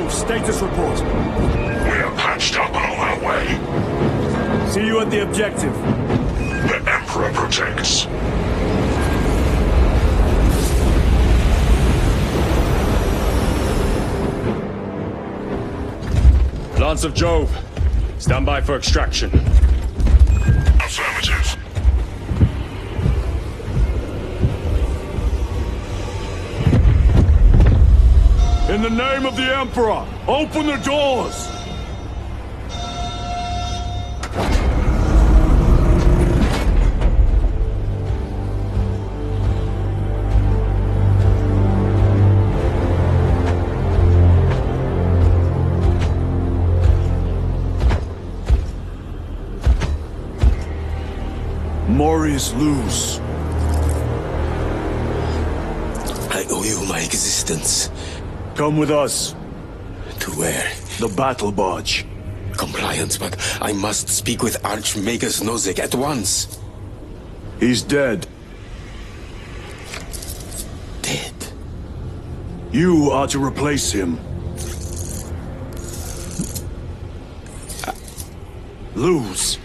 Status report. We are patched up and on our way. See you at the objective. The Emperor protects. Lance of Jove, stand by for extraction. Affirmative. In the name of the Emperor, open the doors! Morius lose. I owe you my existence. Come with us. To where? The battle barge. Compliance, but I must speak with Archmagus Nozick at once. He's dead. Dead? You are to replace him. Lose.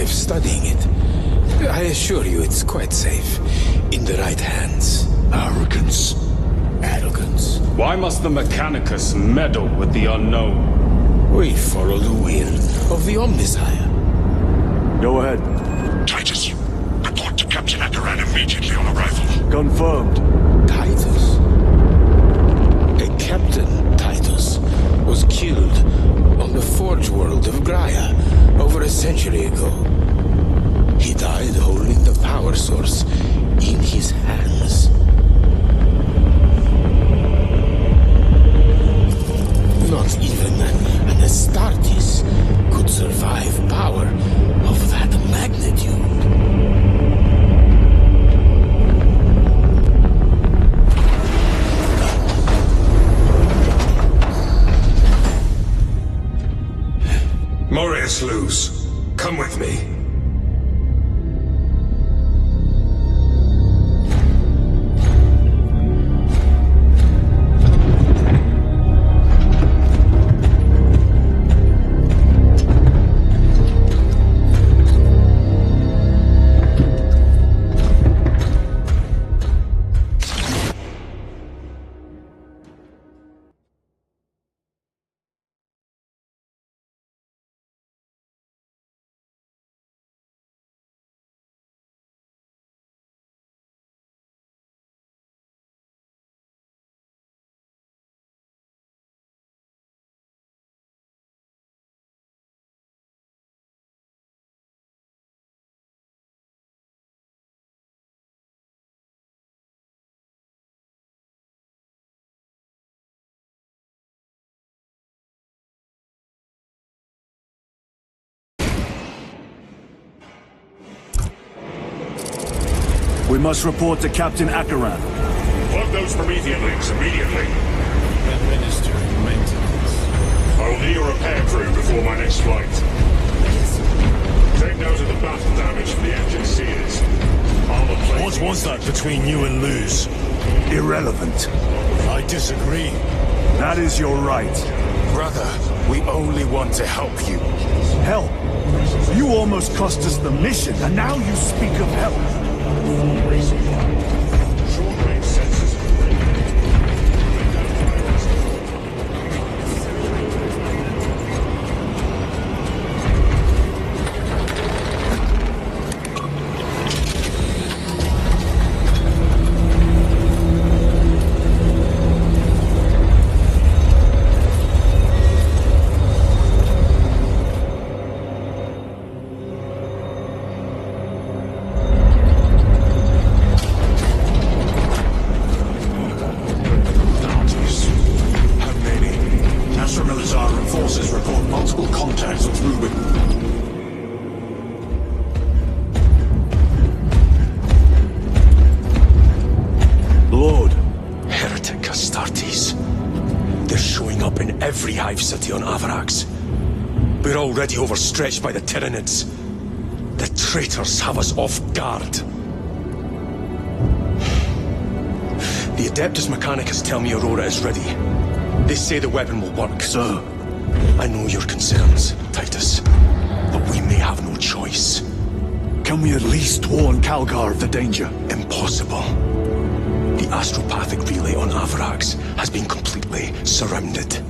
Studying it. I assure you it's quite safe. In the right hands. Arrogance. Arrogance. Why must the Mechanicus meddle with the unknown? We follow the will of the Omnisire. Go ahead. Titus, report to Captain Acheran immediately on arrival. Confirmed. Titus? A Captain Titus was killed on the Forge world of Graia over a century ago. He died holding the power source in his hands. Not even an Astartes could survive power of that magnitude. Morius Luz, come with me. We must report to Captain Acheran. Plug those Promethean links immediately. Administer maintenance. I will need a repair crew before my next flight. Take note of the battle damage from the engine sears. What was that between you and Luz? Irrelevant. I disagree. That is your right. Brother, we only want to help you. Help? You almost cost us the mission, and now you speak of help. Short-range sensors. Hive city on Avarax. We're already overstretched by the Tyranids. The traitors have us off guard. The Adeptus Mechanicus tell me Aurora is ready. They say the weapon will work. Sir, I know your concerns, Titus, but we may have no choice. Can we at least warn Calgar of the danger? Impossible. The astropathic relay on Avarax has been completely surrounded.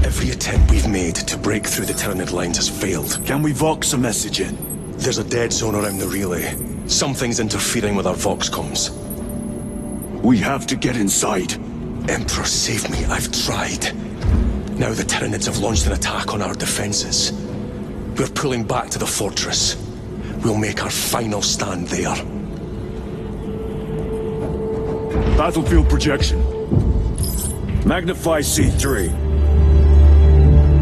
Every attempt we've made to break through the Tyranid lines has failed. Can we Vox a message in? There's a dead zone around the relay. Something's interfering with our Vox comms. We have to get inside. Emperor, save me. I've tried. Now the Tyranids have launched an attack on our defenses. We're pulling back to the fortress. We'll make our final stand there. Battlefield projection. Magnify C3.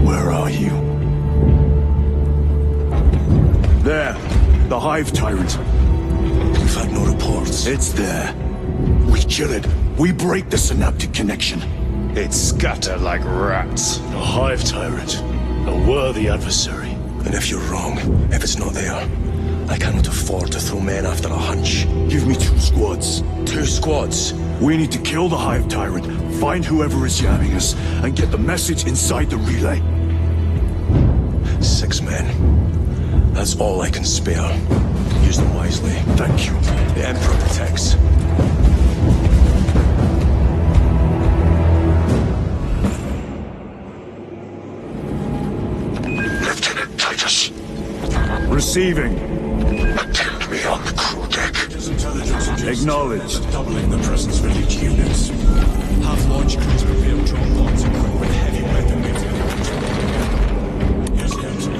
Where are you? There. The Hive tyrant. We've had no reports. It's there. We kill it. We break the synaptic connection. It scatter like rats. A Hive tyrant. A worthy adversary. And if you're wrong, if it's not there, I cannot afford to throw men after a hunch. Give me 2 squads. 2 squads? We need to kill the Hive tyrant, find whoever is jamming us, and get the message inside the relay. 6 men. That's all I can spare. Use them wisely. Thank you. The Emperor protects. Lieutenant Titus. Receiving. Attend me on the crew deck. Acknowledged. Doubling the presence of elite units. Have launch crews prepare drop pods equipped with heavy weaponry. Yes, Captain.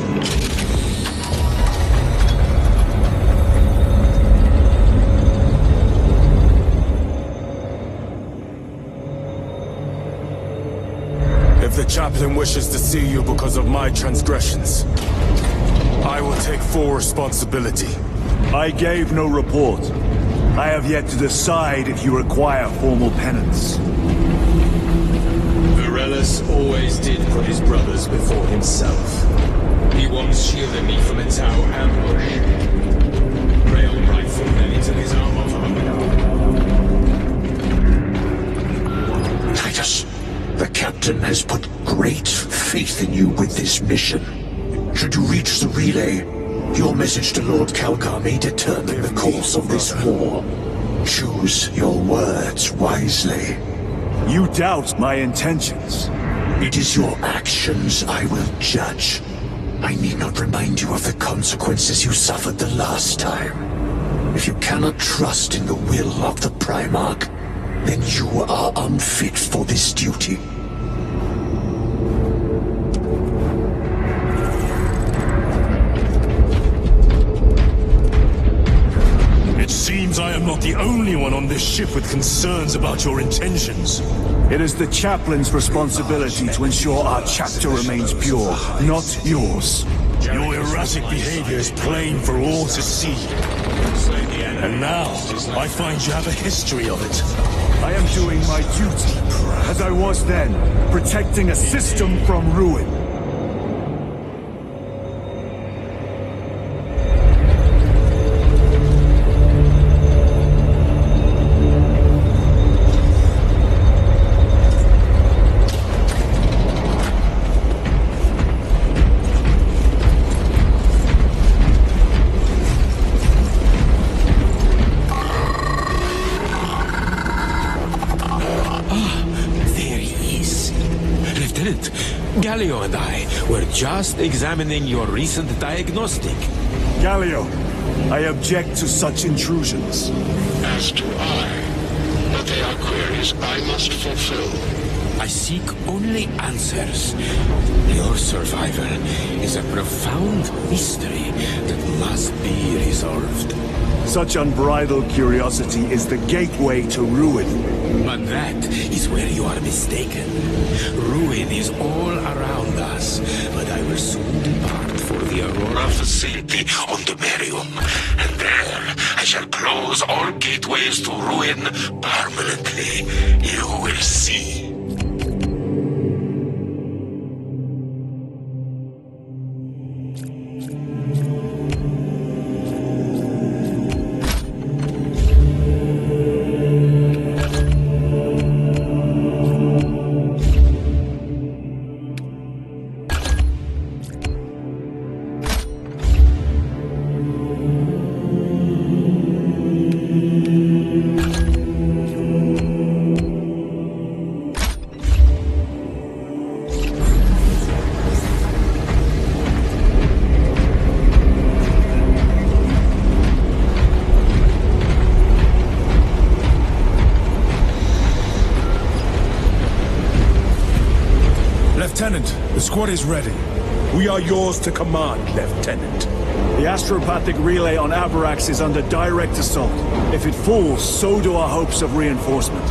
If the chaplain wishes to see you because of my transgressions, I will take full responsibility. I gave no report. I have yet to decide if you require formal penance. Varellus always did put his brothers before himself. He once shielded me from a Tau ambush. Rail rifleman into his arm of Titus, the captain has put great faith in you with this mission. Should you reach the relay, your message to Lord Calgar may determine the course of this war. Choose your words wisely. You doubt my intentions. It is your actions I will judge. I need not remind you of the consequences you suffered the last time. If you cannot trust in the will of the Primarch, then you are unfit for this duty. It seems I am not the only one on this ship with concerns about your intentions. It is the chaplain's responsibility to ensure our chapter remains pure, not yours. Your erratic behavior is plain for all to see. And now, I find you have a history of it. I am doing my duty, as I was then, protecting a system from ruin. Gallio and I were just examining your recent diagnostic. Gallio, I object to such intrusions. As do I. But they are queries I must fulfill. I seek only answers. Your survival is a profound mystery that must be resolved. Such unbridled curiosity is the gateway to ruin. But that is where you are mistaken. Ruin is all around us, but I will soon depart for the Aurora facility on the Imperium, and there I shall close all gateways to ruin permanently. You will see. Lieutenant, the squad is ready. We are yours to command, Lieutenant. The astropathic relay on Avarax is under direct assault. If it falls, so do our hopes of reinforcement.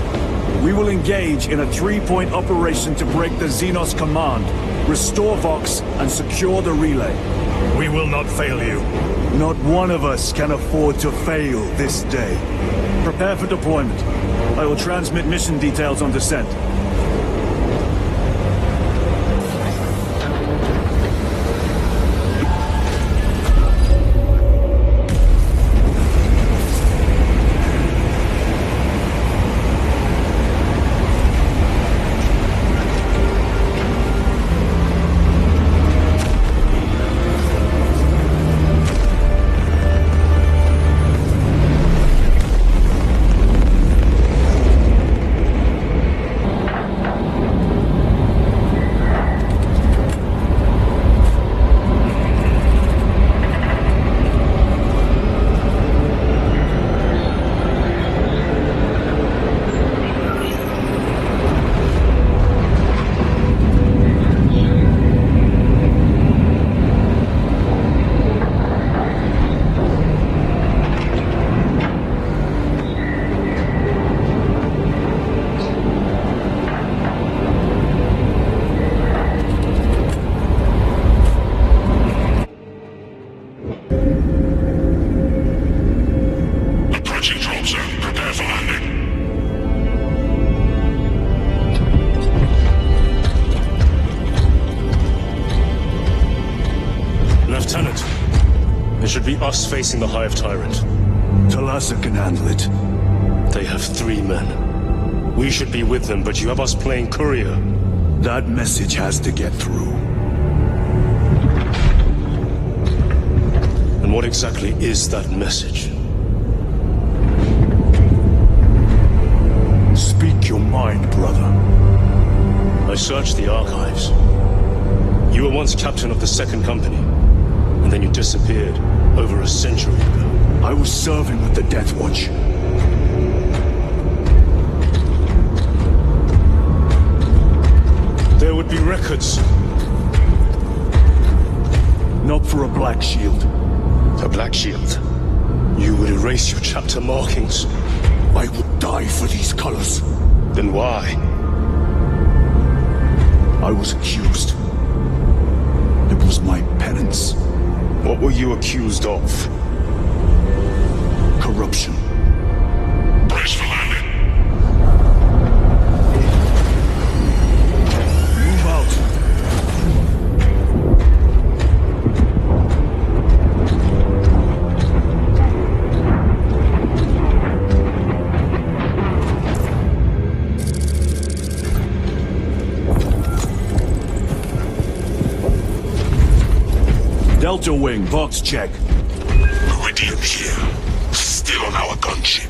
We will engage in a 3-point operation to break the Xenos command, restore Vox, and secure the relay. We will not fail you. Not one of us can afford to fail this day. Prepare for deployment. I will transmit mission details on descent. Us facing the Hive Tyrant. Talassa can handle it. They have 3 men. We should be with them, but you have us playing courier. That message has to get through. And what exactly is that message? Speak your mind, brother. I searched the archives. You were once captain of the 2nd Company, and then you disappeared. Over a century ago. I was serving with the Death Watch. There would be records. Not for a Black Shield. A Black Shield? You would erase your chapter markings. I would die for these colors. Then why? I was accused. It was my penance. What were you accused of? Corruption. Brace for landing. Move out. Delta Wing, box check. Radeon here. Still on our gunship.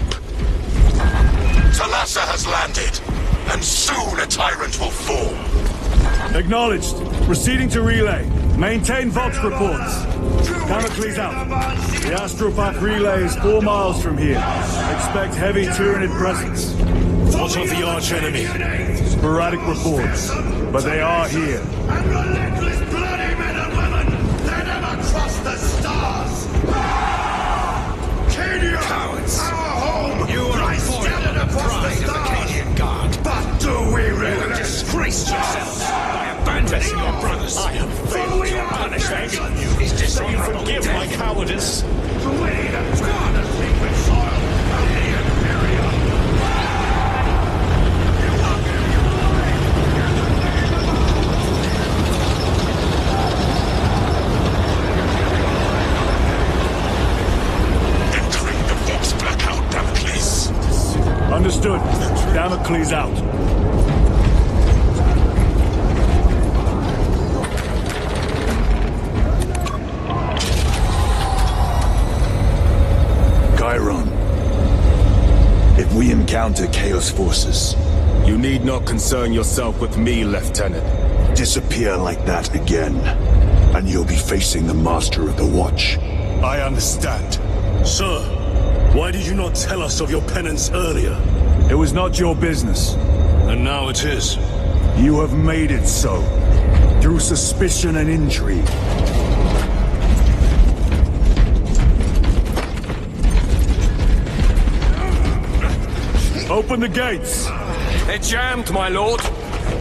Talassa has landed, and soon a tyrant will fall. Acknowledged. Proceeding to relay. Maintain Vox reports. Damocles out. The Astropath relay is 4 miles from here. Expect heavy Tyranid presence. What of the arch enemy? Sporadic reports, but they are here. And relentless bloody men and women that never cross the stars! Cadia! Cowards! Our home! You are scattered across the stars! Cadian Guard. But do we really? You have disgraced yourselves by abandoning your brothers. I have failed your punishment. Is this So you forgive my cowardice? We have trod the secret soil of the Imperium! Entering the Vox blackout, Damocles. Understood. Damocles out. Chiron. If we encounter Chaos forces, You need not concern yourself with me, Lieutenant. disappear like that again, and you'll be facing the Master of the Watch. I understand. Sir, why did you not tell us of your penance earlier? It was not your business. And now it is. You have made it so. through suspicion and intrigue. Open the gates! They're jammed, my lord.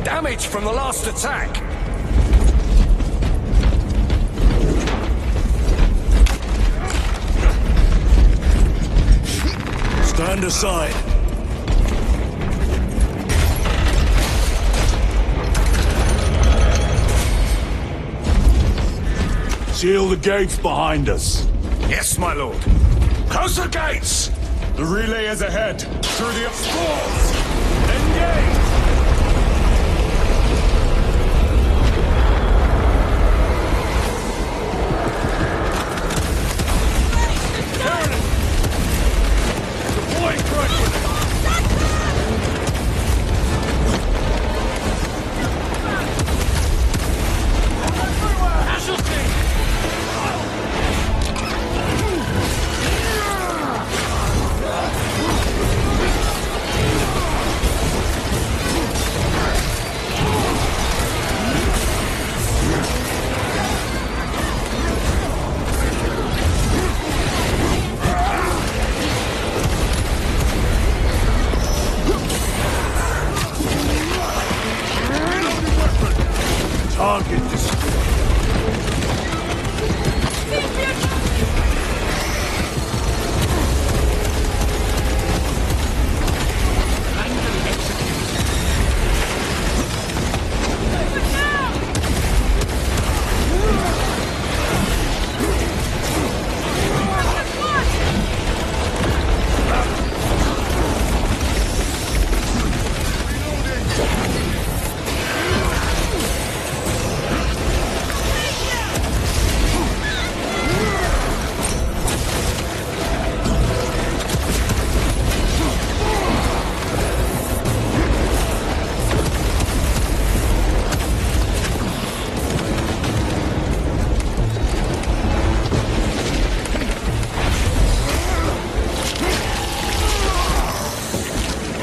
Damage from the last attack. Stand aside. Seal the gates behind us. Yes, my lord. Close the gates! The relay is ahead, through the obscures! Engage!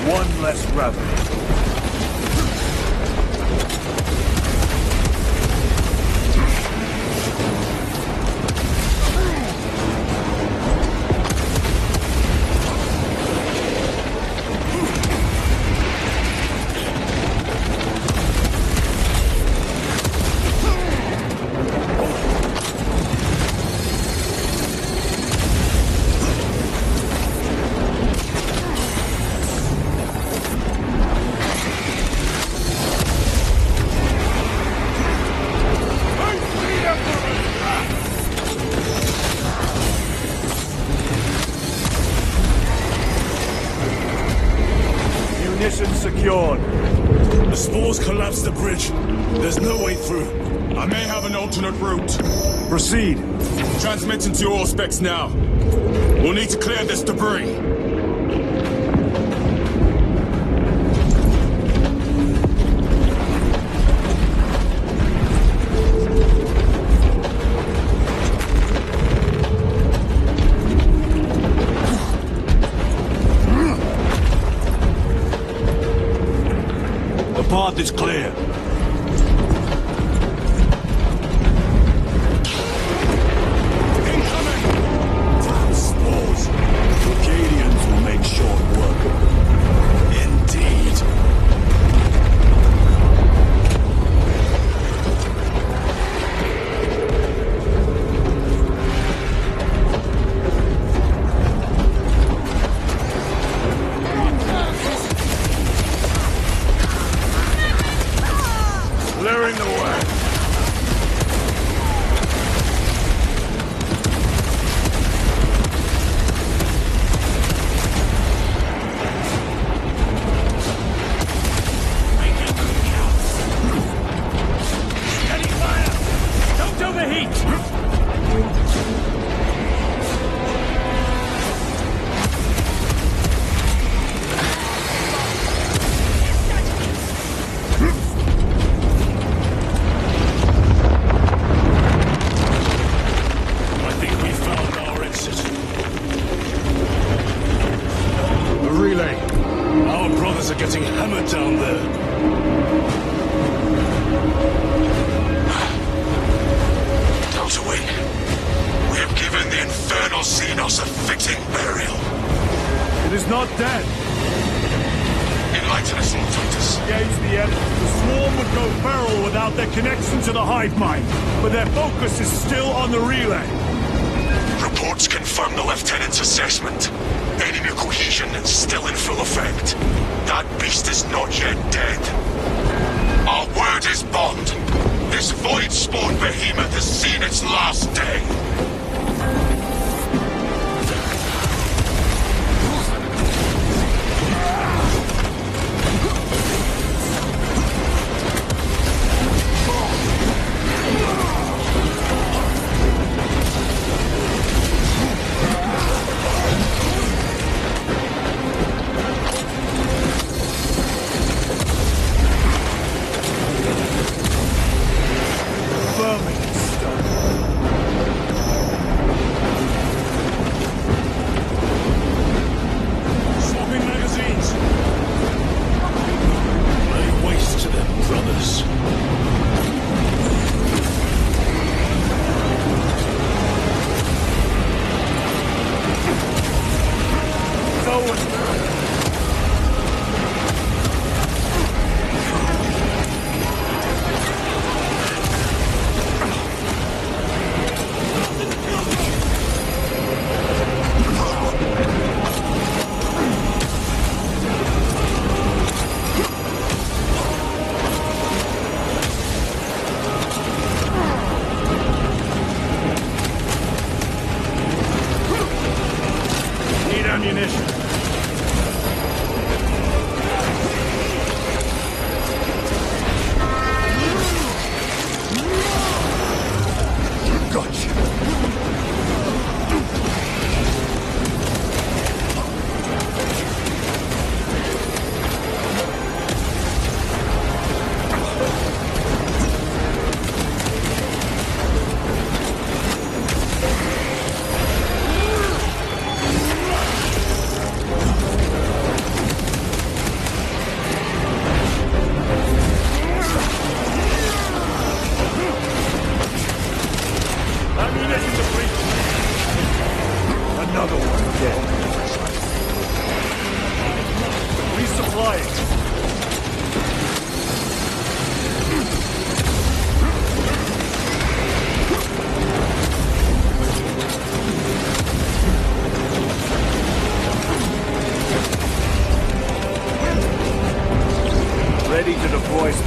One less rebel. Secured. The spores collapsed the bridge. There's no way through. I may have an alternate route. Proceed. Transmitting to all specs now. We'll need to clear this debris. The path is clear. without their connection to the Hive mind, but their focus is still on the relay. Reports confirm the Lieutenant's assessment. Enemy cohesion is still in full effect. That beast is not yet dead. Our word is bond. This void-spawn behemoth has seen its last day.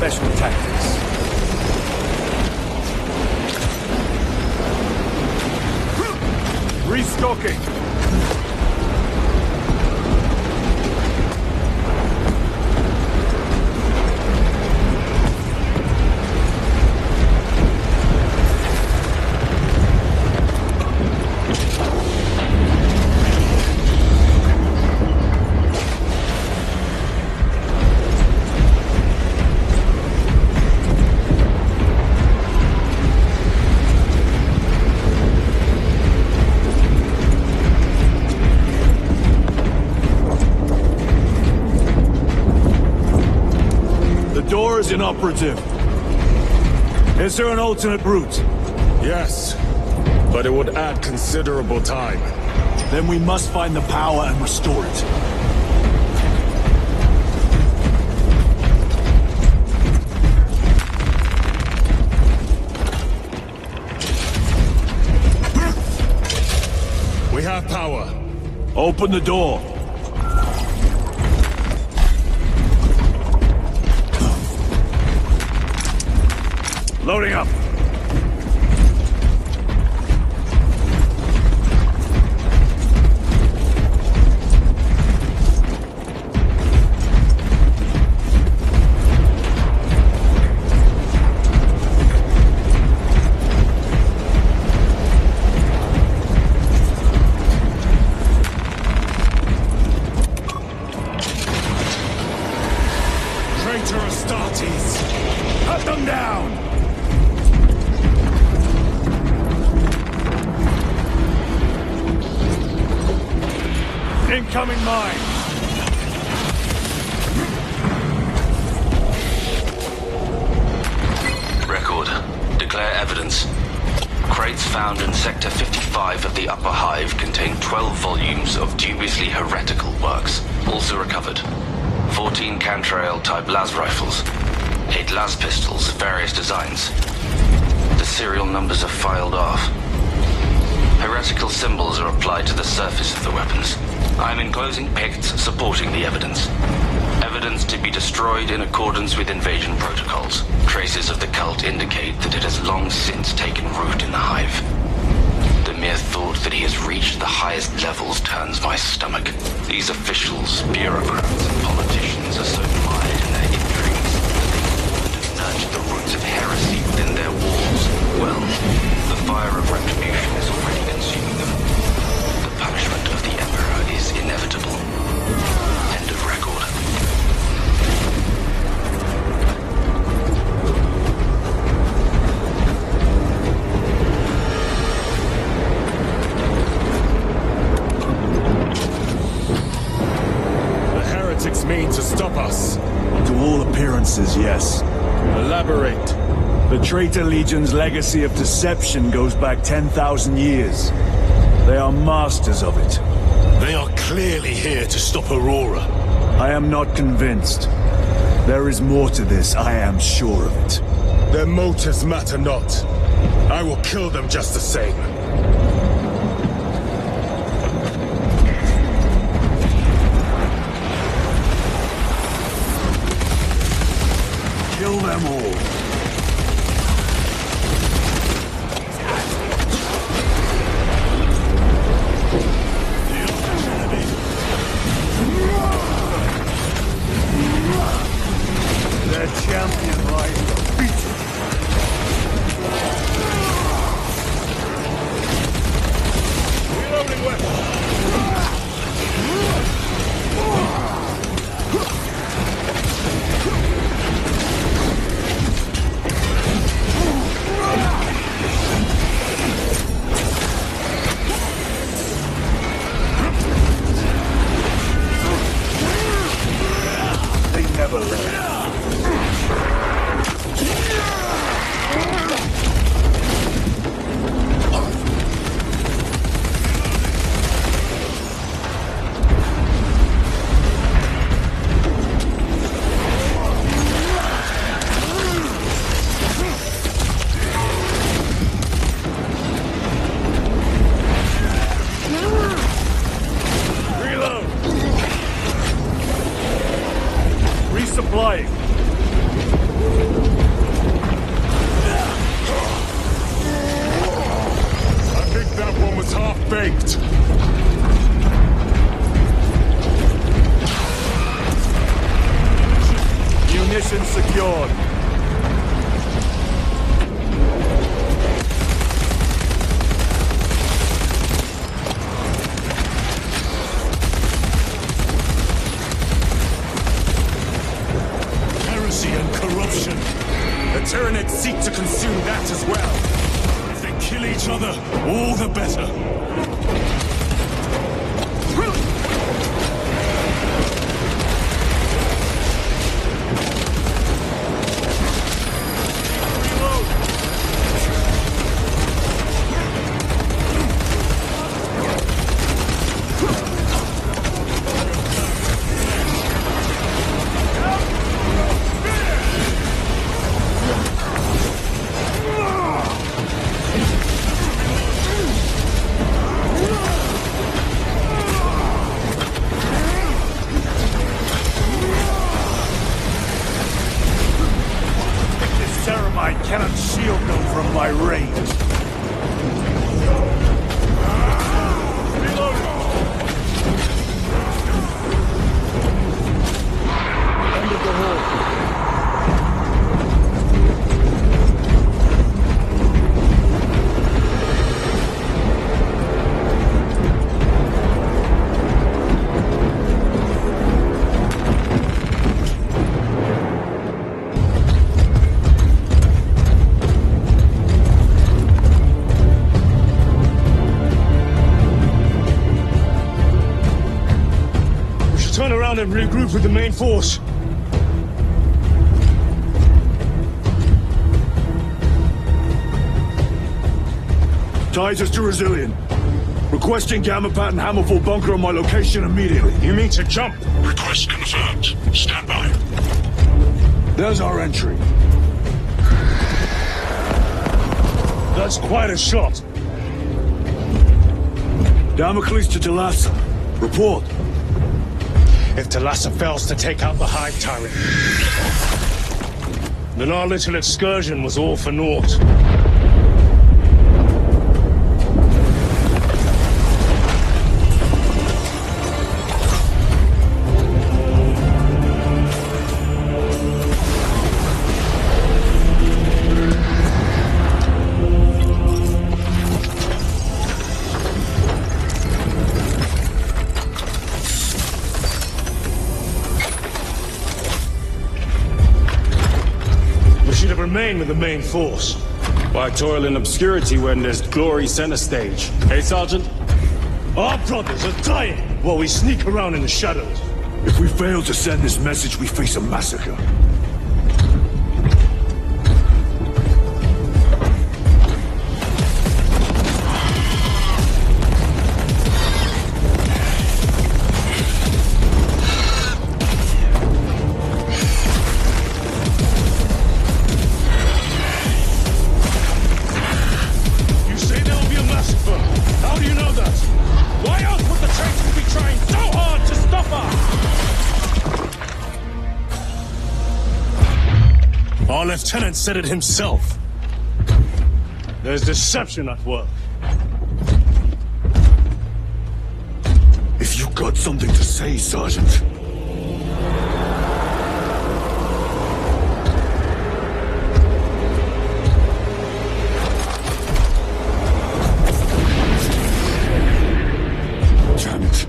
Special tactics. Restocking. Is inoperative. Is there an alternate route? Yes, but it would add considerable time. Then we must find the power and restore it. We have power. Open the door. Loading up. Traitor Astartes! Cut them down! Incoming mine! Record. Declare evidence. Crates found in Sector 55 of the Upper Hive contain 12 volumes of dubiously heretical works, also recovered. 14 Cantrail-type las rifles. 8 las pistols, various designs. The serial numbers are filed off. Heretical symbols are applied to the surface of the weapons. I'm enclosing picts supporting the evidence. Evidence to be destroyed in accordance with invasion protocols. Traces of the cult indicate that it has long since taken root in the Hive. The mere thought that he has reached the highest levels turns my stomach. These officials, bureaucrats, and politicians are so mired in their intrigues that they nurture the roots of heresy within their walls. Well, the fire of retribution is already consuming them. The punishment of the Emperor is inevitable. End of record. The heretics mean to stop us. To all appearances, yes. Elaborate. The Traitor Legion's legacy of deception goes back 10,000 years. They are masters of it. They are clearly here to stop Aurora. I am not convinced. There is more to this, I am sure of it. Their motives matter not. I will kill them just the same. Kill them all. Their champion lies defeated. Reloading weapon. They never learn. Resupplying. I think that one was half-baked. Munitions secured. Heresy and corruption. The Tyranids seek to consume that as well. If they kill each other, all the better. I cannot shield them from my range. End of the hall. Turn around and regroup with the main force. Titus to Resilient. Requesting Gamma Pat and Hammerfall bunker on my location immediately. You mean to jump? Request confirmed. Stand by. There's our entry. That's quite a shot. Damocles to Talassa. Report. If Talassa fails to take out the Hive Tyrant, then our little excursion was all for naught. Remain with the main force. Why toil in obscurity when there's glory center stage? Hey, Sergeant? Our brothers are dying while we sneak around in the shadows. If we fail to send this message, we face a massacre. Our lieutenant said it himself. There's deception at work. If you got something to say, Sergeant. Damn it.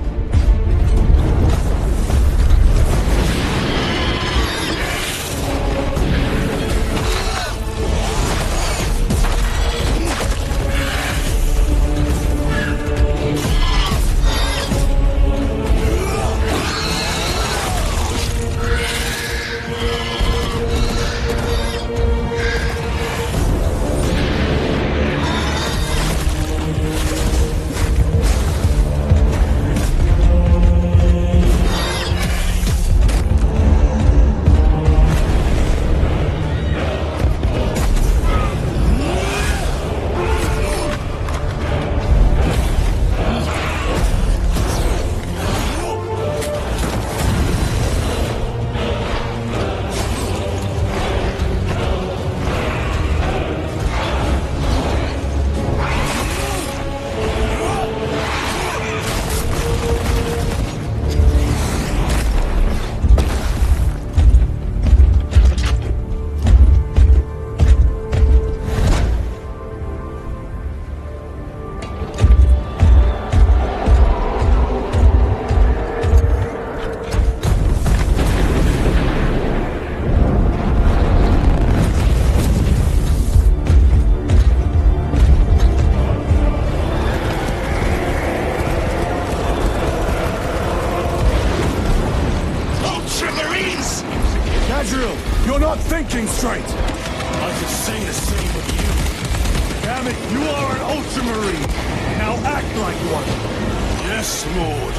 You're not thinking straight! I could say the same of you. Damn it, you are an Ultramarine! Now act like one! Yes, Lord.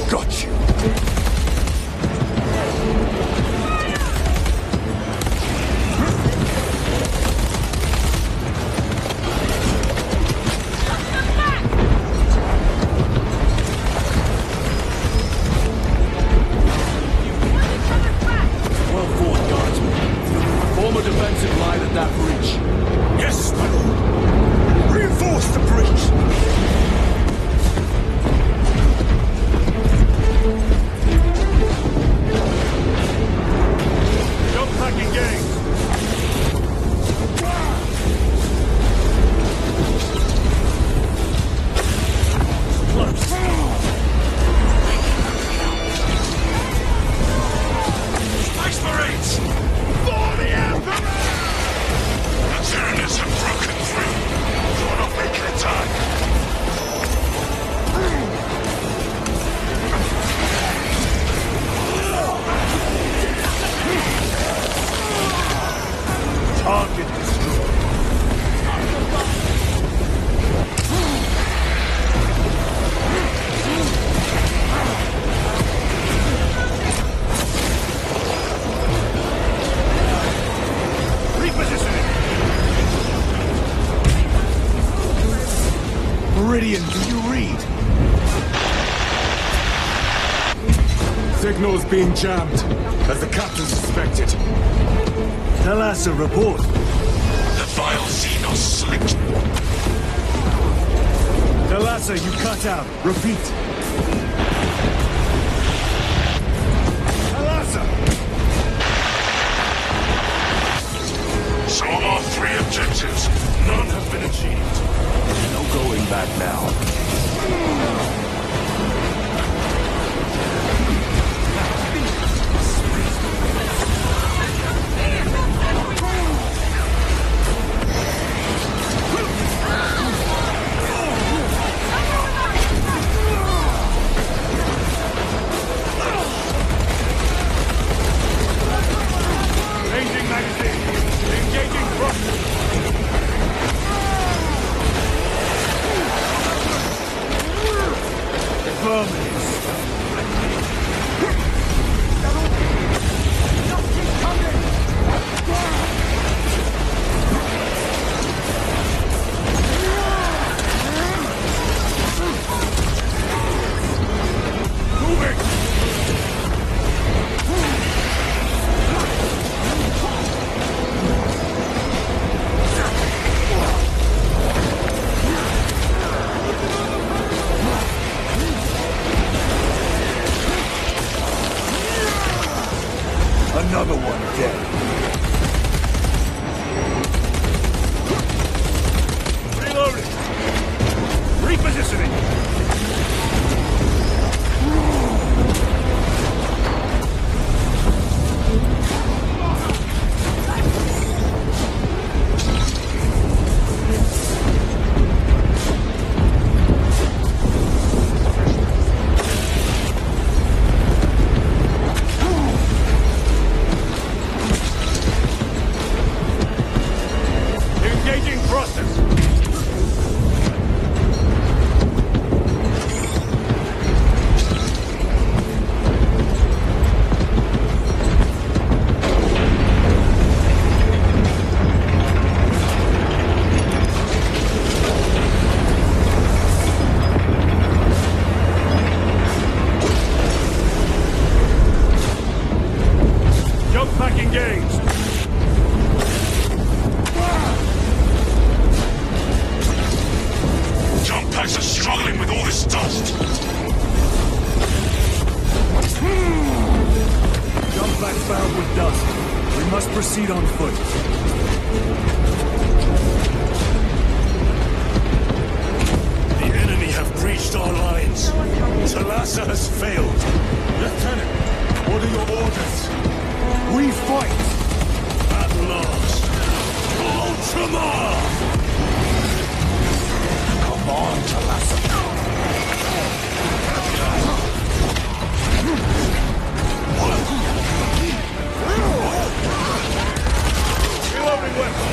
Got you! That's Radeon, do you read? Signal's being jammed, as the captain suspected. Thalassa, report. The vile Xenos slipped. Thalassa, you cut out. Repeat. Thalassa! So are 3 objectives. None have been achieved. No going back now. Changing magazine. Engaging thrusters. Another one dead. Reloading. Repositioning. Engaging thrusters. Jump pack engaged. Jump packs are struggling with all this dust. Jump back bound with dust. We must proceed on foot. The enemy have breached our lines. Thalassa has failed. Lieutenant, what are your orders? We fight! At last. Ultramar! Come on, Thalassa. Reloading weapon.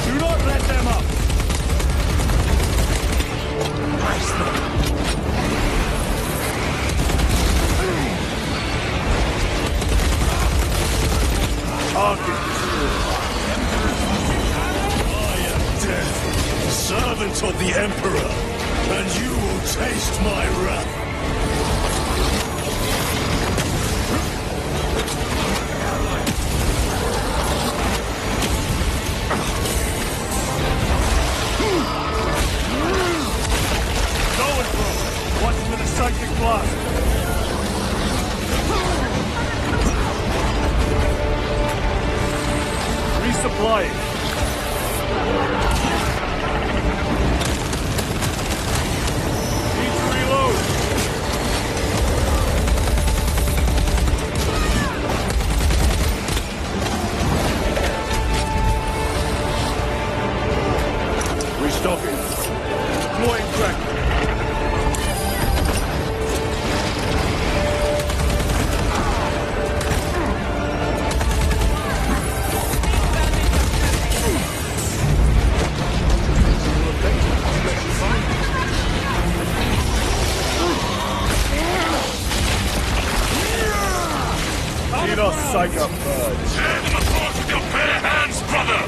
Do not let them up! Target destroyed. I am death, servant of the Emperor, and you will taste my wrath. Going for him. Watch for the psychic blast. Resupplying. Need to reload. Restocking. Deploying Tear them apart with your bare hands, brother!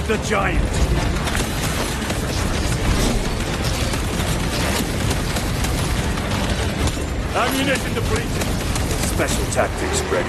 The giant! Ammunition depleted! Special tactics ready.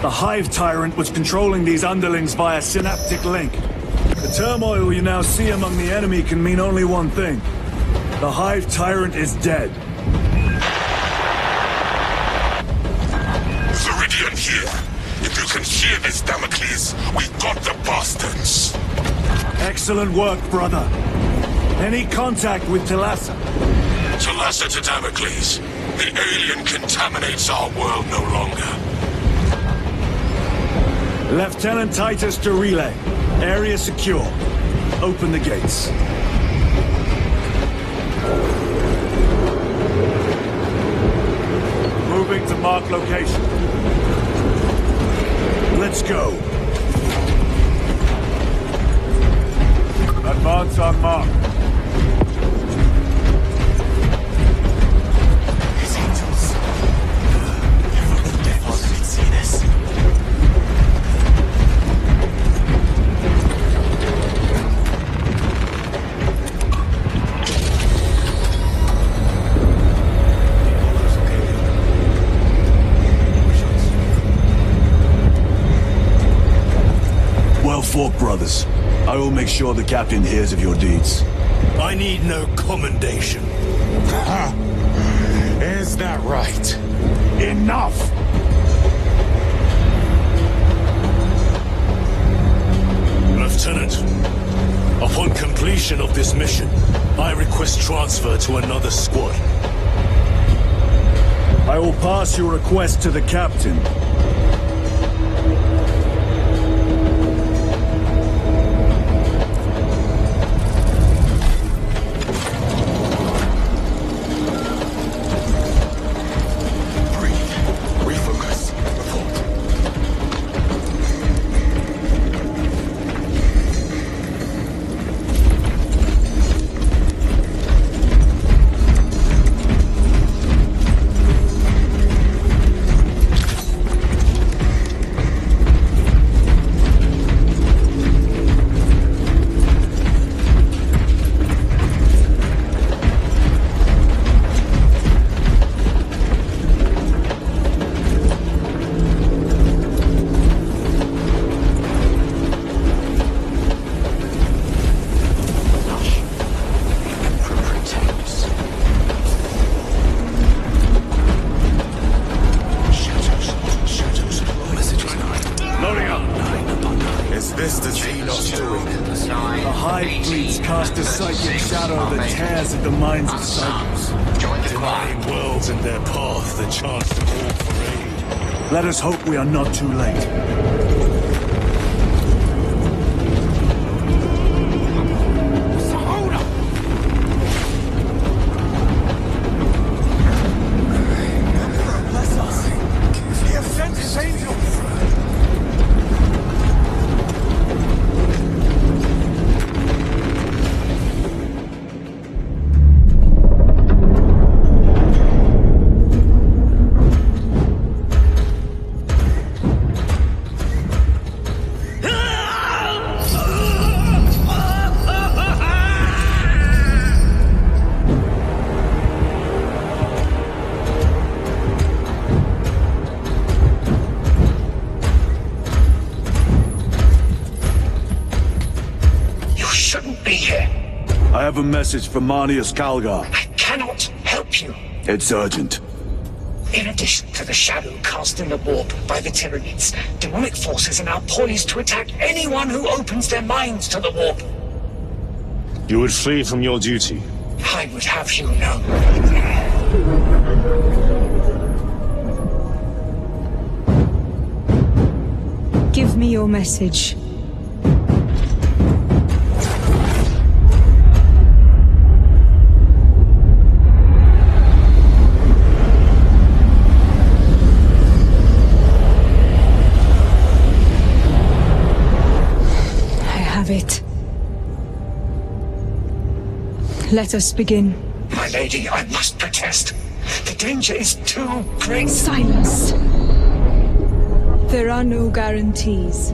The Hive Tyrant was controlling these underlings via synaptic link. The turmoil you now see among the enemy can mean only one thing. The Hive Tyrant is dead. Radeon here. If you can hear this, Damocles, we got the bastards. Excellent work, brother. Any contact with Talassa? Talassa to Damocles. The alien contaminates our world no longer. Lieutenant Titus to relay. Area secure. Open the gates. Moving to mark location. Let's go. Advance on mark. His angels. Never the devils could see this. yourself, brothers. I will make sure the captain hears of your deeds. I need no commendation. Is that right? Enough! Lieutenant, upon completion of this mission, I request transfer to another squad. I will pass your request to the captain. Let us hope we are not too late. I have a message from Marnius Calgar. I cannot help you. It's urgent. In addition to the shadow cast in the warp by the Tyranids, demonic forces are now poised to attack anyone who opens their minds to the warp. You would flee from your duty. I would have you know. Give me your message. It. Let us begin. My lady, I must protest. The danger is too great. Silence. There are no guarantees.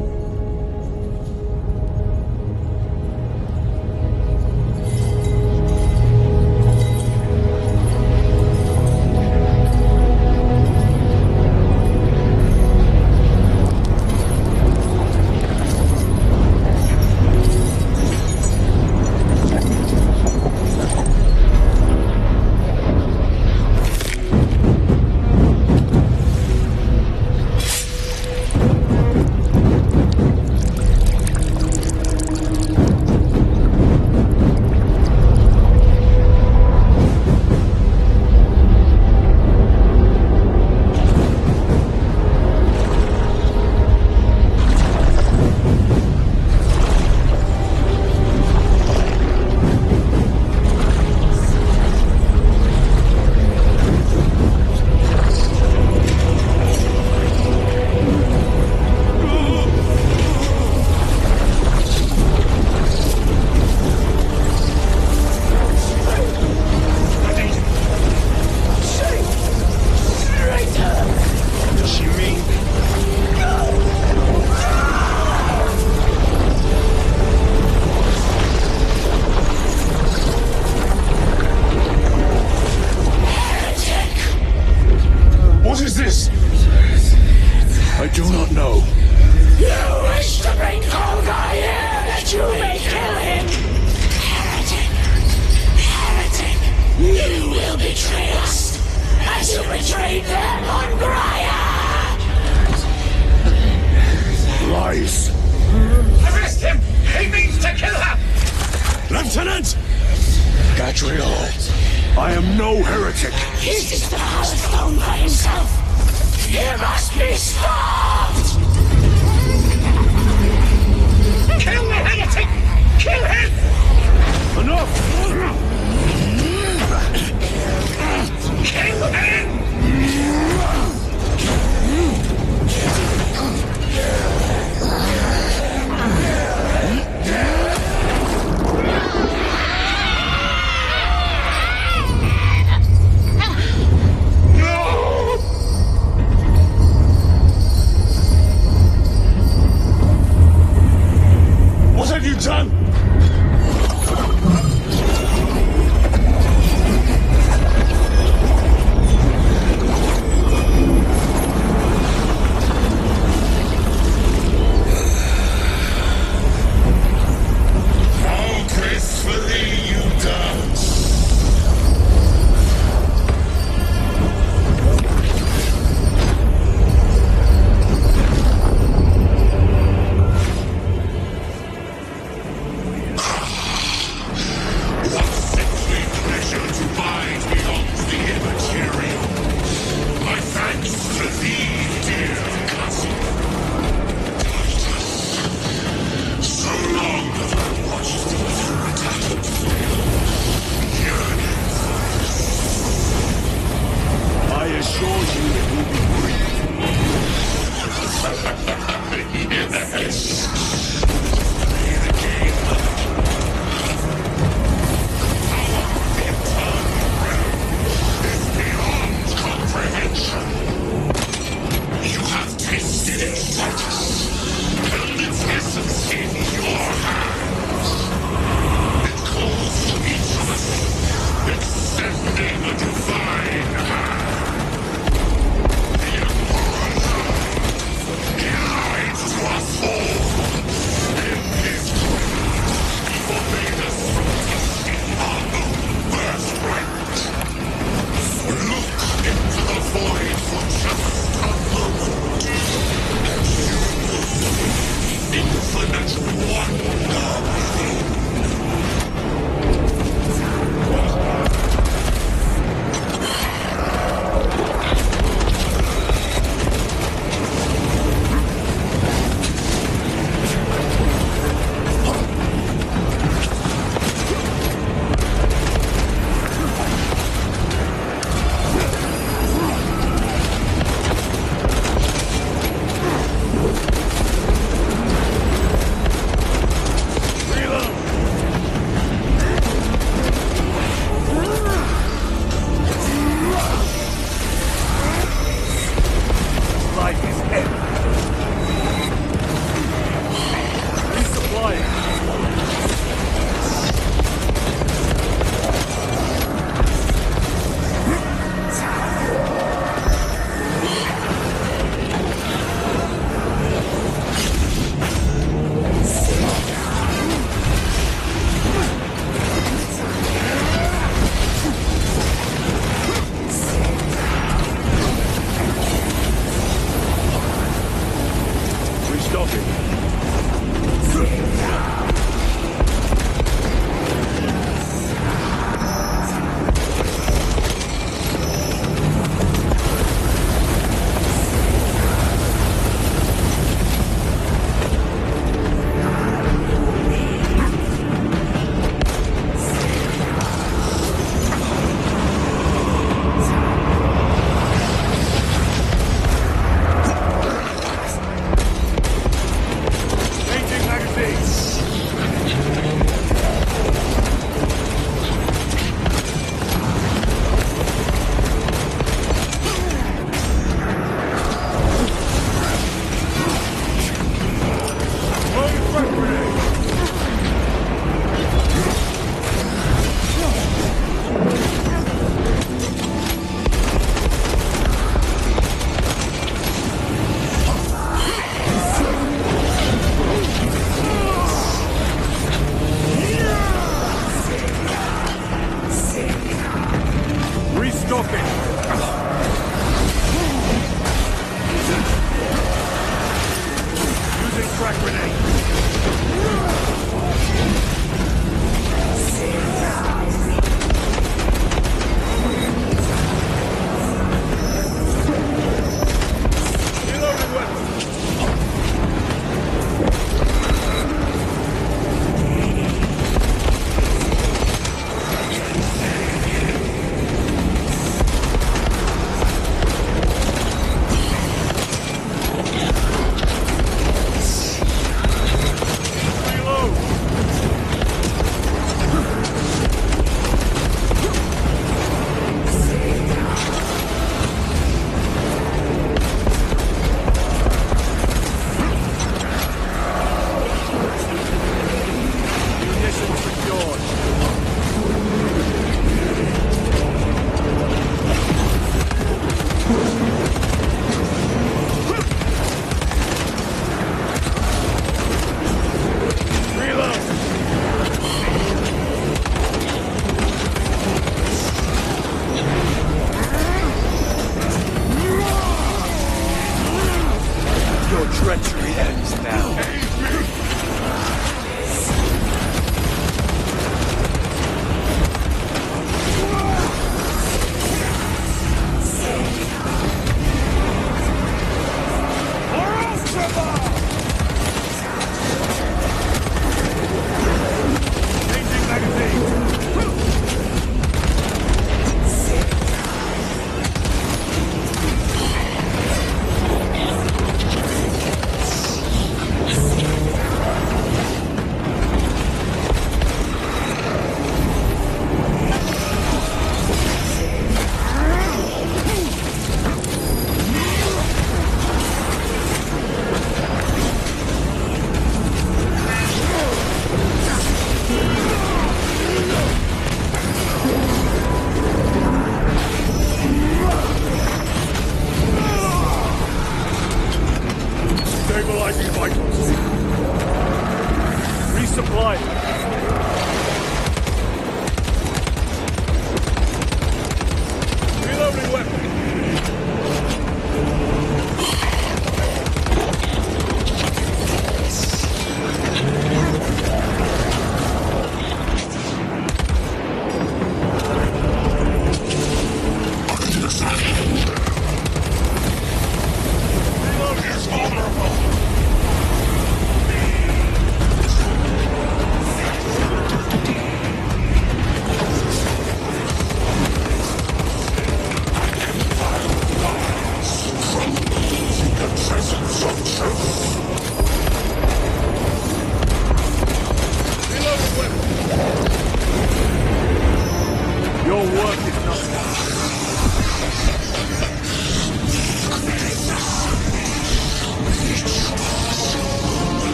traitors who betrayed them on Graya! Lies. Arrest him! He means to kill her! Lieutenant! Gadriel, I am no heretic. He is the power stone by himself! He must be stopped! Kill the heretic! Kill him! Enough! Kill him! What have you done? How gracefully you dance!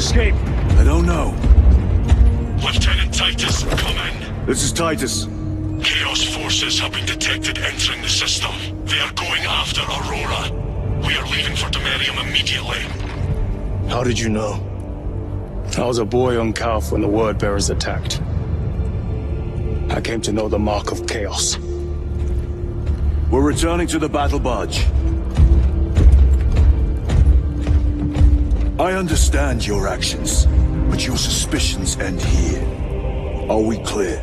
escape? I don't know. Lieutenant Titus, come in. This is Titus. Chaos forces have been detected entering the system. They are going after Aurora. We are leaving for Millennium immediately. How did you know? I was a boy on Calf when the Word Bearers attacked. I came to know the mark of chaos. We're returning to the battle barge. I understand your actions, but your suspicions end here. Are we clear?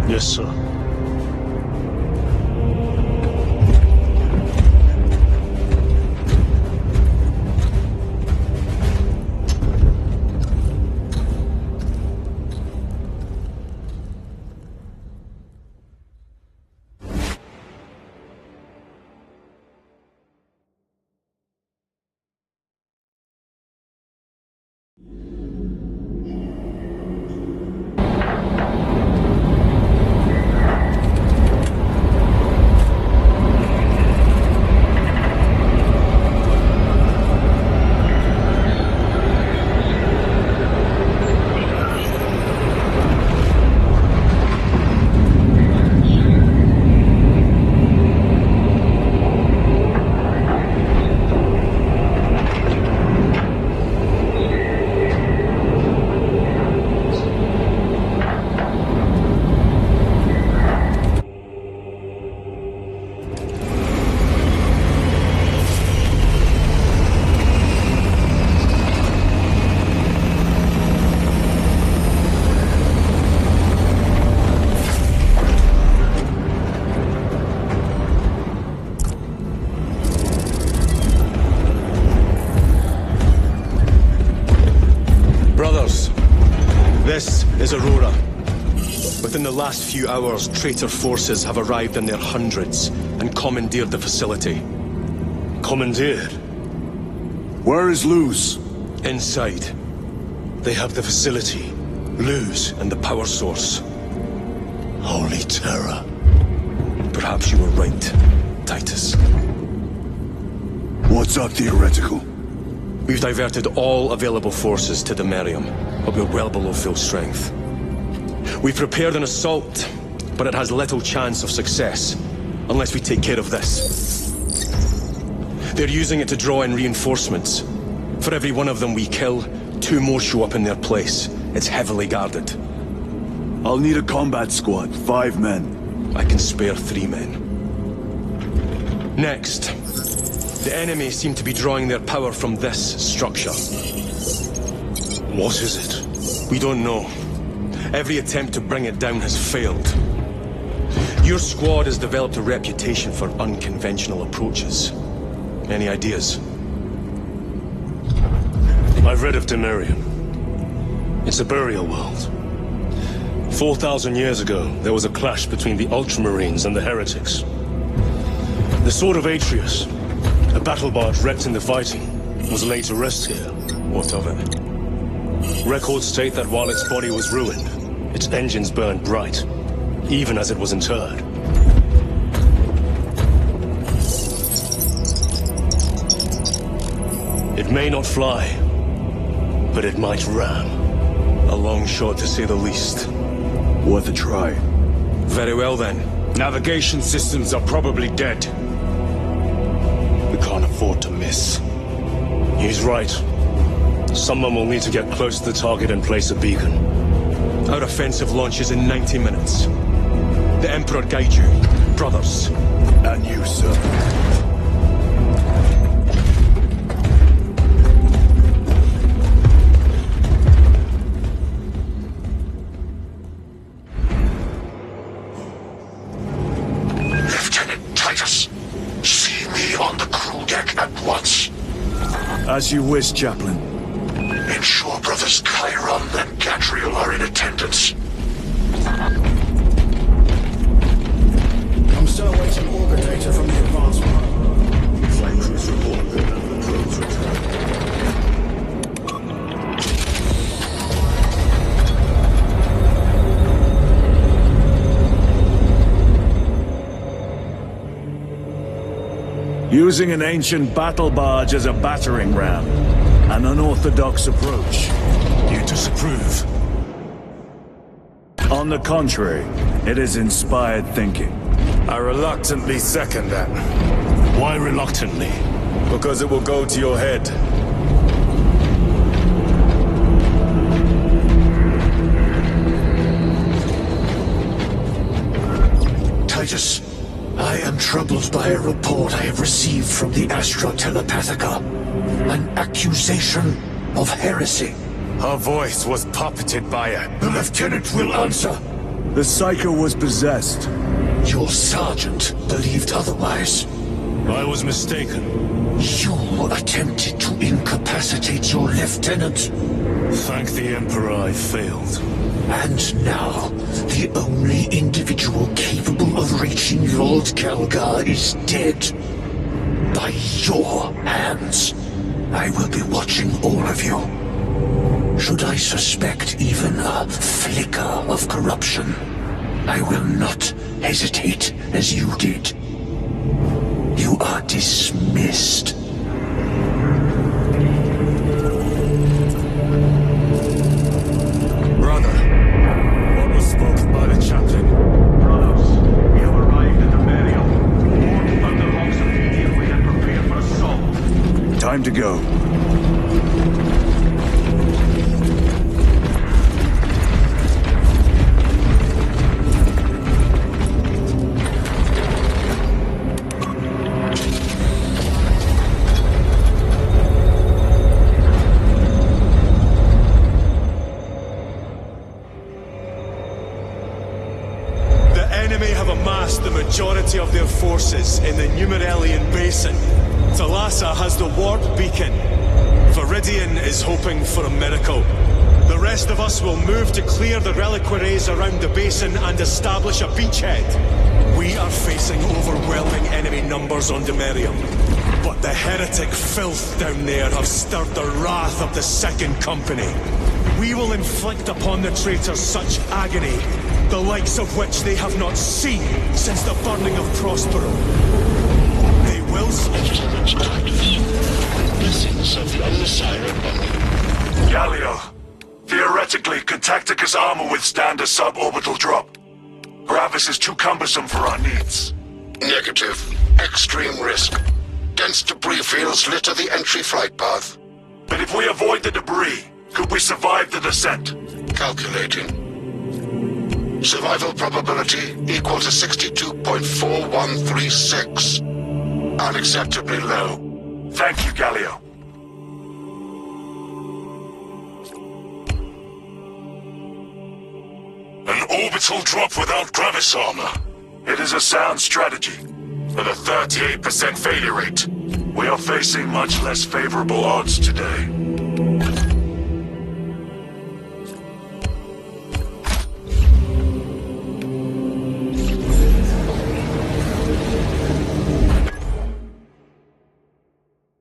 Yes, sir. This is Aurora. Within the last few hours, traitor forces have arrived in their hundreds and commandeered the facility. Commandeered? Where is Luz? Inside. They have the facility, Luz, and the power source. Holy terror. Perhaps you were right, Titus. What's up, theoretical? We've diverted all available forces to the Millennium, but we're well below full strength. We've prepared an assault, but it has little chance of success, unless we take care of this. They're using it to draw in reinforcements. For every one of them we kill, 2 more show up in their place. It's heavily guarded. I'll need a combat squad, 5 men. I can spare 3 men. Next. The enemy seem to be drawing their power from this structure. What is it? We don't know. Every attempt to bring it down has failed. Your squad has developed a reputation for unconventional approaches. Any ideas? I've read of Millennium. It's a burial world. 4,000 years ago, there was a clash between the Ultramarines and the heretics. The Sword of Atreus, a battle barge wrecked in the fighting, was laid to rest here. What of it? Records state that while its body was ruined, its engines burned bright, even as it was interred. It may not fly, but it might ram. A long shot, to say the least. Worth a try. Very well, then. Navigation systems are probably dead. We can't afford to miss. He's right. Someone will need to get close to the target and place a beacon. Our offensive launches in 90 minutes. The Emperor guide you, brothers. And you, sir. Lieutenant Titus, see me on the crew deck at once. As you wish, Chaplain. Ensure brothers Chiron and Gatriel are in attendance. I'm still awaiting auger data from the advancement. Flight crews report that none of the probes returned. Using an ancient battle barge as a battering ram. An unorthodox approach. You disapprove? On the contrary, it is inspired thinking. I reluctantly second that. Why reluctantly? Because it will go to your head. Titus, I am troubled by a report I have received from the Astra Telepathica. An accusation of heresy. Her voice was puppeted by her. The lieutenant will answer. The Psycho was possessed. Your sergeant believed otherwise. I was mistaken. You attempted to incapacitate your lieutenant. Thank the Emperor I failed. And now, the only individual capable of reaching Lord Calgar is dead. By your hands. I will be watching all of you. Should I suspect even a flicker of corruption, I will not hesitate as you did. You are dismissed. Brother, what was spoken by the chaplain? Brothers, we have arrived at the burial. Warn Thunderhawks immediately and prepare for assault. Time to go. The majority of their forces in the Numeralian Basin. Thalassa has the warp beacon. Viridian is hoping for a miracle. The rest of us will move to clear the reliquaries around the basin and establish a beachhead. We are facing overwhelming enemy numbers on Dimerium. But the heretic filth down there have stirred the wrath of the Second Company. We will inflict upon the traitors such agony, the likes of which they have not seen since the burning of Prospero. They will Blessings of the Omnissiah upon you. Galio, theoretically, could Tacticus armor withstand a suborbital drop? Gravis is too cumbersome for our needs. Negative. Extreme risk. Dense debris fields litter the entry flight path. But if we avoid the debris, could we survive the descent? Calculating. Survival probability equal to 62.4136. Unacceptably low. Thank you, Galio. An orbital drop without Gravis armor. It is a sound strategy. With a 38% failure rate, we are facing much less favorable odds today.